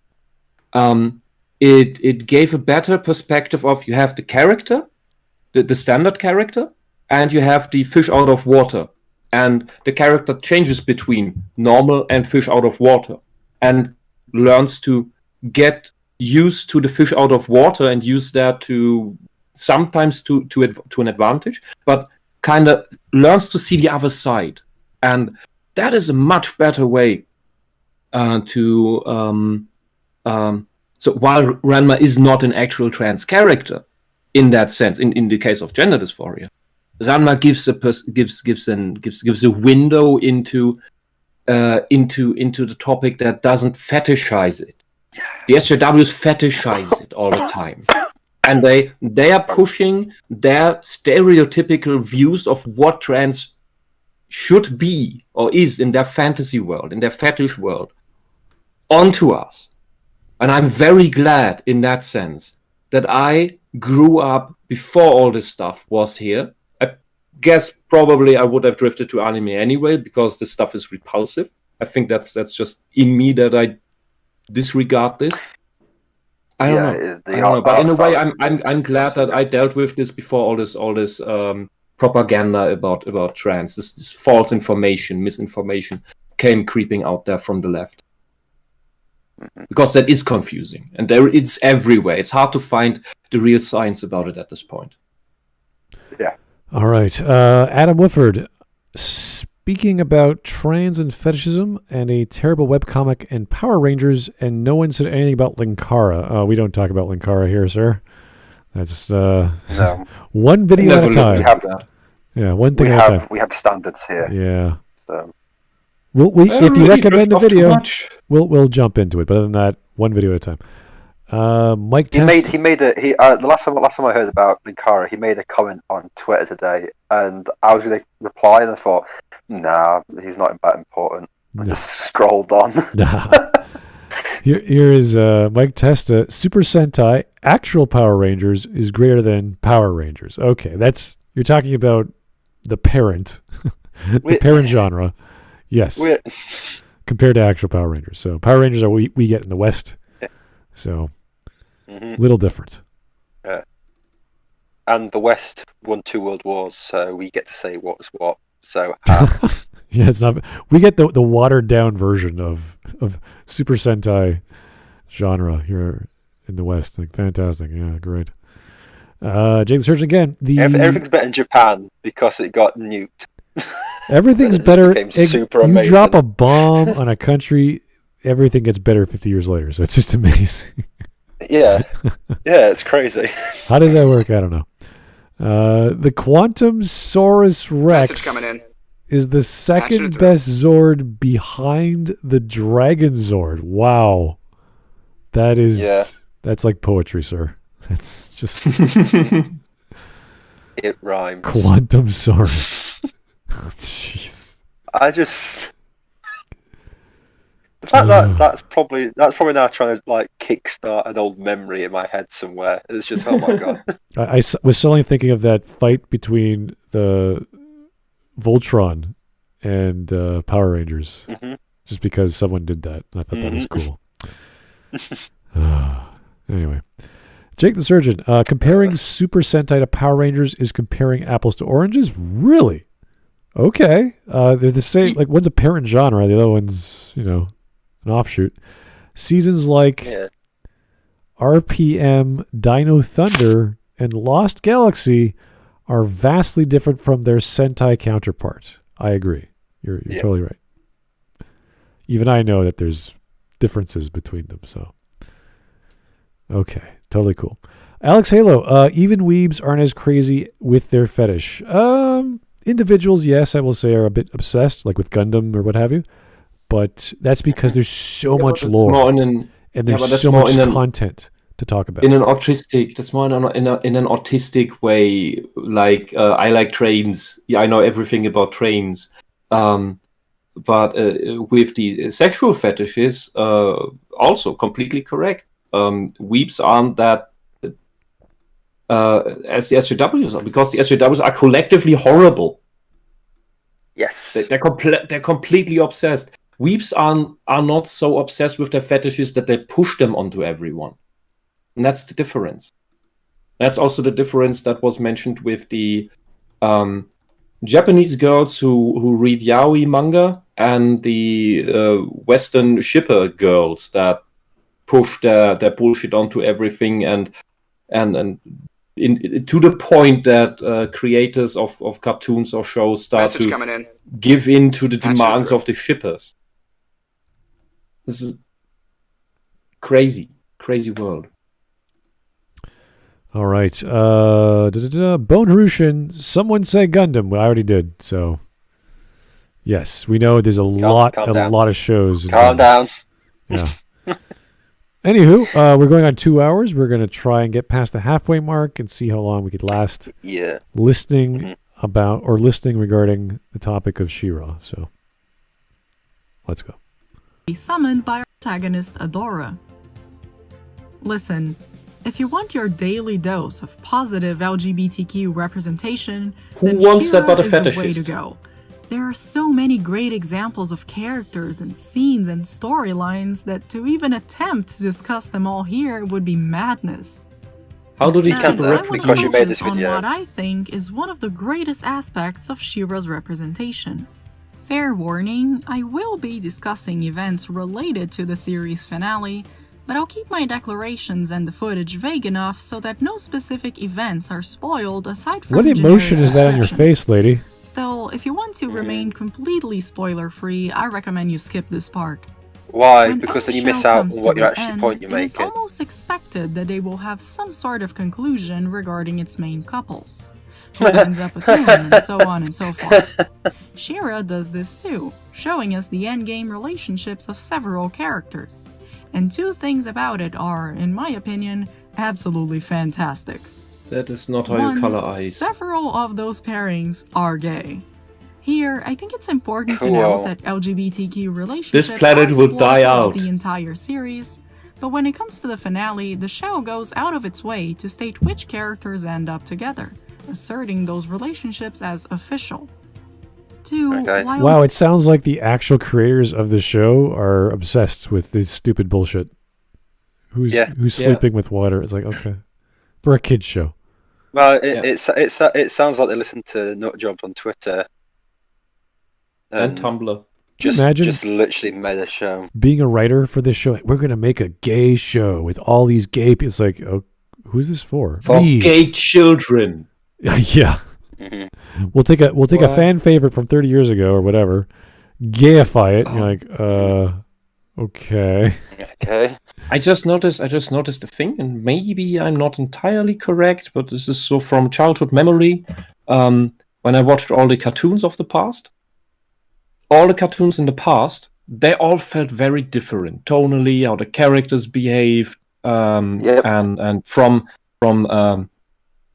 it gave a better perspective of, you have the character, the standard character, and you have the fish out of water. And the character changes between normal and fish out of water, and learns to get used to the fish out of water and use that to sometimes to an advantage, but kind of learns to see the other side. And that is a much better way to So while Ranma is not an actual trans character in that sense, in the case of gender dysphoria, Ranma gives a window into the topic that doesn't fetishize it. The SJWs fetishize it all the time, and they are pushing their stereotypical views of what trans should be or is in their fantasy world, in their fetish world, onto us. And I'm very glad in that sense that I grew up before all this stuff was here. I guess probably I would have drifted to anime anyway because this stuff is repulsive. I think that's just in me that I disregard this. I don't know. But in a way, I'm glad that I dealt with this before all this propaganda about trans, this false information, misinformation came creeping out there from the left. Because that is confusing, and it's everywhere. It's hard to find the real science about it at this point. Yeah. All right. Adam Woodford, speaking about trans and fetishism and a terrible webcomic and Power Rangers, and no one said anything about Linkara. We don't talk about Linkara here, sir. That's no. one video at a time. We have that. Yeah, one thing at a time. We have standards here. Yeah. So. If you recommend a video, we'll jump into it. But other than that, one video at a time. Mike Test. The last time I heard about Linkara, he made a comment on Twitter today, and I was going to reply, and I thought, nah, he's not that important. I just scrolled on. Here is Mike Testa. Super Sentai actual Power Rangers is greater than Power Rangers. Okay, you're talking about the parent, the parent genre. Yes, compared to actual Power Rangers. So Power Rangers are what we get in the West. So little different. And the West won 2 world wars, so we get to say what's what. So yeah, it's not. We get the watered down version of Super Sentai genre here in the West. Like, fantastic. Yeah, great. Jake the Surgeon again. Everything's better in Japan because it got nuked. Everything's better. Super you amazing. Drop a bomb on a country, everything gets better 50 years later. So it's just amazing. Yeah, it's crazy. How does that work? I don't know. The Quantum Saurus Rex is the second best Zord behind the Dragon Zord. Wow, that's like poetry, sir. That's just it rhymes. Quantum Saurus. Jeez. The fact that's probably now trying to like kickstart an old memory in my head somewhere. It's just, oh my god. I was suddenly thinking of that fight between the Voltron and Power Rangers, just because someone did that. And I thought that was cool. Anyway, Jake the Surgeon, comparing Super Sentai to Power Rangers is comparing apples to oranges? Really? Okay. They're the same. Like, one's a parent genre, the other one's, an offshoot. Seasons like RPM, Dino Thunder, and Lost Galaxy are vastly different from their Sentai counterpart. I agree. You're totally right. Even I know that there's differences between them, so. Okay, totally cool. Alex Halo, even weebs aren't as crazy with their fetish. Individuals, yes, I will say, are a bit obsessed, like with Gundam or what have you. But that's because there's so much lore, and there's so much content to talk about. That's more in an autistic way. Like, I like trains. Yeah, I know everything about trains. But with the sexual fetishes, also completely correct. Weeps aren't that as the SJWs are, because the SJWs are collectively horrible. Yes, they're completely obsessed. Weeps are not so obsessed with their fetishes that they push them onto everyone, and that's the difference. That's also the difference that was mentioned with the Japanese girls who read yaoi manga and the Western shipper girls that push their bullshit onto everything and to the point that creators of cartoons or shows start to give in to the demands of the shippers. This is crazy. crazy world. All right. Bone Harushin, someone say Gundam. Well, I already did, so yes, we know there's a lot of shows. Calm down. Yeah. Anywho, we're going on 2 hours. We're going to try and get past the halfway mark and see how long we could last. Yeah. Listening regarding the topic of Shira. So let's go. Be summoned by our protagonist Adora. Listen. If you want your daily dose of positive LGBTQ representation, then wants Shira that but a is the way fetishist? to go. There are so many great examples of characters and scenes and storylines that to even attempt to discuss them all here would be madness. How do these Instead, people I want to replicate? you made this focus on video. what I think is one of the greatest aspects of Shira's representation. Fair warning, I will be discussing events related to the series finale, but I'll keep my declarations and the footage vague enough so that no specific events are spoiled aside from What emotion generic is that on your descriptions. face, lady? Still, if you want to remain completely spoiler-free, I recommend you skip this part. Why? When Because then any you miss show out comes on to what an your actual end, point you're it is making. almost expected that they will have some sort of conclusion regarding its main couples. Who ends up with whom, and so on and so forth. Shira does this too, showing us the endgame relationships of several characters. And two things about it are, in my opinion, absolutely fantastic. That is not how One, you color eyes. several of those pairings are gay. Here, I think it's important to Cool. note that LGBTQ relationships This planet are will explored die throughout out. the entire series, but when it comes to the finale, the show goes out of its way to state which characters end up together, asserting those relationships as official. Two, Okay. while Wow, it sounds like the actual creators of the show are obsessed with this stupid bullshit. Who's Yeah. sleeping with water? It's like, okay, for a kids show. Well, Yeah. it sounds like they listen to nut jobs on Twitter And Tumblr. Can you imagine just literally made a show. being a writer for this show? We're gonna make a gay show with all these gay people. It's like, oh, who's this for? For Me. gay children. Yeah. Mhm. We'll take a What? fan favorite from 30 years ago or whatever, gayify it. And you're like, okay. Okay. I just noticed a thing, and maybe I'm not entirely correct, but this is so from childhood memory. When I watched all the cartoons of the past, all the cartoons in the past, they all felt very different tonally, how the characters behaved, Yep. and from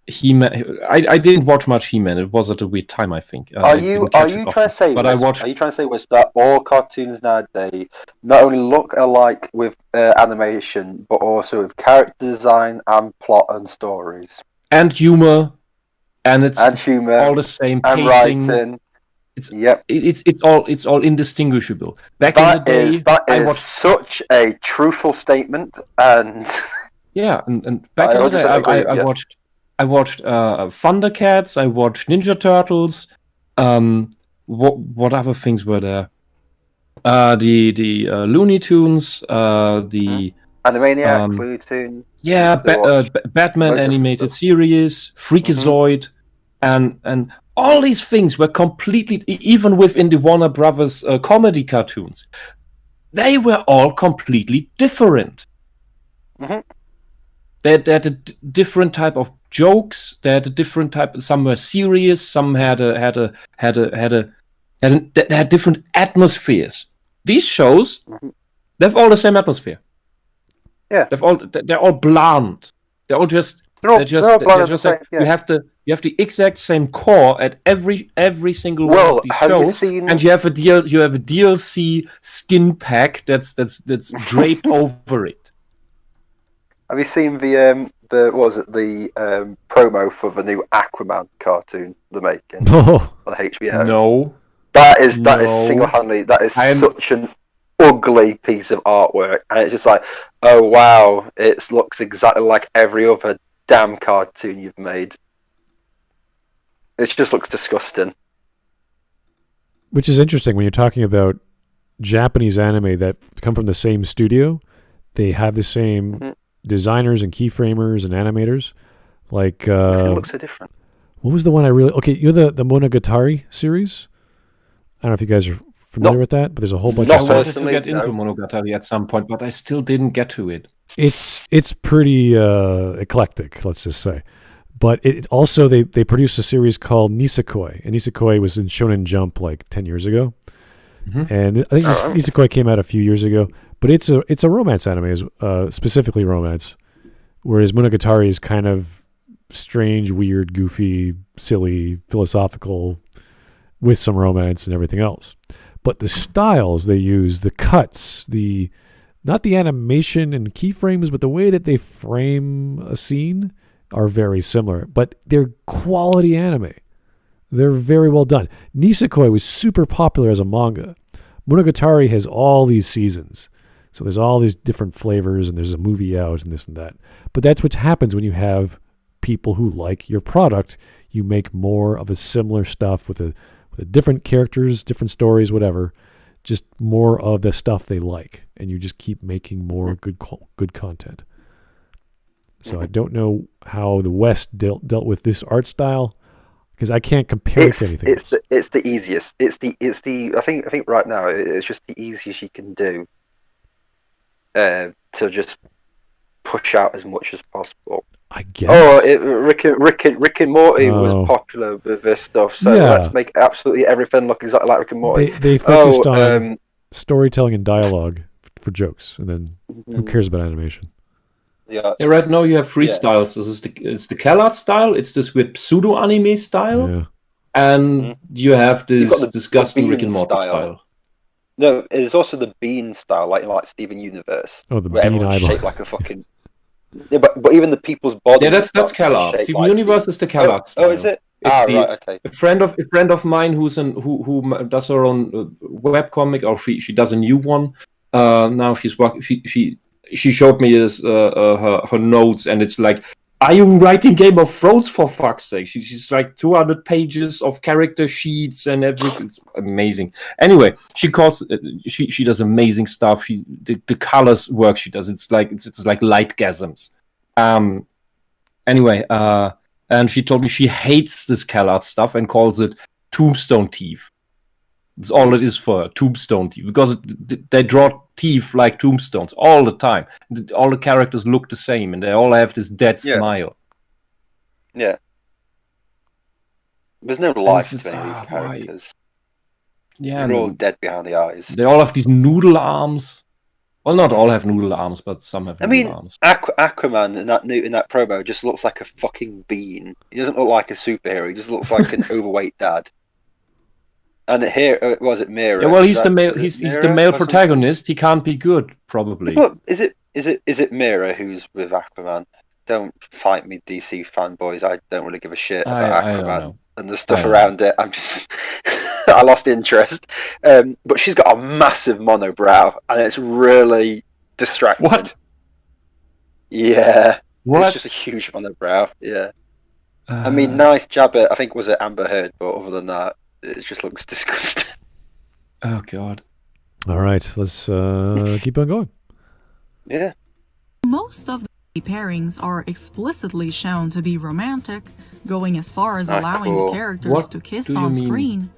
He-Man. I didn't watch much He-Man. It was at a weird time, I think. Are I you didn't are catch you it trying often. to say? But Wes, I watched. Are you trying to say was that all cartoons nowadays not only look alike with animation, but also with character design and plot and stories And humor, and it's and humor all the same and pacing. writing? It's Yep. it's all indistinguishable. Back in the day, That I is watched such a truthful statement, and and back I in the day, 100% agree with you. I watched Thundercats. I watched Ninja Turtles. What other things were there? The Looney Tunes. The Animaniacs, Looney Tunes. Batman Loads of animated stuff. series, Freakazoid, and all these things were completely, even within the Warner Brothers comedy cartoons, they were all completely different. Mhm. They had a different type of jokes. They had a different type. Some were serious. Some had different atmospheres. These shows, they have all the same atmosphere. Yeah. They're all bland. They're all just. They're all They're bland just at the like same, you have the exact same core at every single one Well, of these have you shows, seen- and you have a DLC skin pack that's draped over it. Have you seen the what was it, the promo for the new Aquaman cartoon they're making Oh, on HBO? No, That is No. single-handedly, that is I'm- such an ugly piece of artwork, and it's just like, oh wow, it looks exactly like every other damn cartoon you've made. It just looks disgusting. which is interesting when you're talking about Japanese anime that come from the same studio. They have the same Mhm. designers and keyframers and animators. Like, It looks so different. what was the one I really... Okay, you know the Monogatari series? I don't know if you guys are familiar No. with that, but there's a whole bunch Not of... I wanted to personally, get into no. Monogatari at some point, but I still didn't get to it. it's pretty eclectic, let's just say. But it also they produced a series called Nisekoi, and Nisekoi was in Shonen Jump like 10 years ago, and I think Nisekoi came out a few years ago. But it's a romance anime, specifically romance, whereas Monogatari is kind of strange, weird, goofy, silly, philosophical, with some romance and everything else. But the styles they use, the cuts, not the animation and keyframes, but the way that they frame a scene are very similar. But they're quality anime. They're very well done. Nisekoi was super popular as a manga. Monogatari has all these seasons. So there's all these different flavors, and there's a movie out and this and that. But that's what happens when you have people who like your product. You make more of a similar stuff with the different characters, different stories, whatever. Just more of the stuff they like, and you just keep making more good content. So I don't know how the West dealt with this art style, because I can't compare it to anything else. It's the easiest. It's the. I think right now it's just the easiest you can do. To just push out as much as possible. I guess. Oh, Rick and Morty was popular with this stuff, so let's make absolutely everything look exactly like Rick and Morty. They focused on storytelling and dialogue for jokes, and then who cares about animation? Yeah. Right now you have three styles. It's the CalArt style. It's this with pseudo anime style, and you have this disgusting Rick and Morty style. No, there's also the bean style, like Steven Universe. Oh, the where bean everyone's eyeball. shaped like a fucking. Yeah, but even the people's body. Yeah, that's CalArt. Steven Universe is the CalArt style. Oh, is it? Right, okay. A friend of mine who does her own webcomic, or she does a new one. Now she's working. She showed me her notes, and it's like, are you writing Game of Thrones, for fuck's sake? She's like 200 pages of character sheets and everything. It's amazing. Anyway, she does amazing stuff. The colors work she does. It's like lightgasms. Anyway, and she told me she hates this CalArt stuff and calls it tombstone teeth. That's all it is for her, tombstone teeth, because they draw teeth like tombstones all the time. All the characters look the same, and they all have this dead smile. Yeah. There's no life to any of these characters. Yeah, they're all dead behind the eyes. They all have these noodle arms. Well, not all have noodle arms, but some have noodle arms. Aquaman in that promo just looks like a fucking bean. He doesn't look like a superhero. He just looks like an overweight dad. And here, was it Mira? Yeah, well, he's the male. He's the male protagonist. He can't be good, probably. But is it Mira who's with Aquaman? Don't fight me, DC fanboys. I don't really give a shit about Aquaman and the stuff around it. I'm just, I lost interest. But she's got a massive monobrow, and it's really distracting. What? Yeah. What? It's just a huge monobrow. Yeah. I mean, nice jab at, I think was it Amber Heard, but other than that, it just looks disgusting. Oh god. All right, let's keep on going. Yeah. Most of the pairings are explicitly shown to be romantic, going as far as allowing the characters to kiss on screen,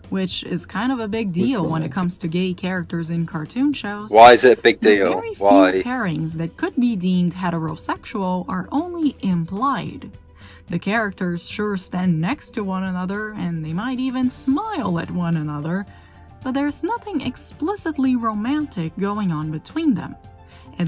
which is kind of a big deal when it comes to gay characters in cartoon shows. Why is it a big deal? Very few pairings that could be deemed heterosexual are only implied. The characters sure stand next to one another, and they might even smile at one another, but there's nothing explicitly romantic going on between them.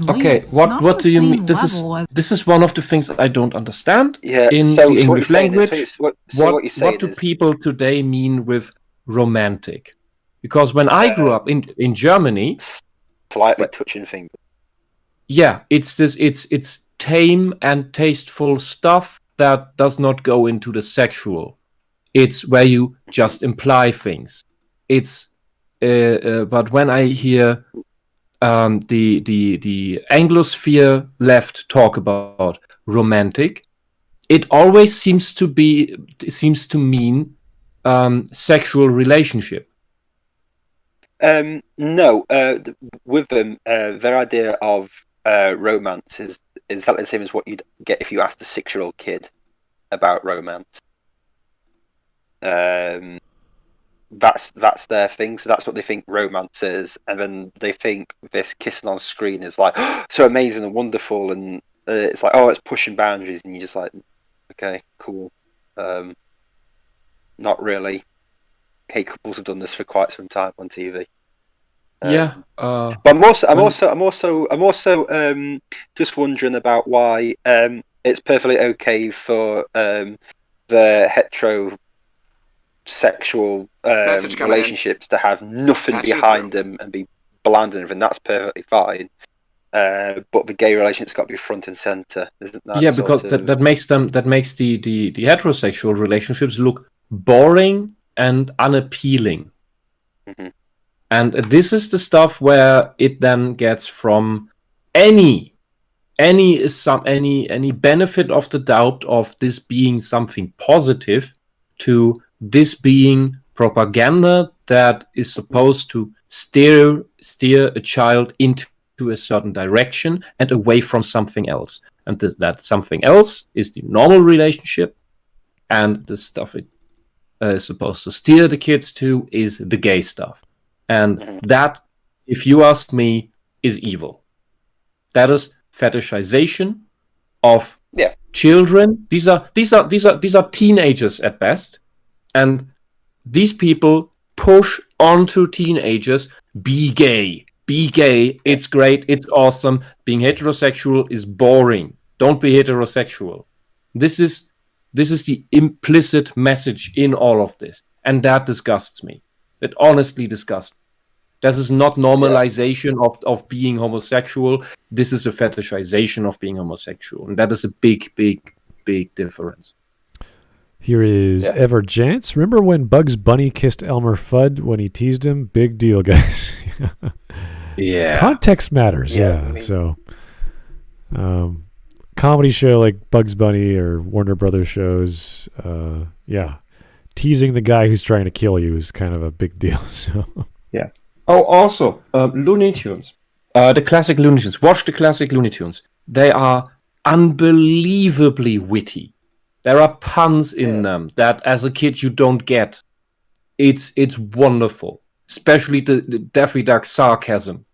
What do you mean? This is one of the things I don't understand in the English language. What do people today mean with romantic? Because when I grew up in Germany, slightly touching fingers. Yeah, it's tame and tasteful stuff that does not go into the sexual. It's where you just imply things. It's but when I hear the Anglosphere left talk about romantic, it always seems to mean sexual relationship. No, with them, their idea of romance is exactly the same as what you'd get if you asked a 6-year-old kid about romance. that's their thing. So that's what they think romance is, and then they think this kissing on screen is like so amazing and wonderful, and it's like, oh, it's pushing boundaries, and you're just like, okay, cool. Not really. Gay couples have done this for quite some time on TV. But I'm also just wondering about why it's perfectly okay for the heterosexual relationships to have nothing behind them and be bland and everything. That's perfectly fine. But the gay relationship's got to be front and center, isn't that? Yeah, because that makes the heterosexual relationships look boring and unappealing. Mm-hmm. And this is the stuff where it then gets from any benefit of the doubt of this being something positive to this being propaganda that is supposed to steer a child into a certain direction and away from something else. And that something else is the normal relationship, and the stuff it is supposed to steer the kids to is the gay stuff. And that, if you ask me, is evil. That is fetishization of children. These are teenagers at best, and these people push onto teenagers: be gay, it's great, it's awesome. Being heterosexual is boring. Don't be heterosexual. This is the implicit message in all of this, and that disgusts me. It honestly disgusts me. This is not normalization of being homosexual. This is a fetishization of being homosexual, and that is a big difference. Here is Ever Jance. Remember when Bugs Bunny kissed Elmer Fudd when he teased him? Big deal, guys. Yeah. Context matters. So, comedy show like Bugs Bunny or Warner Brothers shows, teasing the guy who's trying to kill you is kind of a big deal. So, yeah. Oh, also, Looney Tunes. The classic Looney Tunes. Watch the classic Looney Tunes. They are unbelievably witty. There are puns in them that, as a kid, you don't get. It's wonderful, especially the Daffy Duck sarcasm,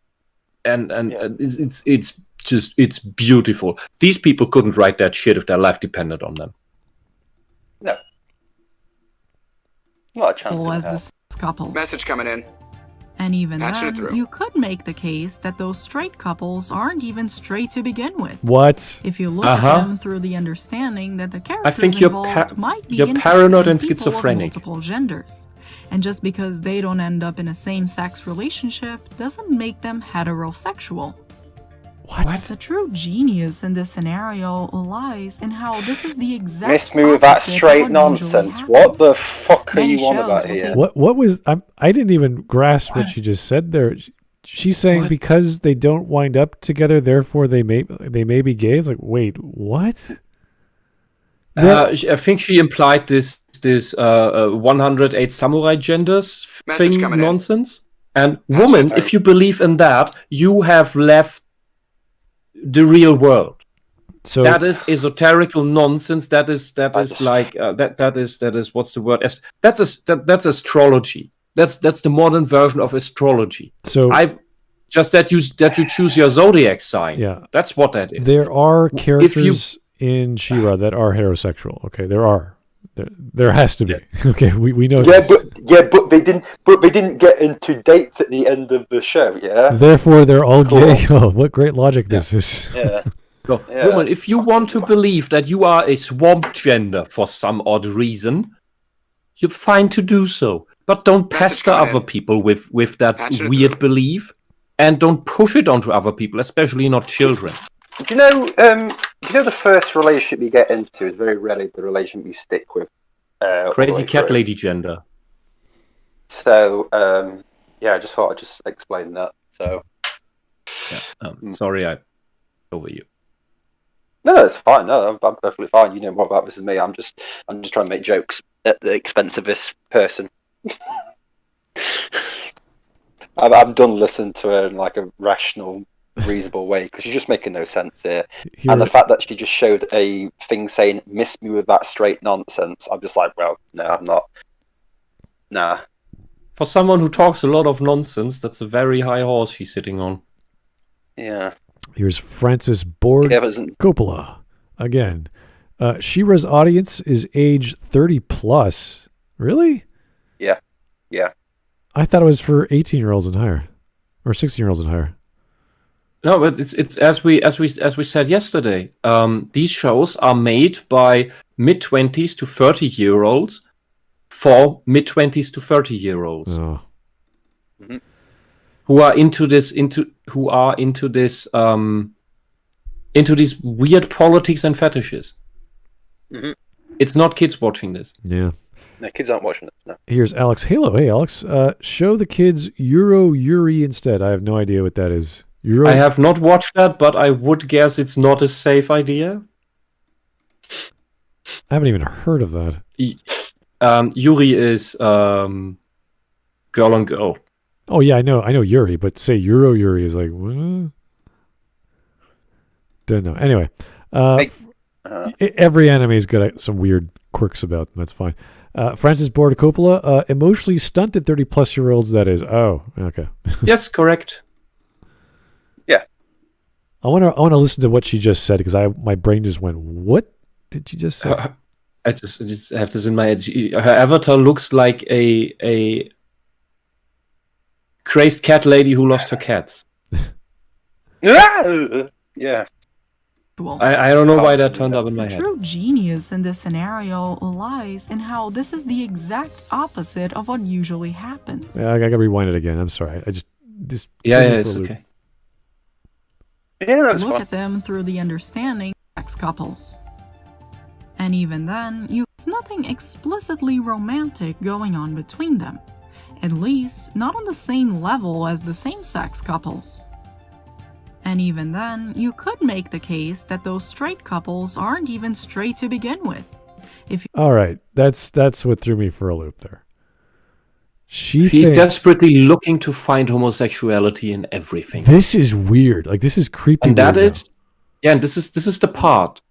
and it's beautiful. These people couldn't write that shit if their life depended on them. No, not a chance. Was this couple? Message coming in. And even then, you could make the case that those straight couples aren't even straight to begin with. What? If you look at them through the understanding that the characters I think involved might be you're paranoid and people schizophrenic. Of multiple genders. And just because they don't end up in a same-sex relationship doesn't make them heterosexual. What? The true genius in this scenario lies in how this is the exact Missed me with that straight nonsense. What the fuck are you on about here? What was... I didn't even grasp what she just said there. She's saying because they don't wind up together, therefore they may be gay. It's like, wait, what? I think she implied this 108 samurai genders thing nonsense. And woman, if you believe in that, you have left the real world. So that is esoterical nonsense. That is like that is what's the word? That's astrology. That's the modern version of astrology. So I've just that you choose your zodiac sign. Yeah, that's what that is. There are characters in Shira that are heterosexual. Okay, there are. There has to be. Okay, we know. But they didn't get into dates at the end of the show. Yeah. Therefore, they're all gay. Oh, what great logic this is. Yeah. So, woman, if you want to believe that you are a swamp gender for some odd reason, you're fine to do so. But don't pester other people with that weird belief, and don't push it onto other people, especially not children. Do you know the first relationship you get into is very rarely the relationship you stick with. Crazy cat lady gender. So, I just thought I'd just explain that. So, sorry, I over you. No, it's fine. No, I'm perfectly fine. You know more about this than me. I'm just trying to make jokes at the expense of this person. I'm done listening to her in like a rational, reasonable way because she's just making no sense here. And the fact that she just showed a thing saying "miss me with that straight nonsense," I'm just like, well, no, I'm not. Nah. For someone who talks a lot of nonsense, that's a very high horse she's sitting on. Yeah. Here's Francis Board Coppola again. Shira's audience is age 30 plus. Really? Yeah. Yeah. I thought it was for 18-year-olds and higher, or 16-year-olds and higher. No, but it's as we said yesterday. These shows are made by mid-20s to 30-year-olds for mid-20s to 30-year-olds who are into these weird politics and fetishes. Mm-hmm. It's not kids watching this. Yeah. No, kids aren't watching it. No. Here's Alex Halo. Hey, Alex. Show the kids Euro Yuri instead. I have no idea what that is. I have not watched that, but I would guess it's not a safe idea. I haven't even heard of that. Yuri is girl on girl. Oh yeah, I know Yuri, but say Euro Yuri is like what? Don't know. Anyway, every anime's got some weird quirks about them. That's fine. Francis Board Coppola, emotionally stunted 30-plus-year-olds. That is. Oh, okay. Yes, correct. Yeah. I want to listen to what she just said because my brain just went, what did she just say? I just have this in my head. Her avatar looks like a crazed cat lady who lost her cats. Yeah. I don't know why that turned up in my head. True genius in this scenario lies in how this is the exact opposite of what usually happens. Yeah, I gotta rewind it again. I'm sorry. It's okay. Yeah, Look at them through the understanding of sex couples. And even then, there's nothing explicitly romantic going on between them. At least, not on the same level as the same-sex couples. And even then, you could make the case that those straight couples aren't even straight to begin with. All right, that's what threw me for a loop there. She's desperately looking to find homosexuality in everything. This is weird. Like this is creepy. And that is, yeah. And this is the part.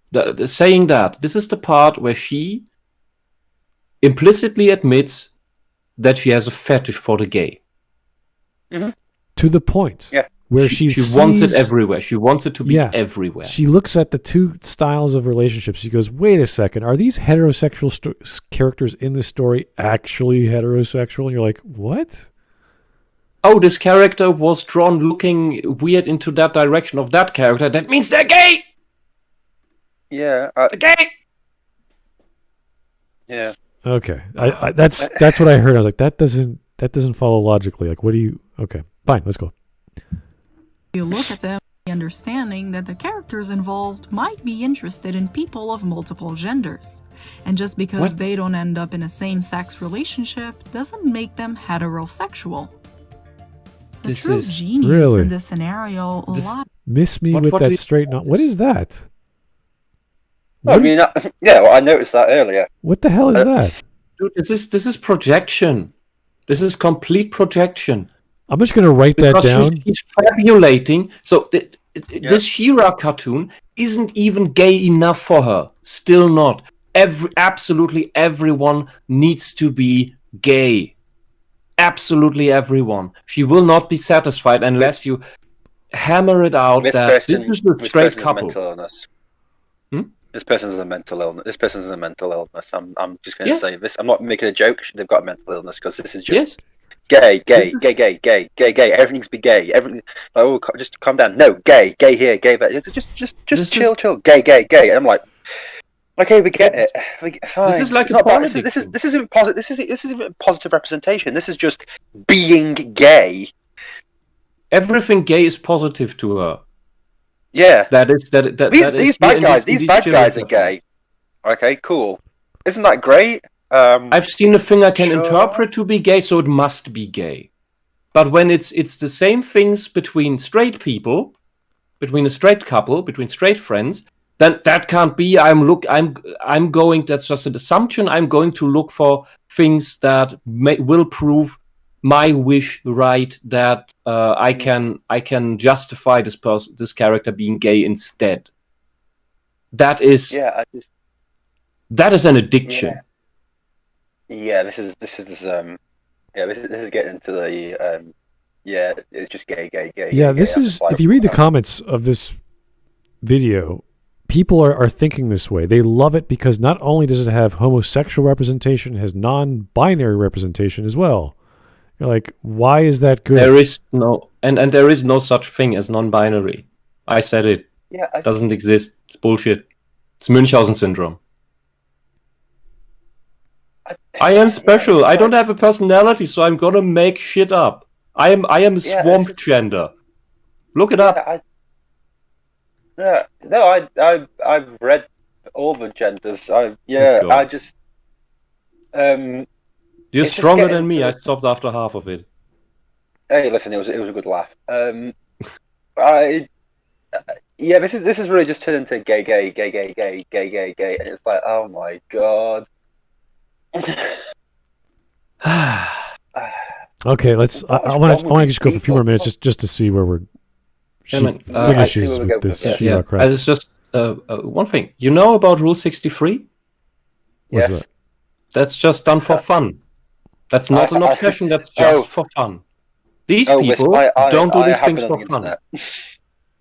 Saying that this is the part where she implicitly admits that she has a fetish for the gay. Mm-hmm. To the point. Yeah. Where she wants it everywhere. She wants it to be everywhere. She looks at the two styles of relationships. She goes, wait a second. Are these heterosexual characters in this story actually heterosexual? And you're like, what? Oh, this character was drawn looking weird into that direction of that character. That means they're gay! Yeah. They're gay! Yeah. Okay. That's what I heard. I was like, that doesn't follow logically. Like, what do you... Okay, fine. Let's go. You look at them, understanding that the characters involved might be interested in people of multiple genders. And just because they don't end up in a same-sex relationship doesn't make them heterosexual. The true genius in this scenario Miss me with that straight knot. What is that? I mean, I noticed that earlier. What the hell is that? Dude, this is projection. This is complete projection. I'm just going to write that down. She's fabulating. So this Shira cartoon isn't even gay enough for her. Still not. Absolutely everyone needs to be gay. Absolutely everyone. She will not be satisfied unless you hammer it out that this is a straight couple. This person has a mental illness. This person has a mental illness. I'm just going to say this. I'm not making a joke. They've got a mental illness because this is just gay. Everything's be gay. Everything. Oh, just calm down. No, gay here, gay there. Just chill. Gay. And I'm like, okay, we get it. Fine. This is like this isn't positive. This isn't positive representation. This is just being gay. Everything gay is positive to her. Yeah, these bad guys are gay. Okay, cool. Isn't that great? I've seen a thing I can interpret to be gay, so it must be gay. But when it's the same things between straight people, between a straight couple, between straight friends, then that can't be. I'm going. That's just an assumption. I'm going to look for things that will prove my wish right that I can justify this character being gay instead. That is that is an addiction. Yeah, this is Yeah, this is getting into the yeah, it's just gay. Yeah, gay, this is. If you read the comments of this video, people are thinking this way. They love it because not only does it have homosexual representation, it has non-binary representation as well. You're like, why is that good? There is no, and there is no such thing as non-binary. I said it. Yeah, It doesn't exist. It's bullshit. It's Münchhausen syndrome. I am special. I don't have a personality, so I'm gonna make shit up. I am a swamp gender. Look it up. I've read all the genders. I just You're stronger than me. I stopped after half of it. Hey, listen, it was a good laugh. This is really just turned into gay, and it's like, oh my god. Okay, let's. I want to just go for a few more minutes just to see where she finishes with this Shira crap. It's just one thing. You know about Rule 63? What's that? That's just done for fun. That's not an obsession. That's just for fun. These people don't do these things for fun.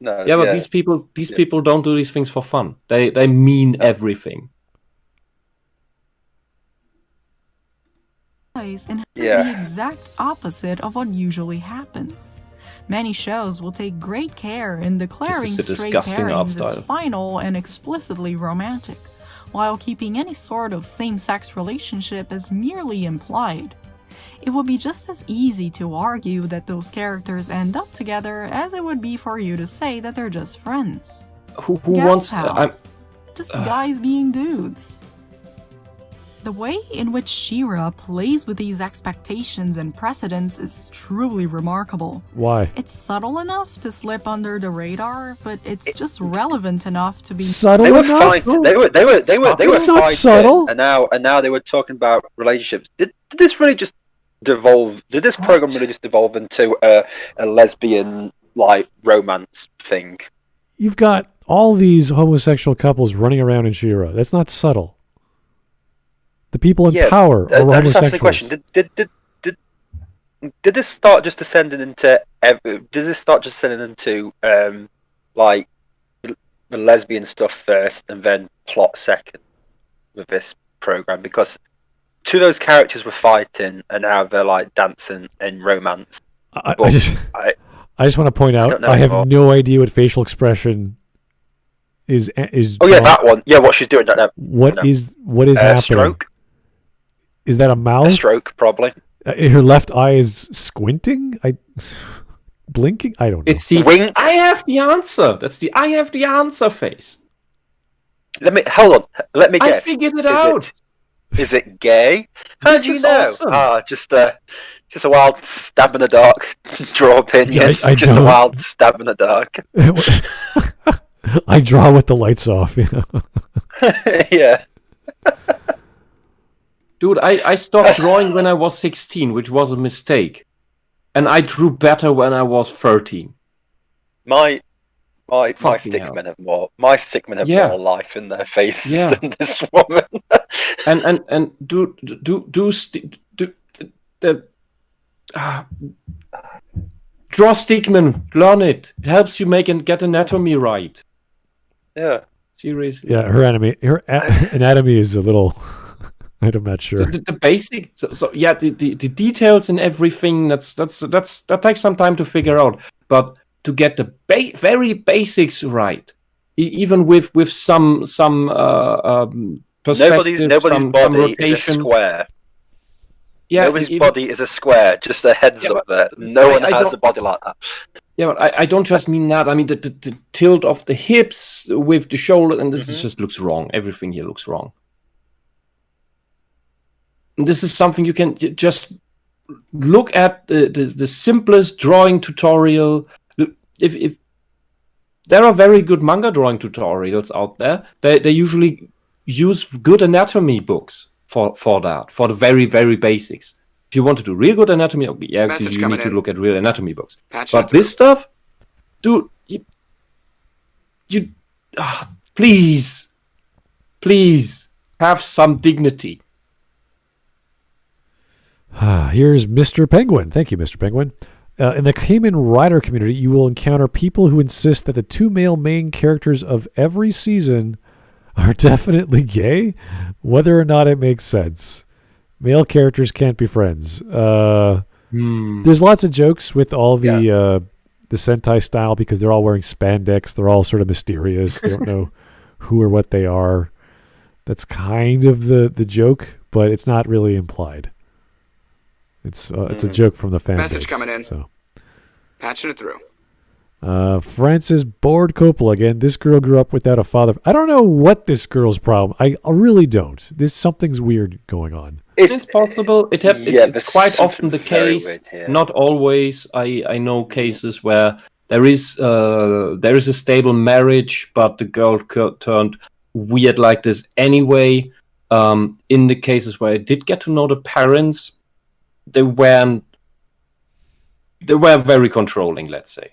No. Yeah, but these people don't do these things for fun. They mean everything. And is the exact opposite of what usually happens. Many shows will take great care in declaring straight pairings as final and explicitly romantic, while keeping any sort of same-sex relationship as merely implied. It would be just as easy to argue that those characters end up together as it would be for you to say that they're just friends. Who wants just guys being dudes. The way in which Shira plays with these expectations and precedents is truly remarkable. Why? It's subtle enough to slip under the radar, but it's just relevant enough to be subtle enough. They were It's not subtle. And now they were talking about relationships. Did this really just devolve? Did this program really just devolve into a lesbian like romance thing? You've got all these homosexual couples running around in Shira. That's not subtle. The people in power are homosexuals. Just ask the question: Did this start just descending into? Did this start just descending into like the lesbian stuff first, and then plot second with this program? Because two of those characters were fighting, and now they're like dancing in romance. I just want to point out, I have no idea what facial expression is. Oh yeah, that one. Yeah, what she's doing. What is happening? Stroke. Is that a mouth? A stroke, probably. Her left eye is squinting. Blinking. I don't know. It's the wing. I have the answer. That's the I have the answer face. Hold on. Let me guess. I figured it out. Is it gay? How do you know? Awesome. Just a wild stab in the dark. Draw opinion. Yeah, just a wild stab in the dark. I draw with the lights off. You know? Yeah. Dude, I stopped drawing when I was 16, which was a mistake. And I drew better when I was 13. My stickmen have more more life in their face than this woman. and draw stickmen, learn it. It helps you get anatomy right. Yeah. Seriously. Yeah, her anatomy is a little. I'm not sure. So the basic, the details and everything. That takes some time to figure out. But to get the very basics right, even with some perspective, nobody's body is a square. Yeah, nobody's body is a square. Just their heads up there. No one has a body like that. Yeah, but I don't just mean that. I mean the tilt of the hips with the shoulder, and this just looks wrong. Everything here looks wrong. This is something you can just look at the simplest drawing tutorial. If there are very good manga drawing tutorials out there, they usually use good anatomy books for that, for the very, very basics. If you want to do real good anatomy, you need to look at real anatomy books. But this stuff, dude, please have some dignity. Here's Mr. Penguin. Thank you, Mr. Penguin. In the Kamen Rider community, you will encounter people who insist that the two male main characters of every season are definitely gay, whether or not it makes sense. Male characters can't be friends. There's lots of jokes with all the Sentai style because they're all wearing spandex. They're all sort of mysterious. They don't know who or what they are. That's kind of the joke, but it's not really implied. It's a joke from the fan Message base, coming in. So. Patching it through. Francis Bored Coppola again. This girl grew up without a father. I don't know what this girl's problem. I really don't. Something's weird going on. It's possible. It's quite often the case. Weird, yeah. Not always. I know cases where there is a stable marriage, but the girl turned weird like this anyway. In the cases where I did get to know the parents, they were very controlling, let's say.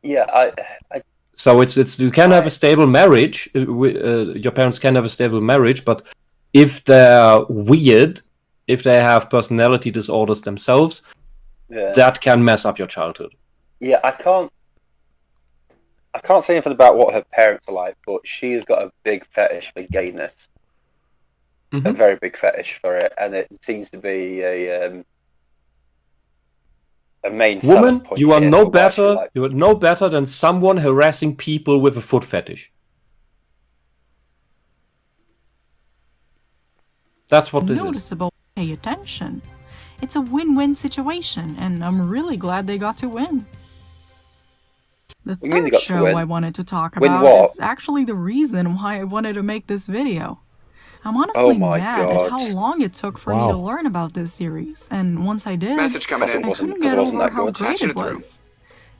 Yeah, So it's you can have a stable marriage. Your parents can have a stable marriage, but if they're weird, if they have personality disorders themselves, that can mess up your childhood. Yeah, I can't say anything about what her parents are like, but she's got a big fetish for gayness. Mm-hmm. A very big fetish for it, and it seems to be a main woman. Point you are no better. You are no better than someone harassing people with a foot fetish. That's what this noticeable. Pay attention. It's a win-win situation, and I'm really glad they got to win. The third show I wanted to talk about is actually the reason why I wanted to make this video. I'm honestly mad at how long it took for me to learn about this series, and once I did, Message coming in. I couldn't get over how great it was.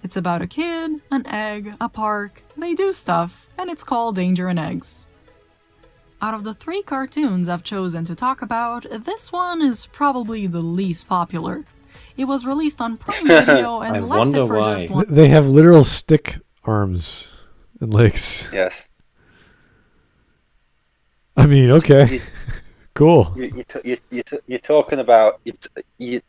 It's about a kid, an egg, a park, they do stuff, and it's called Danger and Eggs. Out of the 3 cartoons I've chosen to talk about, this one is probably the least popular. It was released on Prime Video and lasted for just one. They have literal stick arms and legs. Yes. I mean, okay, cool. You're talking about I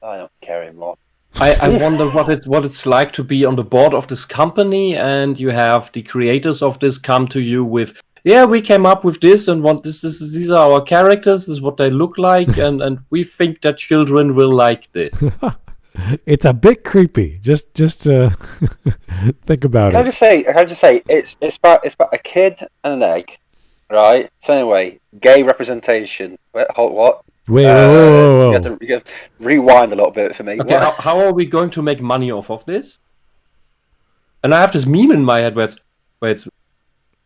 don't care anymore. I wonder what it's like to be on the board of this company, and you have the creators of this come to you with, we came up with this and want this. These are our characters. This is what they look like, and we think that children will like this. It's a bit creepy. Just think about it. Can I just say, it's about a kid and an egg, right? So anyway, gay representation. Wait, what? Whoa. You have to rewind a little bit for me. Okay, how are we going to make money off of this? And I have this meme in my head where it's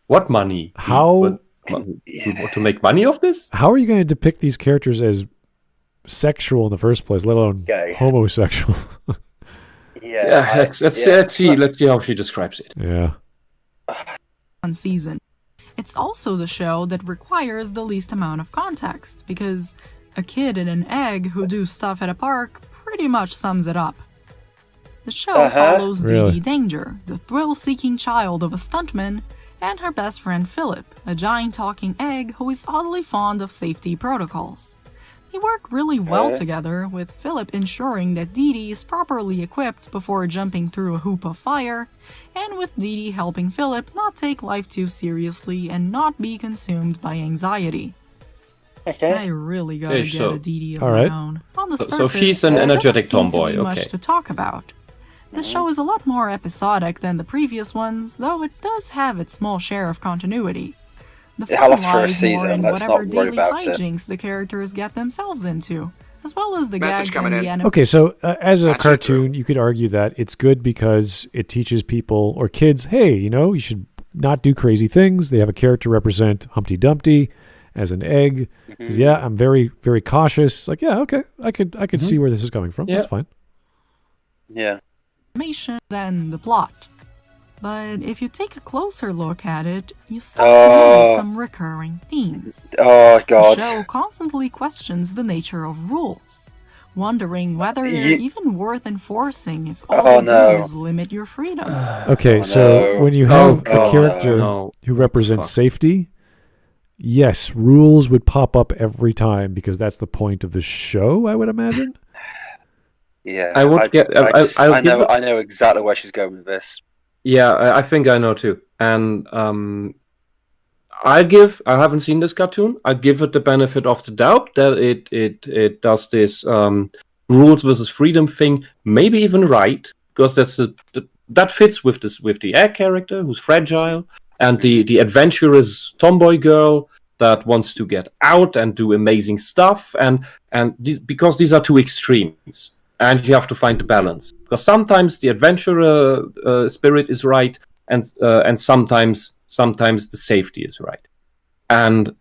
what money? How to make money off this? How are you going to depict these characters as sexual in the first place, let alone homosexual? Let's see how she describes it. Yeah. One season. It's also the show that requires the least amount of context, because a kid and an egg who do stuff at a park pretty much sums it up. The show follows Dee Dee Danger, the thrill-seeking child of a stuntman, and her best friend Philip, a giant talking egg who is oddly fond of safety protocols. They work really well together, with Philip ensuring that Dee Dee is properly equipped before jumping through a hoop of fire, and with Dee Dee helping Philip not take life too seriously and not be consumed by anxiety. Okay. I really gotta get a Dee Dee right. around. On the surface, so she's an energetic tomboy. Okay. Much to talk about. This show is a lot more episodic than the previous ones, though it does have its small share of continuity. The fun lies more in whatever daily hijinks the characters get themselves into, as well as the gags and the animation. Okay, so as a cartoon, you could argue that it's good because it teaches people or kids, hey, you should not do crazy things. They have a character represent Humpty Dumpty as an egg. Says, I'm very, very cautious. Like, okay, I could see where this is coming from. That's fine. Yeah. Than the plot. But if you take a closer look at it, you start to notice some recurring themes. Oh, God. The show constantly questions the nature of rules, wondering whether they're even worth enforcing if all they do is limit your freedom. Okay, so when you have a character who represents safety, yes, rules would pop up every time because that's the point of the show, I would imagine. Yeah, I would I know exactly where she's going with this. Yeah, I think I know too. And I haven't seen this cartoon. I give it the benefit of the doubt that it does this rules versus freedom thing, maybe even right, because that fits with the egg character who's fragile and the adventurous tomboy girl that wants to get out and do amazing stuff, and because these are two extremes. And you have to find the balance, because sometimes the adventurer spirit is right, and sometimes the safety is right. And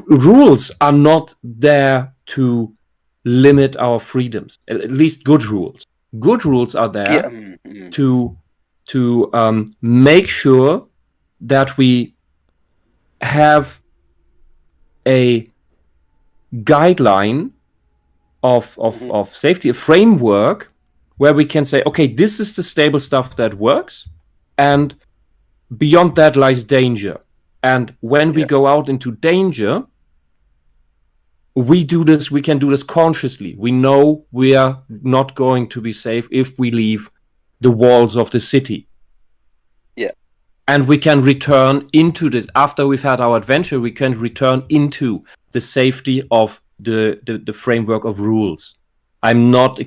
rules are not there to limit our freedoms. At least good rules. Good rules are there to make sure that we have a guideline of safety, a framework where we can say, okay, this is the stable stuff that works, and beyond that lies danger. And when we go out into danger, we can do this consciously. We know we are not going to be safe if we leave the walls of the city. Yeah. And we can return into this. After we've had our adventure, we can return into the safety of the framework of rules. I'm not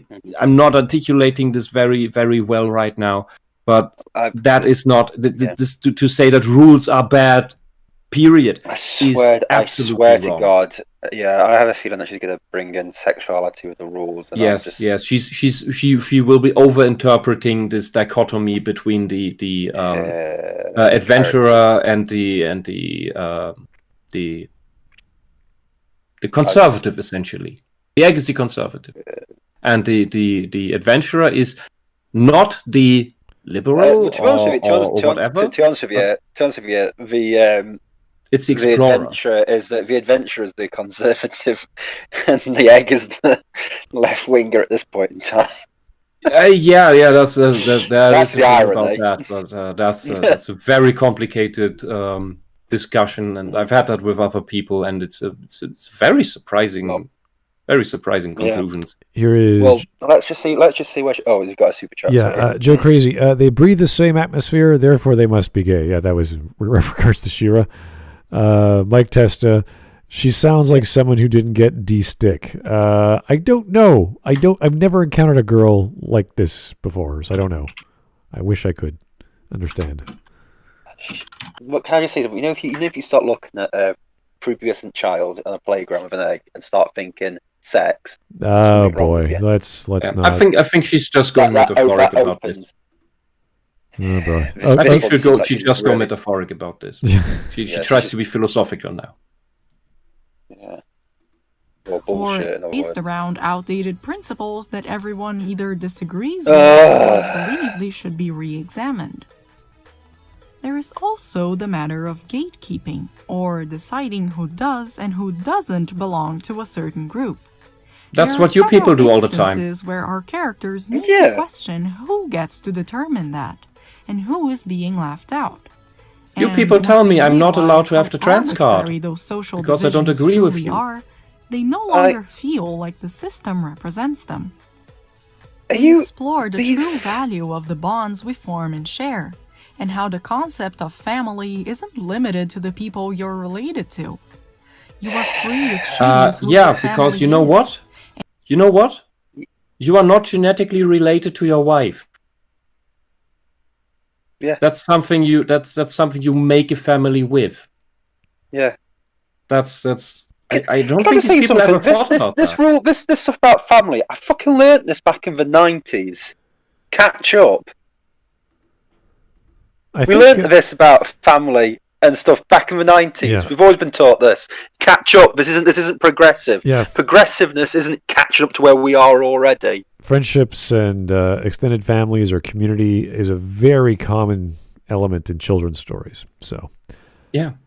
articulating this very, very well right now, but that is not this to say that rules are bad. Period. I swear to God. Yeah, I have a feeling that she's going to bring in sexuality with the rules. And yes. She will be over-interpreting this dichotomy between the adventurer and the conservative, essentially. The egg is the conservative, and the adventurer is not the liberal or whatever. To be honest with you, it's the explorer. The adventurer is the conservative, and the egg is the left winger at this point in time. That's the irony. About that, but that's a very complicated discussion, and I've had that with other people, and it's very surprising. Very surprising conclusions. Here is. Well, let's just see where. You've got a super chat. Yeah, Joe Crazy. They breathe the same atmosphere, therefore they must be gay. Yeah, that was in regards to Shira. Mike Testa. She sounds like someone who didn't get D-stick. I don't know. I've never encountered a girl like this before, so I don't know. I wish I could understand. What can I just say? If you start looking at a prepubescent child on a playground with an egg and start thinking sex. Oh boy, let's not. I think she's just going metaphoric about this. Oh boy. I think she just go metaphoric about this. She tries to be philosophical now. Yeah. Or based around outdated principles that everyone either disagrees with or believe they should be re-examined. There is also the matter of gatekeeping, or deciding who does and who doesn't belong to a certain group. That's what you people do all the time. There are instances where our characters need to question who gets to determine that, and who is being left out. You people tell me I'm not allowed to have the trans card because I don't agree with you. They no longer feel like the system represents them. They explore the true value of the bonds we form and share, and how the concept of family isn't limited to the people you're related to. You are free to choose who your family because you know what? You know what? You are not genetically related to your wife. Yeah. That's something you make a family with. Yeah. I don't think these people ever thought about that. This stuff about family, I fucking learnt this back in the 90s. Catch up. We learnt this about family and stuff back in the 90s. Yeah. We've always been taught this. Catch up. This isn't progressive. Yeah. Progressiveness isn't catching up to where we are already. Friendships and extended families or community is a very common element in children's stories. So,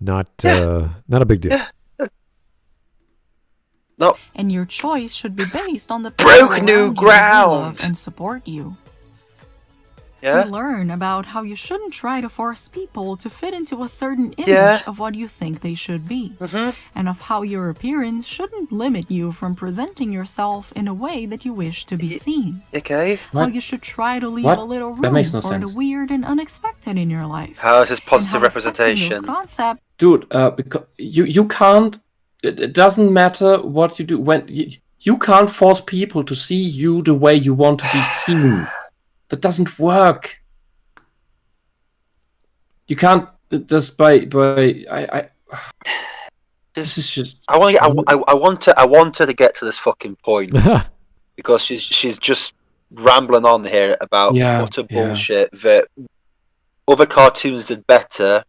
not a big deal. Yeah. No. And your choice should be based on the people broke new ground and support you. we learn about how you shouldn't try to force people to fit into a certain image of what you think they should be, and of how your appearance shouldn't limit you from presenting yourself in a way that you wish to be seen. Okay. How you should try to leave a little room for the weird and unexpected in your life. How is this positive representation? Concept... Dude, because you can't. It doesn't matter what you do when you can't force people to see you the way you want to be seen. That doesn't work. You can't just by I. This is just. I want her to get to this fucking point because she's just rambling on here about utter bullshit that other cartoons did better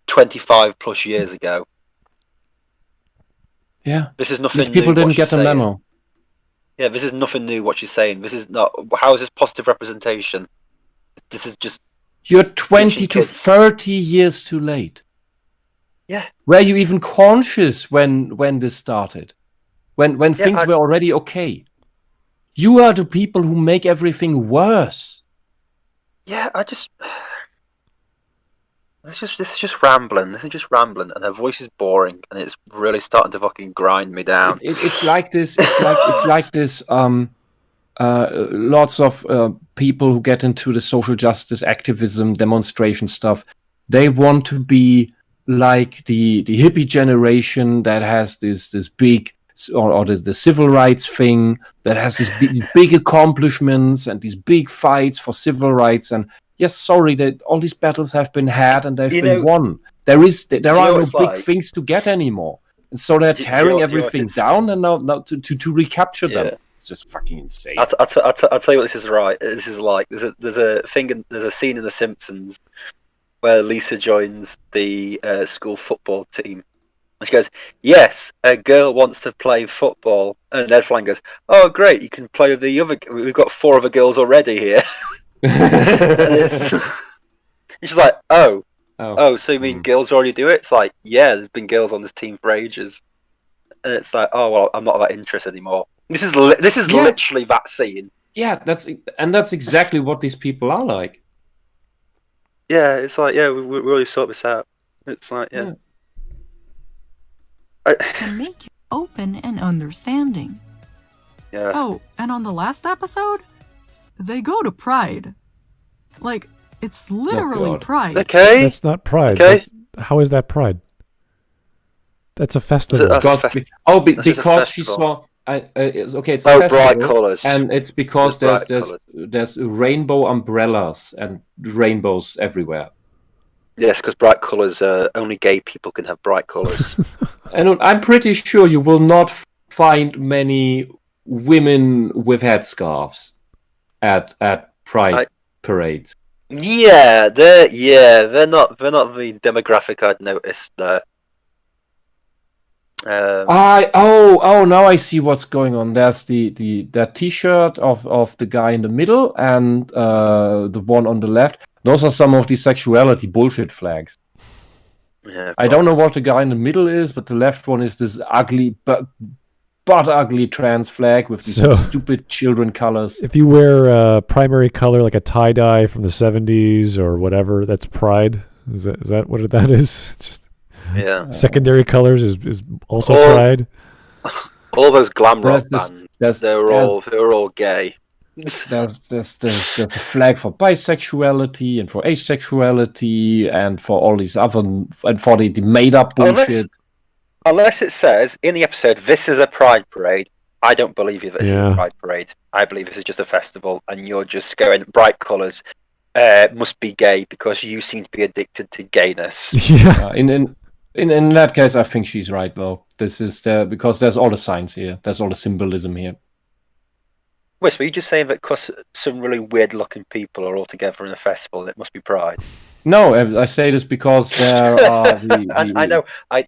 25 plus years ago. Yeah, this is nothing. These people didn't get a memo. Yeah, this is nothing new. What she's saying. This is not. How is this positive representation? This is just. You're 20 to 30 years too late. Yeah. Were you even conscious when this started? When things were already okay? You are the people who make everything worse. Yeah, This is just rambling. This is just rambling, and her voice is boring, and it's really starting to fucking grind me down. It's like this. It's like this. Lots of people who get into the social justice activism demonstration stuff. They want to be like the hippie generation that has this big, or the civil rights thing that has these big accomplishments and these big fights for civil rights. And yes, sorry, that all these battles have been had and they've been won. There are no big things to get anymore, and so they're tearing everything down and now to recapture them. It's just fucking insane. I'll tell you what this is. Right, this is like there's a scene in The Simpsons where Lisa joins the school football team. And she goes, "Yes, a girl wants to play football." And Ned Flanders goes, "Oh, great! You can play with the other. We've got 4 other girls already here." And she's like, "Oh, so you mean girls already do it?" It's like, yeah, there's been girls on this team for ages, and it's like, oh well, I'm not that interested anymore. This is literally that scene. Yeah, that's exactly what these people are like. Yeah, it's like, yeah, we really sort this out. It's like, yeah. To make you open and understanding. Yeah. Oh, and on the last episode, they go to Pride. Like, it's literally Pride. Okay. That's not Pride. Okay. How is that Pride? That's a festival. Because she saw. It's a festival, bright colours, and it's because there's rainbow umbrellas and rainbows everywhere. Yes, because bright colours, only gay people can have bright colours. And I'm pretty sure you will not find many women with headscarves at Pride parades. Yeah, they're not the demographic I'd noticed there. Now I see what's going on. There's that T-shirt of the guy in the middle and the one on the left. Those are some of the sexuality bullshit flags. Yeah, I don't know what the guy in the middle is, but the left one is this ugly but ugly trans flag with these stupid children colors. If you wear primary color like a tie-dye from the 70s or whatever, that's Pride. Is that what that is? It's just secondary colors is also Pride. All those glam rock bands, they were all gay. There's a flag for bisexuality and for asexuality and for all these other and for the made up bullshit. Unless it says in the episode, "This is a Pride parade," I don't believe you that this is a Pride parade. I believe this is just a festival, and you're just going bright colours. Must be gay because you seem to be addicted to gayness. Yeah. In that case, I think she's right, though. This is because there's all the signs here. There's all the symbolism here. Wait, were you just saying that because some really weird-looking people are all together in a festival, it must be Pride? No, I say this because there are. I know. I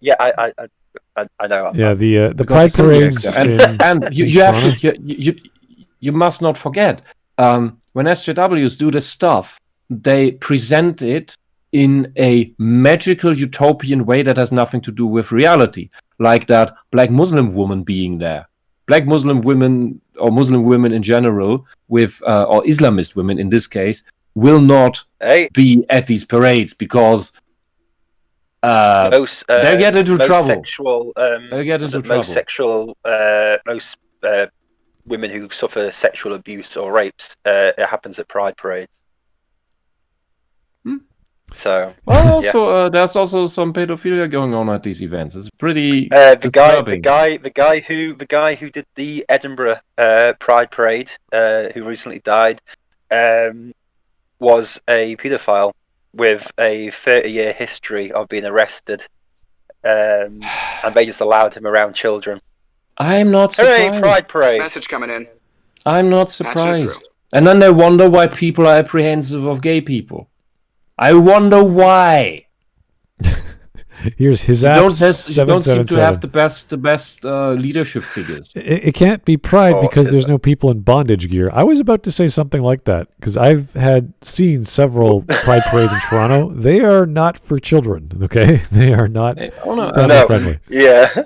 know. Yeah, the Pride parades, and you have to you must not forget when SJWs do this stuff, they present it in a magical utopian way that has nothing to do with reality, like that black Muslim woman being there. Black Muslim women or Muslim women in general, with or Islamist women in this case, will not be at these parades because they'll get into trouble. They'll get into trouble. Most women who suffer sexual abuse or rapes, it happens at pride parades. So, there's also some pedophilia going on at these events. It's pretty the guy who did the Edinburgh Pride Parade, who recently died, was a paedophile with a 30-year history of being arrested, and they just allowed him around children. I'm not surprised. Hooray, Pride Parade! Message coming in. I'm not surprised. And then they wonder why people are apprehensive of gay people. I wonder why. Here's his app. You don't seem to have the best leadership figures. It can't be pride because there's no people in bondage gear. I was about to say something like that because I've seen several pride parades in Toronto. They are not for children. Okay, they are not family friendly. Yeah.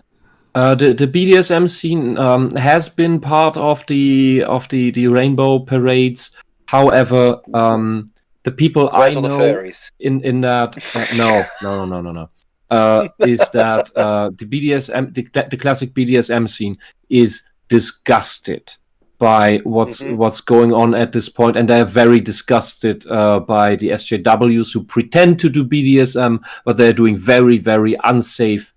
The BDSM scene has been part of the rainbow parades. However, the people I know in that no. Is that the BDSM, the classic BDSM scene is disgusted by what's going on at this point, and they're very disgusted by the SJWs who pretend to do BDSM, but they're doing very, very unsafe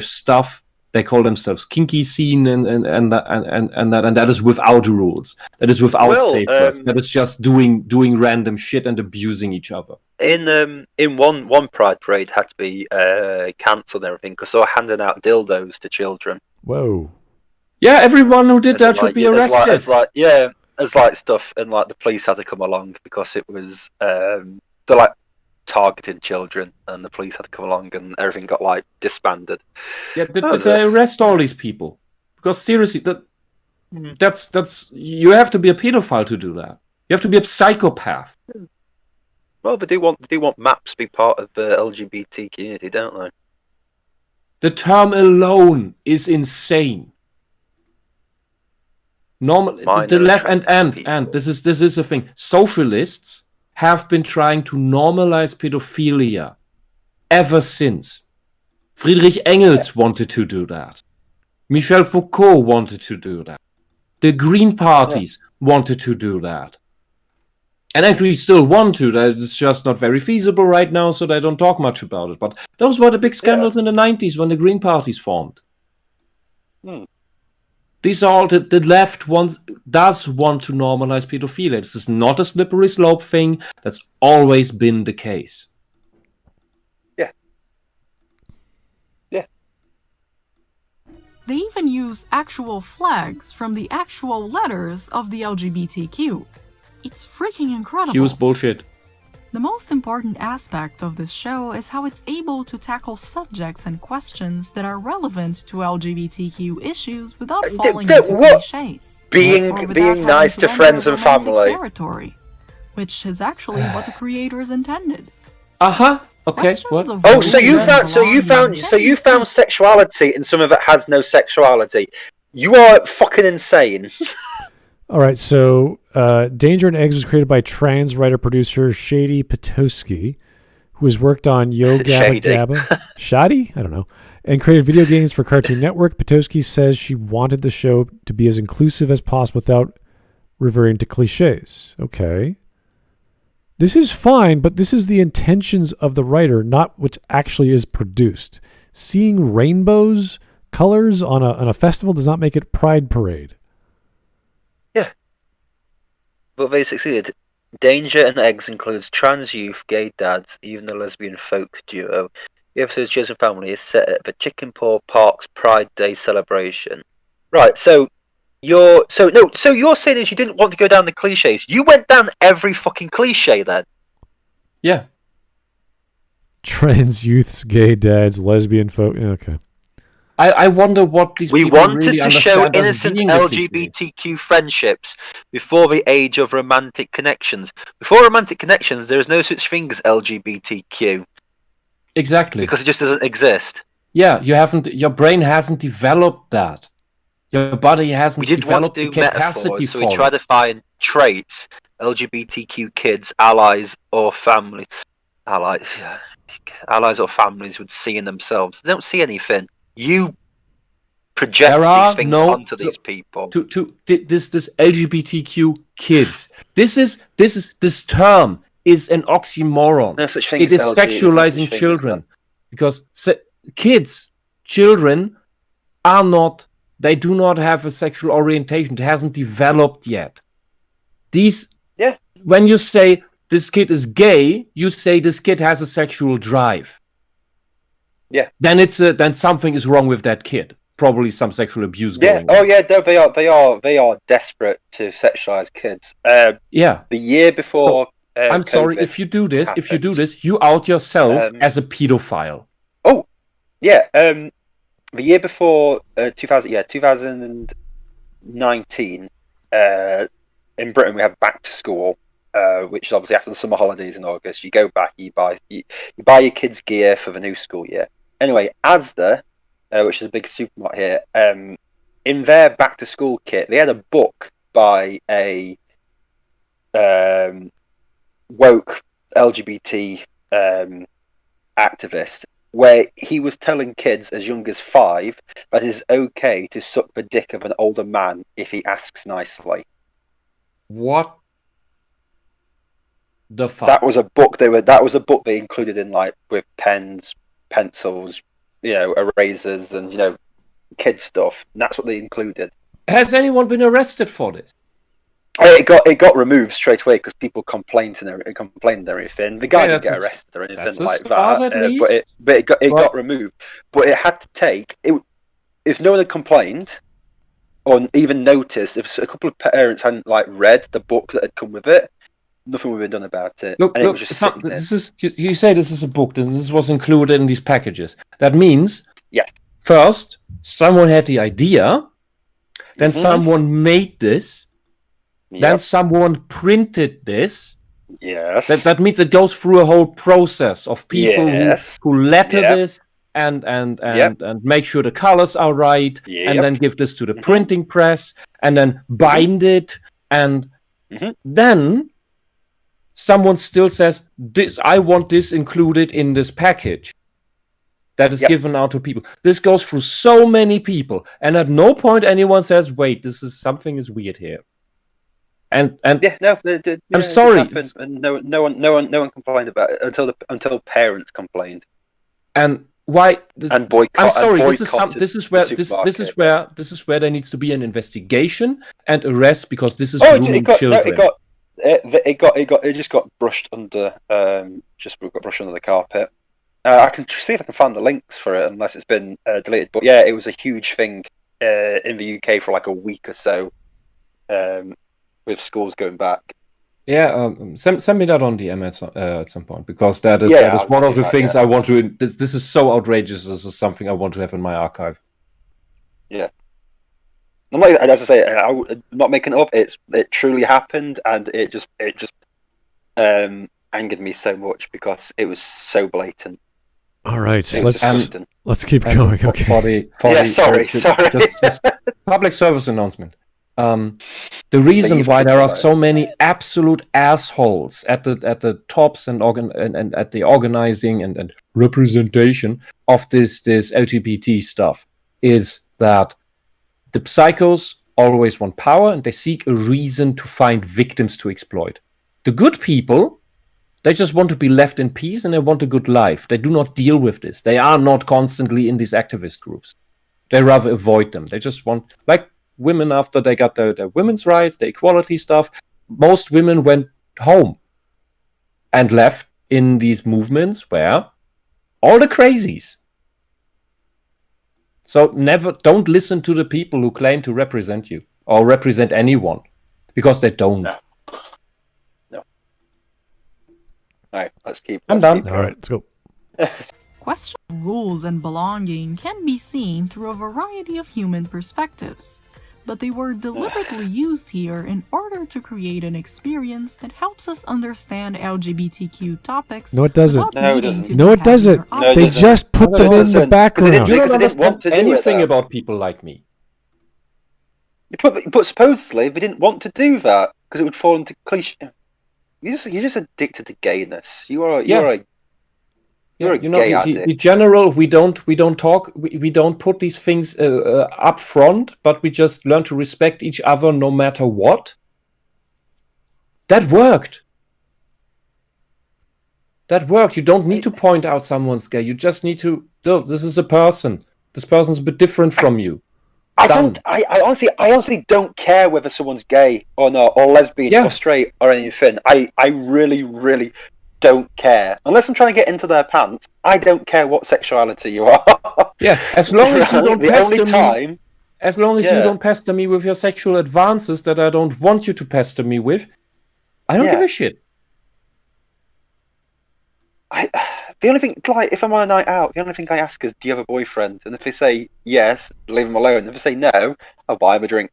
stuff. They call themselves kinky scene, and that is without rules. That is without safeguards. That is just doing random shit and abusing each other. In one pride parade had to be cancelled and everything because they were handing out dildos to children. Whoa. Yeah, everyone who did that should be arrested. As stuff, and the police had to come along because it was they're targeting children, and the police had to come along, and everything got disbanded. Yeah, did they arrest all these people? Because seriously, that's you have to be a pedophile to do that. You have to be a psychopath. Well, they do want maps to be part of the LGBT community, don't they? The term alone is insane. The left and this is the thing. Socialists have been trying to normalize pedophilia ever since. Friedrich Engels wanted to do that. Michel Foucault wanted to do that. The Green parties wanted to do that. And actually still want to. It's just not very feasible right now, so they don't talk much about it. But those were the big scandals in the 90s when the Green parties formed. These are all the left does want to normalize pedophilia. This is not a slippery slope thing. That's always been the case. Yeah. They even use actual flags from the actual letters of the LGBTQ. It's freaking incredible. Q is bullshit. The most important aspect of this show is how it's able to tackle subjects and questions that are relevant to LGBTQ issues without falling into cliches. Being nice to friends and family. Territory, which is actually what the creators intended. Okay. What? So you found sexuality in some of it has no sexuality. You are fucking insane. All right, so Danger and Eggs was created by trans writer-producer Shady Petoskey, who has worked on Yo Gabba Gabba, Shadi? I don't know, and created video games for Cartoon Network. Petoskey says she wanted the show to be as inclusive as possible without reverting to cliches. Okay. This is fine, but this is the intentions of the writer, not what actually is produced. Seeing rainbows, colors on a festival does not make it Pride Parade. But they succeeded. Danger and Eggs includes trans youth, gay dads, even the lesbian folk duo. The episode's chosen family is set at the Chicken Paw Park's Pride Day celebration. Right, so you're saying is you didn't want to go down the cliches. You went down every fucking cliche then. Yeah. Trans youths, gay dads, lesbian folk. Okay. I wonder what these people really understand. We wanted to show innocent LGBTQ friendships before the age of romantic connections. Before romantic connections, there is no such thing as LGBTQ. Exactly. Because it just doesn't exist. Yeah, your brain hasn't developed that. Your body hasn't developed the capacity for it. So we try to find traits LGBTQ kids, allies or families would see in themselves. They don't see anything. You project these things onto these people. This LGBTQ kids. This term is an oxymoron. No such thing it is sexualizing children, because children are not. They do not have a sexual orientation. It hasn't developed yet. When you say this kid is gay, you say this kid has a sexual drive. Yeah. Then then something is wrong with that kid. Probably some sexual abuse going on. Oh yeah, no, they are desperate to sexualize kids. The year before. I'm sorry, COVID if you do this, happened, you out yourself as a pedophile. Oh, yeah. The year before 2019, in Britain we have back to school, which is obviously after the summer holidays in August. You go back, you buy your kids gear for the new school year. Anyway, Asda, which is a big supermarket here, in their back to school kit, they had a book by a woke LGBT activist, where he was telling kids as young as 5 that it is okay to suck the dick of an older man if he asks nicely. What the fuck? That was a book they included in, like, with pens, pencils, erasers, and kid stuff. And that's what they included. Has anyone been arrested for this? It got removed straight away because people complained and everything. The guy didn't get arrested or anything like that. But it got removed. But it had to take it. If no one had complained or even noticed, if a couple of parents hadn't read the book that had come with it, nothing would have been done about it. Look, you say this is a book, and this was included in these packages. That means, yes, first someone had the idea, then someone made this. Yep. Then someone printed this. Yes. That means it goes through a whole process of people who letter this and make sure the colors are right, and then give this to the printing press, and then bind it, and then someone still says, I want this included in this package that is given out to people. This goes through so many people, and at no point anyone says, wait, something is weird here. I'm sorry. And no one complained about it until parents complained. And why? And boycott. I'm sorry. This is where there needs to be an investigation and arrest, because this is grooming children. It just got brushed under. Got brushed under the carpet. I can see if I can find the links for it, unless it's been deleted. But yeah, it was a huge thing in the UK for like a week or so. With schools going back. Yeah, send me that on DM at some point, because that is one of the things I want to. This is so outrageous. This is something I want to have in my archive. Yeah, as I say, I'm not making it up. It truly happened, and it just angered me so much because it was so blatant. All right, let's keep going. Okay. Sorry. Just public service announcement. The reason why there are so many absolute assholes at the tops and at the organizing and representation of this LGBT stuff is that the psychos always want power, and they seek a reason to find victims to exploit. The good people, they just want to be left in peace, and they want a good life. They do not deal with this. They are not constantly in these activist groups. They rather avoid them. They just want, like women, after they got their women's rights, the equality stuff, most women went home and left in these movements where all the crazies. So don't listen to the people who claim to represent you or represent anyone, because they don't. No. All right, I'm done. All right, let's go. Question rules and belonging can be seen through a variety of human perspectives, but they were deliberately used here in order to create an experience that helps us understand LGBTQ topics. No, it doesn't. No, it doesn't. No, it doesn't. They just put them in the background. You don't understand anything about people like me. But supposedly they didn't want to do that. because it would fall into cliche. You're just addicted to gayness. You're a gay addict. In general, we don't talk. We don't put these things up front, but we just learn to respect each other no matter what. That worked. You don't need to point out someone's gay. You just need to. No, this is a person. This person's a bit different from you. I honestly don't care whether someone's gay or not, or lesbian or straight or anything. I really, really don't care. Unless I'm trying to get into their pants, I don't care what sexuality you are. Yeah, as long as you don't pester me. As long as you don't pester me with your sexual advances that I don't want you to pester me with, I don't give a shit. The only thing, like, if I'm on a night out, the only thing I ask is, do you have a boyfriend? And if they say yes, leave them alone. If they say no, I'll buy them a drink.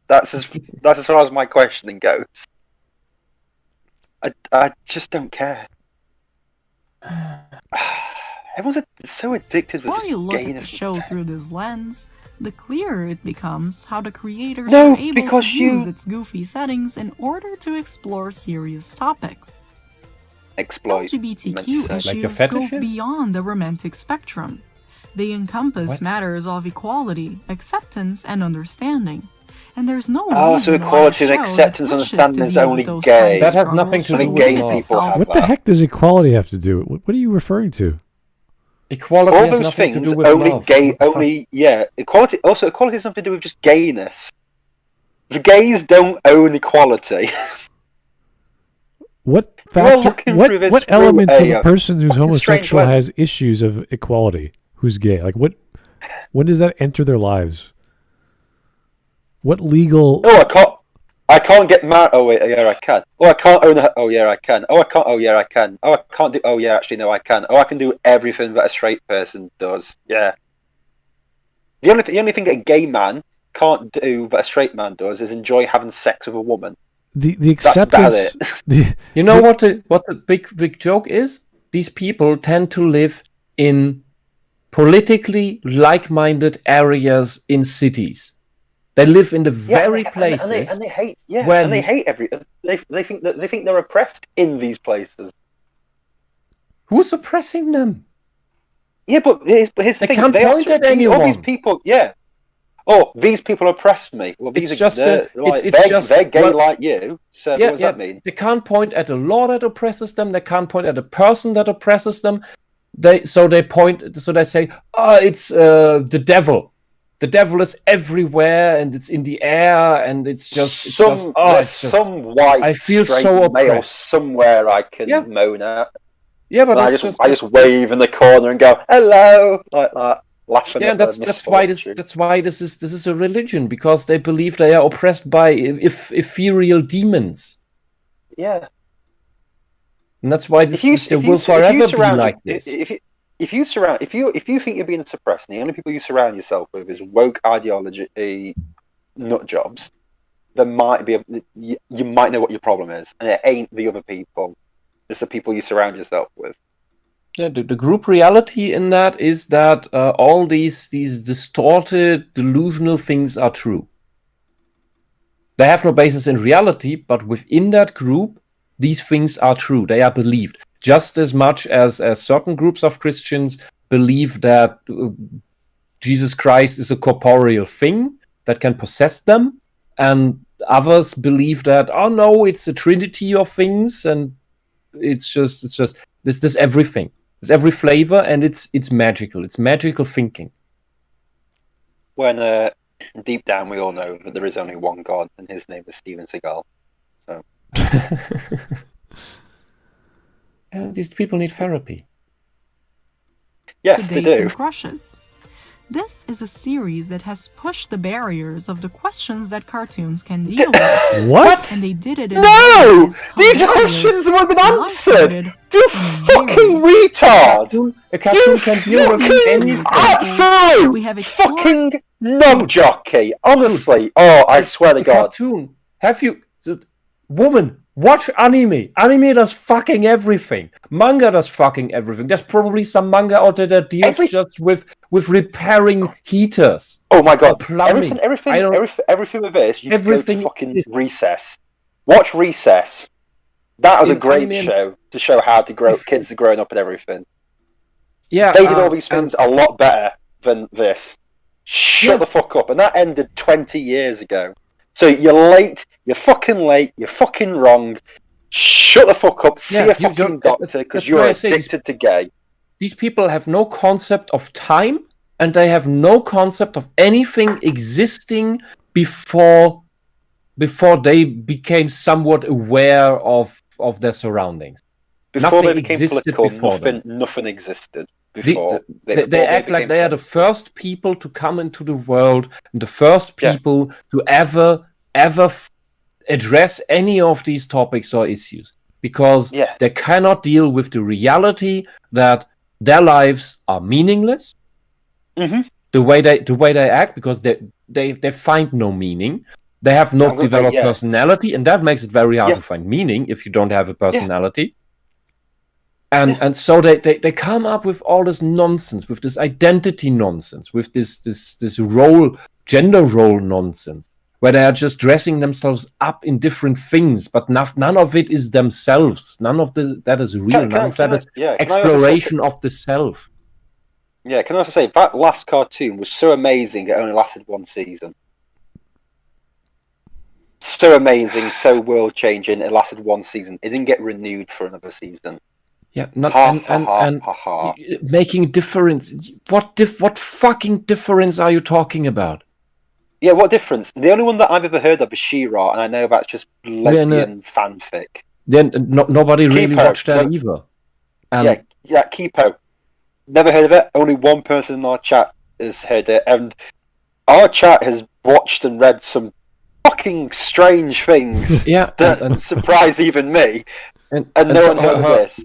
That's as far as my questioning goes. I just don't care. Everyone's so addicted with While this you look at the gayness. show through this lens, the clearer it becomes how the creators are able to use its goofy settings in order to explore serious topics. LGBTQ issues go beyond the romantic spectrum. They encompass matters of equality, acceptance, and understanding. And there's no reason so equality and acceptance and understanding is only gay. That has nothing to do with gay people. What the heck does equality have to do? What are you referring to? Equality all has those nothing things to do with only love. gay. Only equality. Also, equality has nothing to do with just gayness. The gays don't own equality. What factor? What elements of a person who's homosexual has issues of equality? Who's gay? Like what? When does that enter their lives? What legal? Oh, I can't get married. Oh wait, yeah, I can. Oh, I can't own a. Oh yeah, I can. Oh, I can't. Oh yeah, I can. Oh, I can't do. Oh yeah, actually no, I can. Oh, I can do everything that a straight person does. Yeah. The only thing a gay man can't do that a straight man does is enjoy having sex with a woman. The acceptance. You know what the big joke is? These people tend to live in politically like-minded areas in cities. They live in the very places and they hate. Yeah, and they hate They think they're oppressed in these places. Who's oppressing them? Yeah, but here's the thing. Can't point at anyone. All these people, Oh, these people oppress me. Well, they're gay like you. So what does that mean? They can't point at a law that oppresses them. They can't point at a person that oppresses them. They say, "Oh, it's the devil. The devil is everywhere, and it's in the air, and it's some white I feel so male somewhere I can moan at. Yeah, but I just wave in the corner and go hello like that." Yeah, that's why this is a religion, because they believe they are oppressed by ethereal demons. Yeah, and that's why they will forever be like this. If you think you're being suppressed, and the only people you surround yourself with is woke ideology nut jobs, then you might know what your problem is, and it ain't the other people; it's the people you surround yourself with. Yeah, the group reality in that is that all these distorted, delusional things are true. They have no basis in reality, but within that group, these things are true. They are believed. Just as much as certain groups of Christians believe that Jesus Christ is a corporeal thing that can possess them, and others believe that, oh no, it's a trinity of things, and it's just this everything. It's every flavor, and it's magical. It's magical thinking. When deep down we all know that there is only one God, and his name is Steven Seagal. So. These people need therapy. Yes, they do. And crushes. This is a series that has pushed the barriers of the questions that cartoons can deal with. What? And they did it in These questions have been answered! You fucking retard! A cartoon can deal with anything. Absolute fucking knob jockey! Honestly. Oh, I swear to God. Cartoon. Have you... Woman, watch anime. Anime does fucking everything. Manga does fucking everything. There's probably some manga out there that deals just with repairing heaters. Oh my God! Plumbing. Everything with this, you go to fucking recess. Watch Recess. That was a great show to show how kids are growing up and everything. Yeah, they did all these things a lot better than this. Shut the fuck up. And that ended 20 years ago. So you're late, you're fucking wrong. Shut the fuck up, see a fucking doctor, because you're addicted to gay. These people have no concept of time, and they have no concept of anything existing before they became somewhat aware of their surroundings. Before they became political, nothing existed. They act like they are the first people to come into the world, and the first people to ever address any of these topics or issues, because they cannot deal with the reality that their lives are meaningless. Mm-hmm. The way they act, because they find no meaning. They have no developed personality, and that makes it very hard to find meaning if you don't have a personality. And so they come up with all this nonsense, with this identity nonsense, with this gender role nonsense, where they are just dressing themselves up in different things, but none of it is themselves. None of that is real. None of that is exploration of the self. Yeah, can I also say, that last cartoon was so amazing, it only lasted one season. So amazing, so world-changing, it lasted one season. It didn't get renewed for another season. Yeah, making difference. What fucking difference are you talking about? Yeah, what difference? The only one that I've ever heard of is Shira, and I know that's just lesbian fanfic. Then nobody really watched that either. Kipo. Never heard of it. Only one person in our chat has heard it, and our chat has watched and read some fucking strange things that surprise even me. And no one heard of this.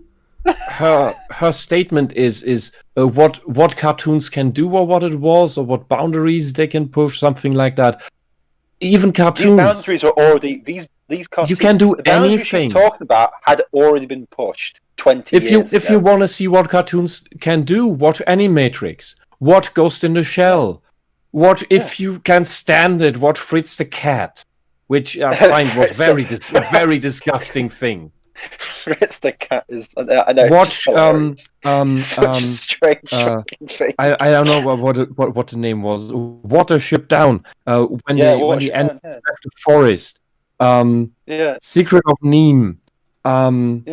Her statement is what cartoons can do, or what it was, or what boundaries they can push, something like that. Even cartoons. These boundaries are already these cartoons. You can do the anything. She's talking about had already been pushed 20 years ago. If you want to see what cartoons can do, watch Animatrix, watch Ghost in the Shell, watch if you can stand it, watch Fritz the Cat, which I find was very disgusting thing. Fritz the Cat is. I know. Watch such a strange thing. I don't know what the name was. Watership Down. When the end left the forest. Secret of Neem. When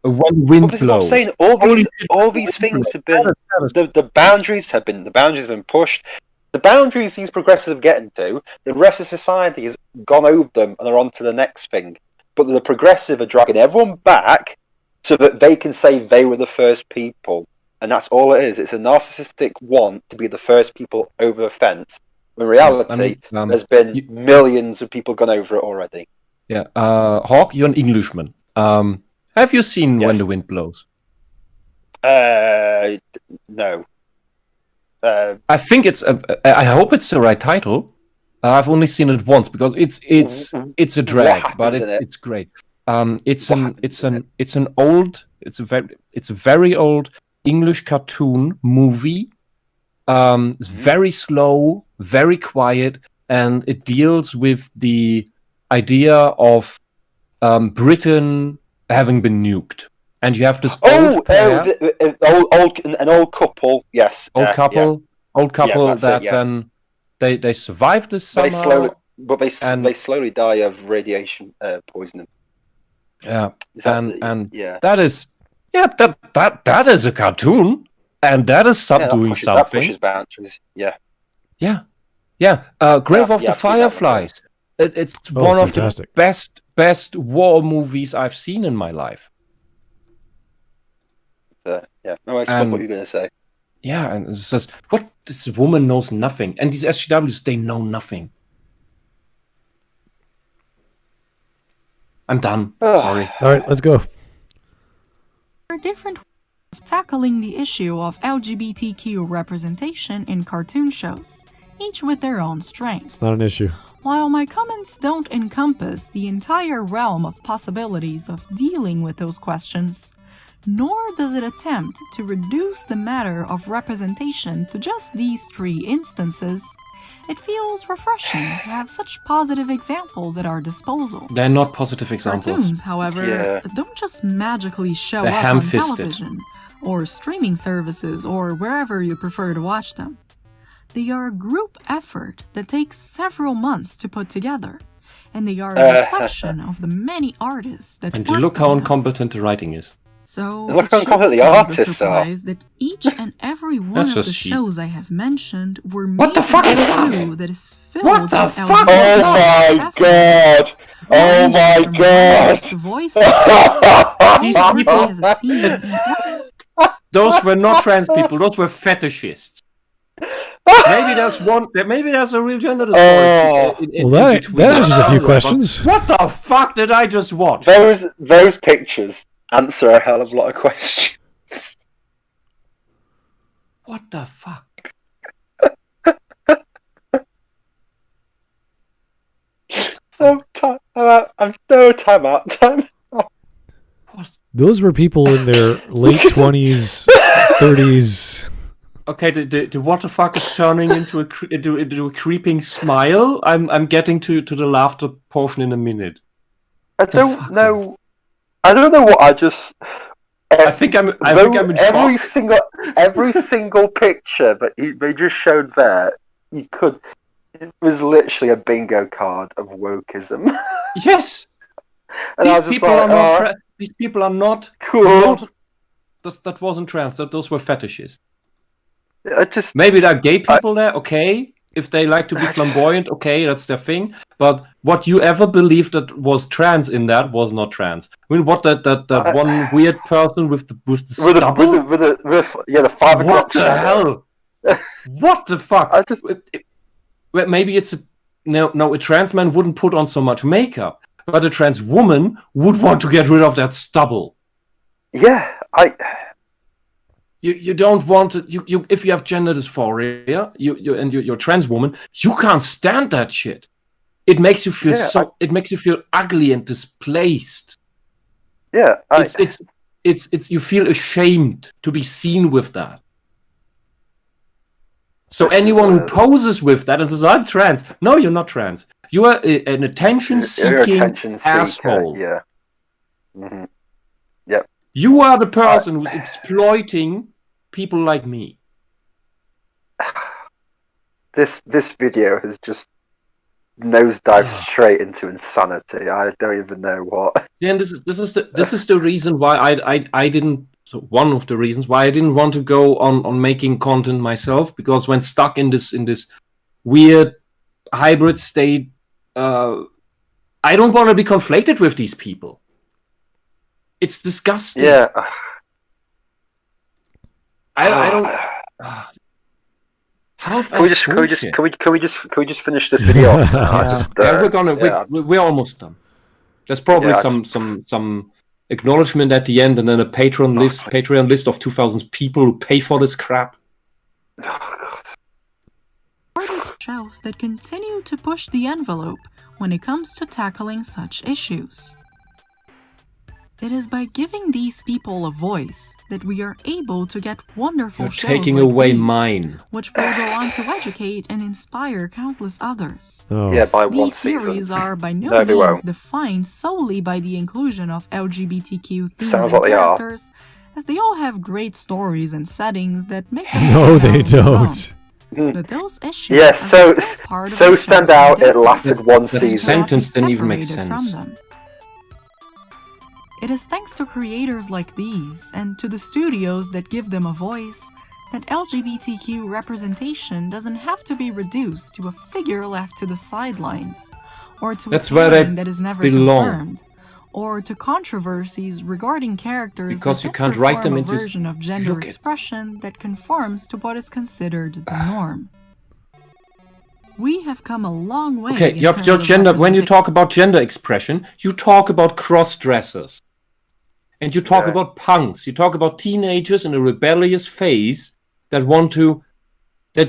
wind blows. I'm saying all these things have been the boundaries have been pushed. The boundaries these progressives are getting to, the rest of society has gone over them and are on to the next thing. But the progressive are dragging everyone back so that they can say they were the first people. And that's all it is. It's a narcissistic want to be the first people over the fence. In reality, there's been millions of people gone over it already. Yeah. Hawk, you're an Englishman. Have you seen When the Wind Blows? No. I think I hope it's the right title. I've only seen it once because it's a drag, but it's great. It's a very old English cartoon movie. It's very slow, very quiet, and it deals with the idea of Britain having been nuked. And you have this old couple, yes. Old couple that then they survive this somehow. They slowly die of radiation poisoning. Yeah, that is a cartoon, and that is doing something. That pushes boundaries. Grave of the Fireflies. It's one of the best war movies I've seen in my life. No, I expect what you're going to say. Yeah, and it says, what? This woman knows nothing. And these SGWs, they know nothing. I'm done. Sorry. All right, let's go. There are different ways of tackling the issue of LGBTQ representation in cartoon shows, each with their own strengths. It's not an issue. While my comments don't encompass the entire realm of possibilities of dealing with those questions, nor does it attempt to reduce the matter of representation to just these three instances, It feels refreshing to have such positive examples at our disposal. They're not positive examples. Cartoons, however, don't just magically show They're up on ham-fisted. television, or streaming services, or wherever you prefer to watch them. They are a group effort that takes several months to put together, and they are a reflection of the many artists that And work look how on them. incompetent the writing is. So Look it how shouldn't incompetent the come as a artists are. surprise that each and every one That's of just the cheap. shows I have mentioned were What made the fuck in is a that? queue that is filled What the with fuck? Oh my god! Oh my god! These All people- working as a team in Those were not trans people. Those were fetishists. Maybe there's a real gender Oh. dysphoria Well, that answers a few questions. What the fuck did I just watch? Those pictures answer a hell of a lot of questions. What the fuck? I'm so time out. Those were people in their late 20s, 30s. Okay, the what the fuck is turning into a creeping smile. I'm getting to the laughter portion in a minute. I don't know. I don't know what I just. I think I'm in shock. Every single picture that they just showed there, it was literally a bingo card of wokeism. Yes, And I these was just people like, are not. These people are not. cool. That wasn't trans. Those were fetishists. I just Maybe there are gay people there. Okay, if they like to be flamboyant, okay, that's their thing. But what you ever believed that was trans in that was not trans. I mean, what that one weird person with the stubble? the 5 o'clock. What the shadow. hell? What the fuck? I just Well, maybe it's a trans man wouldn't put on so much makeup, but a trans woman would want to get rid of that stubble. You don't want to. You if you have gender dysphoria, you're a trans woman, you can't stand that shit. It makes you feel it makes you feel ugly and displaced. Yeah, It's you feel ashamed to be seen with that. So anyone who poses with that and says, "I'm trans," no, you're not trans. You are an attention-seeking asshole. Yeah. Mm-hmm. Yep. You are the person who's exploiting people like me. This video has just nosedived straight into insanity. I don't even know what. Yeah, and this is the reason why I didn't. So one of the reasons why I didn't want to go on making content myself, because when stuck in this weird hybrid state, I don't want to be conflated with these people. It's disgusting. Yeah. I don't. Can we just finish this video? We're almost done. There's probably some acknowledgement at the end, and then a Patreon list of 2,000 people who pay for this crap. shows that continue to push the envelope when it comes to tackling such issues. It is by giving these people a voice that we are able to get wonderful shows taking like away these, mine. which will go on to educate and inspire countless others. Oh. Yeah, by one These series season. are by no No, they means won't. defined solely by the inclusion of LGBTQ themes Sounds and like they are. characters, as they all have great stories and settings that make them No, stand they out on their own. don't. But those issues Yeah, are so still part of so the stand show's out. It identity. lasted one That season. sentence didn't even make Separated sense. from them. It is thanks to creators like these and to the studios that give them a voice that LGBTQ representation doesn't have to be reduced to a figure left to the sidelines, or to That's a where they canon that is never belong. confirmed, or to controversies regarding characters Because that you don't can't write them perform a into- version of gender Look it. expression that conforms to what is considered the norm. We have come a long way. Okay, in your terms of gender. When you representation. talk about gender expression, you talk about cross-dressers, and you talk Yeah. about punks. You talk about teenagers in a rebellious phase that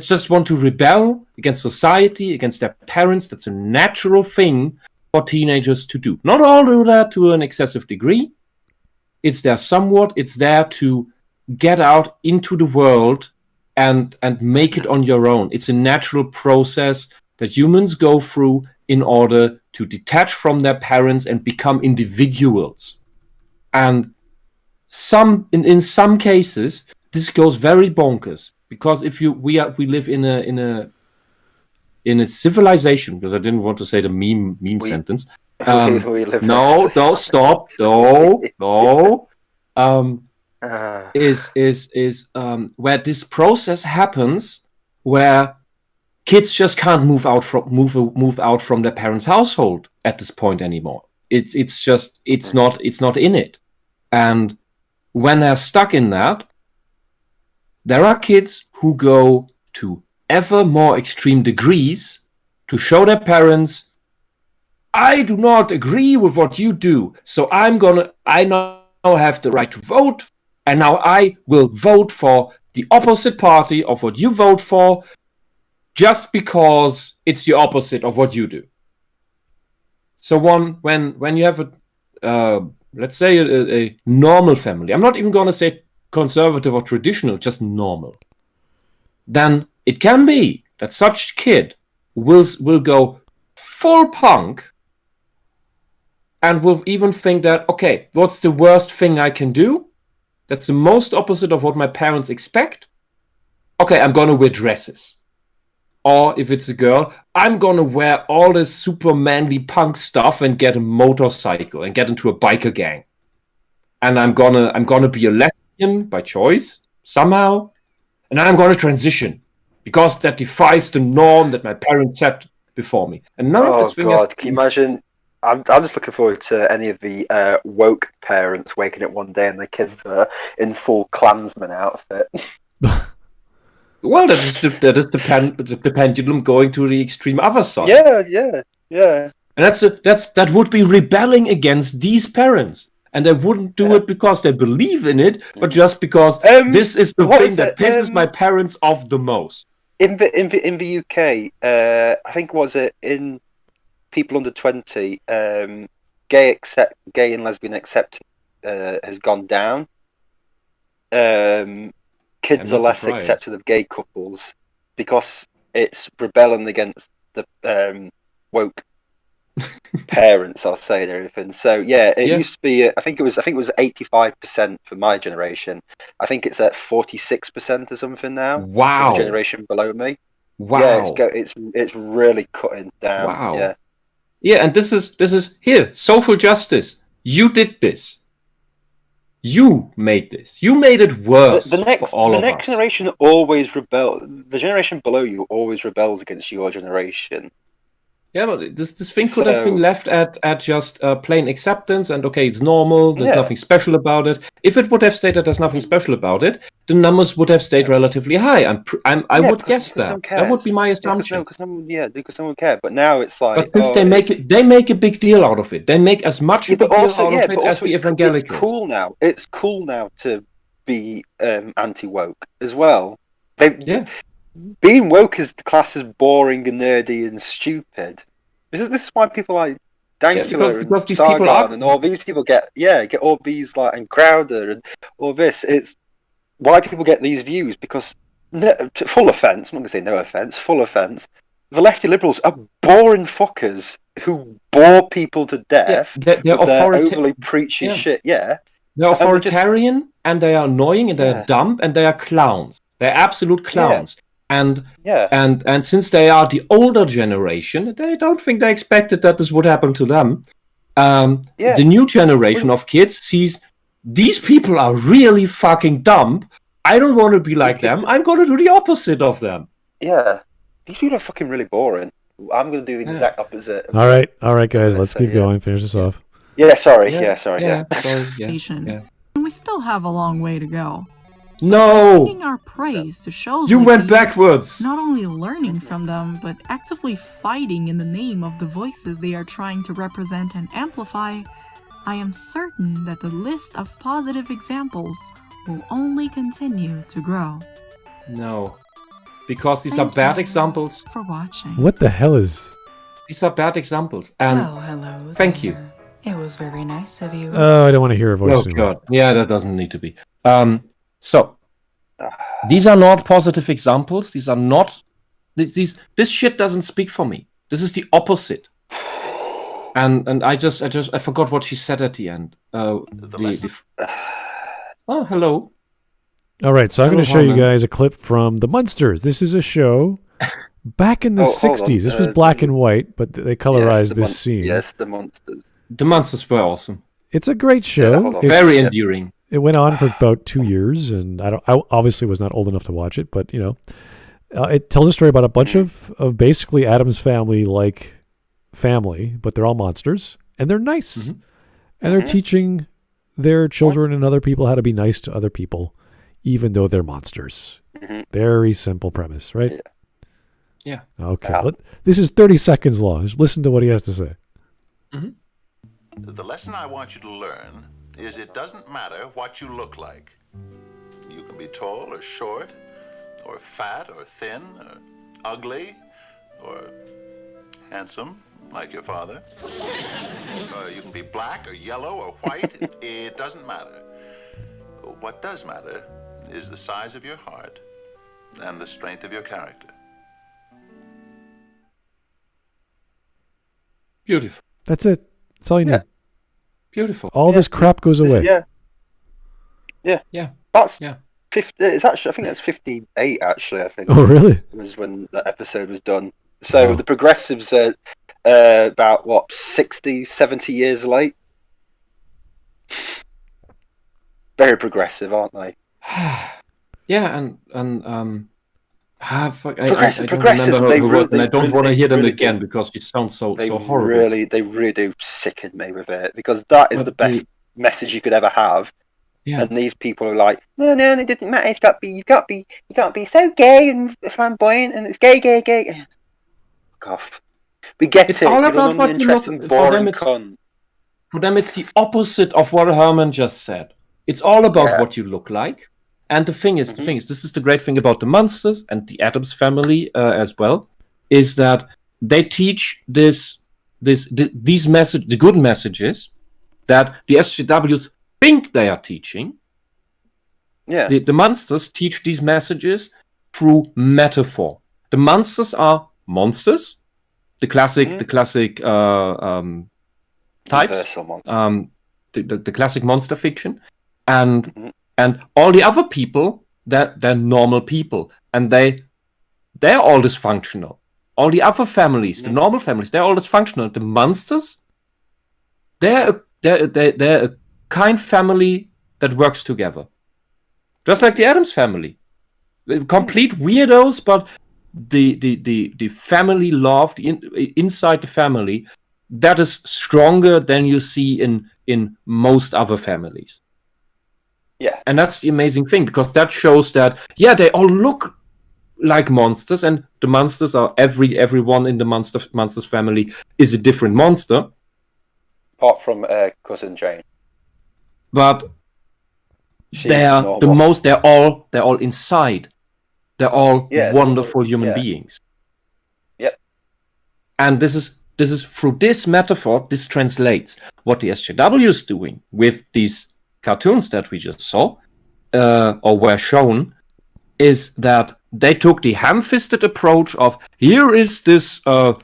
just want to rebel against society, against their parents. That's a natural thing for teenagers to do. Not all do that to an excessive degree. It's there somewhat. It's there to get out into the world and make it on your own. It's a natural process that humans go through in order to detach from their parents and become individuals. And in some cases, this goes very bonkers, because if we live in a civilization, because I didn't want to say the meme sentence. No, don't stop. No. Is where this process happens, where kids just can't move out from their parents' household at this point anymore. It's not in it. And when they're stuck in that, there are kids who go to ever more extreme degrees to show their parents, I do not agree with what you do, so I now have the right to vote, and now I will vote for the opposite party of what you vote for, just because it's the opposite of what you do. So when you have let's say a normal family, I'm not even going to say conservative or traditional, just normal, then it can be that such kid will go full punk and will even think that, okay, what's the worst thing I can do? That's the most opposite of what my parents expect. Okay, I'm going to wear dresses. Or if it's a girl, I'm going to wear all this super manly punk stuff and get a motorcycle and get into a biker gang. And I'm gonna be a lesbian by choice, somehow. And then I'm going to transition, because that defies the norm that my parents set before me. And none of this thing is... Can you imagine? I'm just looking forward to any of the woke parents waking up one day and their kids are in full Klansman outfit. Well, that is the pendulum going to the extreme other side. Yeah. And that would be rebelling against these parents. And they wouldn't do it because they believe in it, but just because this is the thing that pisses my parents off the most. In the UK, I think in people under 20, gay and lesbian acceptance has gone down. Kids are less accepted of gay couples because it's rebelling against the woke parents, I'll say, and everything. So it used to be. I think it was 85% for my generation. I think it's at 46% or something now. Wow. For the generation below me. Wow. Yeah, it's really cutting down. Wow. Yeah, and this is here, social justice. You did this. You made this. You made it worse for all of us. The next generation always rebels. The generation below you always rebels against your generation. Yeah, but this thing could have been left at just plain acceptance and, okay, it's normal, there's nothing special about it. If it would have stayed that there's nothing special about it, the numbers would have stayed relatively high. I would guess that. That would be my assumption. Because no one cared. But now it's like... But since they make a big deal out of it. They make as much of a big deal out of it as the evangelicals. It's cool now. It's cool now to be anti-woke as well. Being woke is classed as boring and nerdy and stupid. This is why people like Dankula because and these Sargon people are... and all these people get all these like and Crowder and all this. It's why people get these views, because full offence, I'm not gonna say no offence, full offence. The lefty liberals are boring fuckers who bore people to death. They're overly preachy shit. Yeah, they're authoritarian and they are annoying and they're dumb and they are clowns. They're absolute clowns. And since they are the older generation, they don't think they expected that this would happen to them. The new generation of kids sees these people are really fucking dumb. I don't want to be like them. I'm going to do the opposite of them. Yeah, these people are fucking really boring. I'm going to do the exact opposite. All right, guys, let's keep going. Finish this off. Sorry. And we still have a long way to go. No! Singing our praise to shows you like went these, backwards! Not only learning from them, but actively fighting in the name of the voices they are trying to represent and amplify, I am certain that the list of positive examples will only continue to grow. No. Because these are bad examples. For watching. What the hell is... These are bad examples. And hello. Thank you. It was very nice of you. Oh, I don't want to hear a voice anymore. God. Yeah, that doesn't need to be. So, These are not positive examples. These are not. This shit doesn't speak for me. This is the opposite. And I forgot what she said at the end. Oh, hello. All right, so I'm going to show you guys a clip from The Munsters. This is a show back in the 60s. This was black and white, but they colorized this scene. Yes, The Munsters. The Munsters were awesome. It's a great show. Very endearing. It went on for about 2 years, and I obviously was not old enough to watch it, but it tells a story about a bunch of basically Addams Family-like family, but they're all monsters, and they're nice, and they're teaching their children and other people how to be nice to other people, even though they're monsters. Very simple premise, right? Yeah. Okay. This is 30 seconds long. Just listen to what he has to say. The lesson I want you to learn is it doesn't matter what you look like. You can be tall or short, or fat or thin, or ugly, or handsome, like your father. You can be black or yellow or white. It doesn't matter. What does matter is the size of your heart and the strength of your character. Beautiful. That's it. That's all you need. Beautiful. All this crap goes away. Yeah. That's 50. It's actually, I think that's 58. Actually, I think. Oh, really? Was when that episode was done. So the progressives are about 60, 70 years late. Very progressive, aren't they? Yeah, and I don't Progressive, remember her word, and I don't want to hear them really again because she sounds so horrible. They really do sicken me with it, because that is the best message you could ever have. Yeah. And these people are like, no, it doesn't matter. You've got to be so gay and flamboyant, and it's gay. Fuck off. We get it's it. All about what you look for them. For them, it's the opposite of what Herman just said. It's all about what you look like. And the thing is, this is the great thing about the Munsters and the Addams Family as well, is that they teach these the good messages that the SJWs think they are teaching. Yeah. The Munsters teach these messages through metaphor. The Munsters are monsters, the classic types, the classic monster fiction, and all the other people, they're normal people, and they're all dysfunctional. All the other families, the normal families, they're all dysfunctional. The monsters, they're a kind family that works together, just like the Addams Family. Complete weirdos, but the family love inside the family, that is stronger than you see in most other families. Yeah, and that's the amazing thing, because that shows that they all look like monsters, and the monsters are everyone in the monsters family is a different monster, apart from cousin Jane. But they're all inside. They're all wonderful human beings. Yep. And this is through this metaphor, this translates what the SJW is doing with these cartoons that we just saw, or were shown, is that they took the ham-fisted approach of, here is this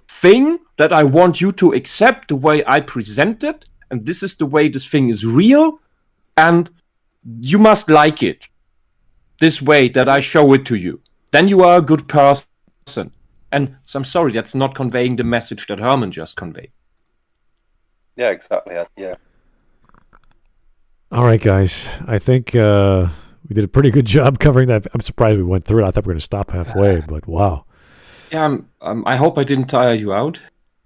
thing that I want you to accept the way I present it, and this is the way this thing is real, and you must like it this way that I show it to you. Then you are a good person. And so I'm sorry, that's not conveying the message that Herman just conveyed. Yeah, exactly. Yeah. All right, guys. I think we did a pretty good job covering that. I'm surprised we went through it. I thought we were going to stop halfway, but wow. Yeah, I hope I didn't tire you out.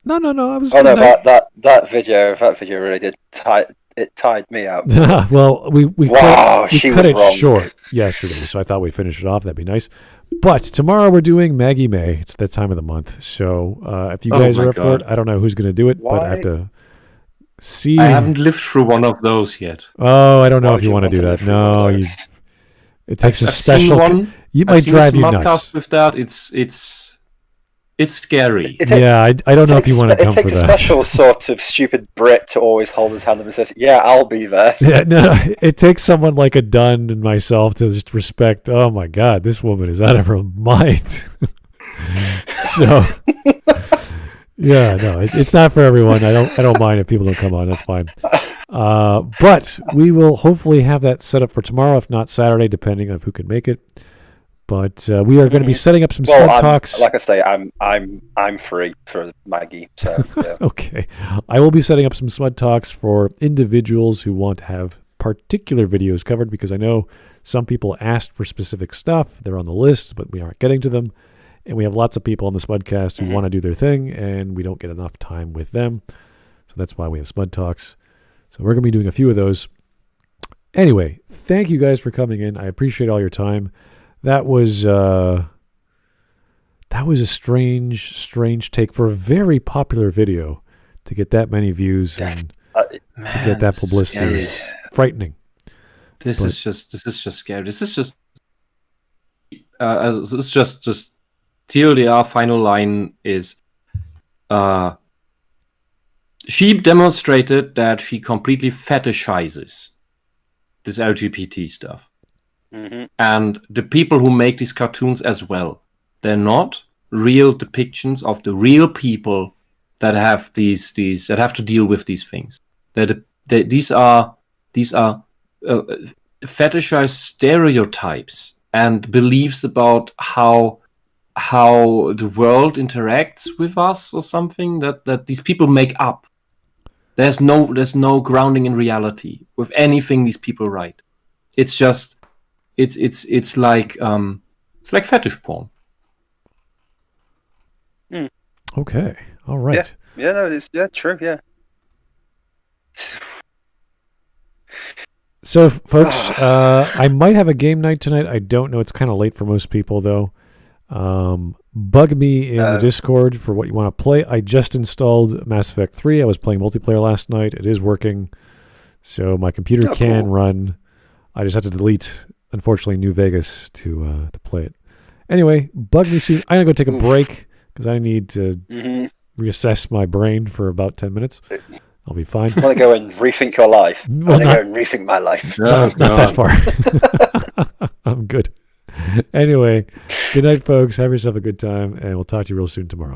No. I was. That video really did tied me out. Well, we cut it short yesterday, so I thought we'd finish it off. That'd be nice. But tomorrow we're doing Maggie May. It's that time of the month. So if you guys are up for it, I don't know who's going to do it, but I have to see. I haven't lived through one of those yet. Oh, I don't know if you want to do that. No, it takes a special one. You might drive you nuts with that. It's It's scary. I don't know if you want to come for that. It takes a special sort of stupid Brit to always hold his hand up and says, "Yeah, I'll be there." Yeah, no, it takes someone like a Dunn and myself to just respect. Oh my God, this woman is out of her mind. So, yeah, no, it's not for everyone. I don't mind if people don't come on. That's fine. But we will hopefully have that set up for tomorrow, if not Saturday, depending on who can make it. But we are going to be setting up some Smud talks. Like I say, I'm free for Maggie. So yeah. Okay, I will be setting up some Smud talks for individuals who want to have particular videos covered, because I know some people asked for specific stuff. They're on the list, but we aren't getting to them. And we have lots of people on the Smudcast who want to do their thing, and we don't get enough time with them. So that's why we have Smud talks. So we're going to be doing a few of those. Anyway, thank you guys for coming in. I appreciate all your time. That was a strange take for a very popular video to get that many views and to get that publicity. Is frightening. This is just scary. This is just TLDR final line is she demonstrated that she completely fetishizes this LGBT stuff. Mm-hmm. And the people who make these cartoons as well, they're not real depictions of the real people that have these that have to deal with these things. These are fetishized stereotypes and beliefs about how the world interacts with us or something that these people make up. There's no grounding in reality with anything these people write. It's just it's like fetish porn. Okay. All right. Yeah. No, it's true. Yeah. So, folks, I might have a game night tonight. I don't know. It's kind of late for most people, though. Bug me in the Discord for what you want to play. I just installed Mass Effect 3. I was playing multiplayer last night. It is working, so my computer can run. I just have to delete, unfortunately, New Vegas to play it. Anyway, bug me soon. I'm going to go take a break because I need to reassess my brain for about 10 minutes. I'll be fine. I want to go and rethink your life. I want to go and rethink my life. No, not that far. I'm good. Anyway, good night, folks. Have yourself a good time, and we'll talk to you real soon tomorrow.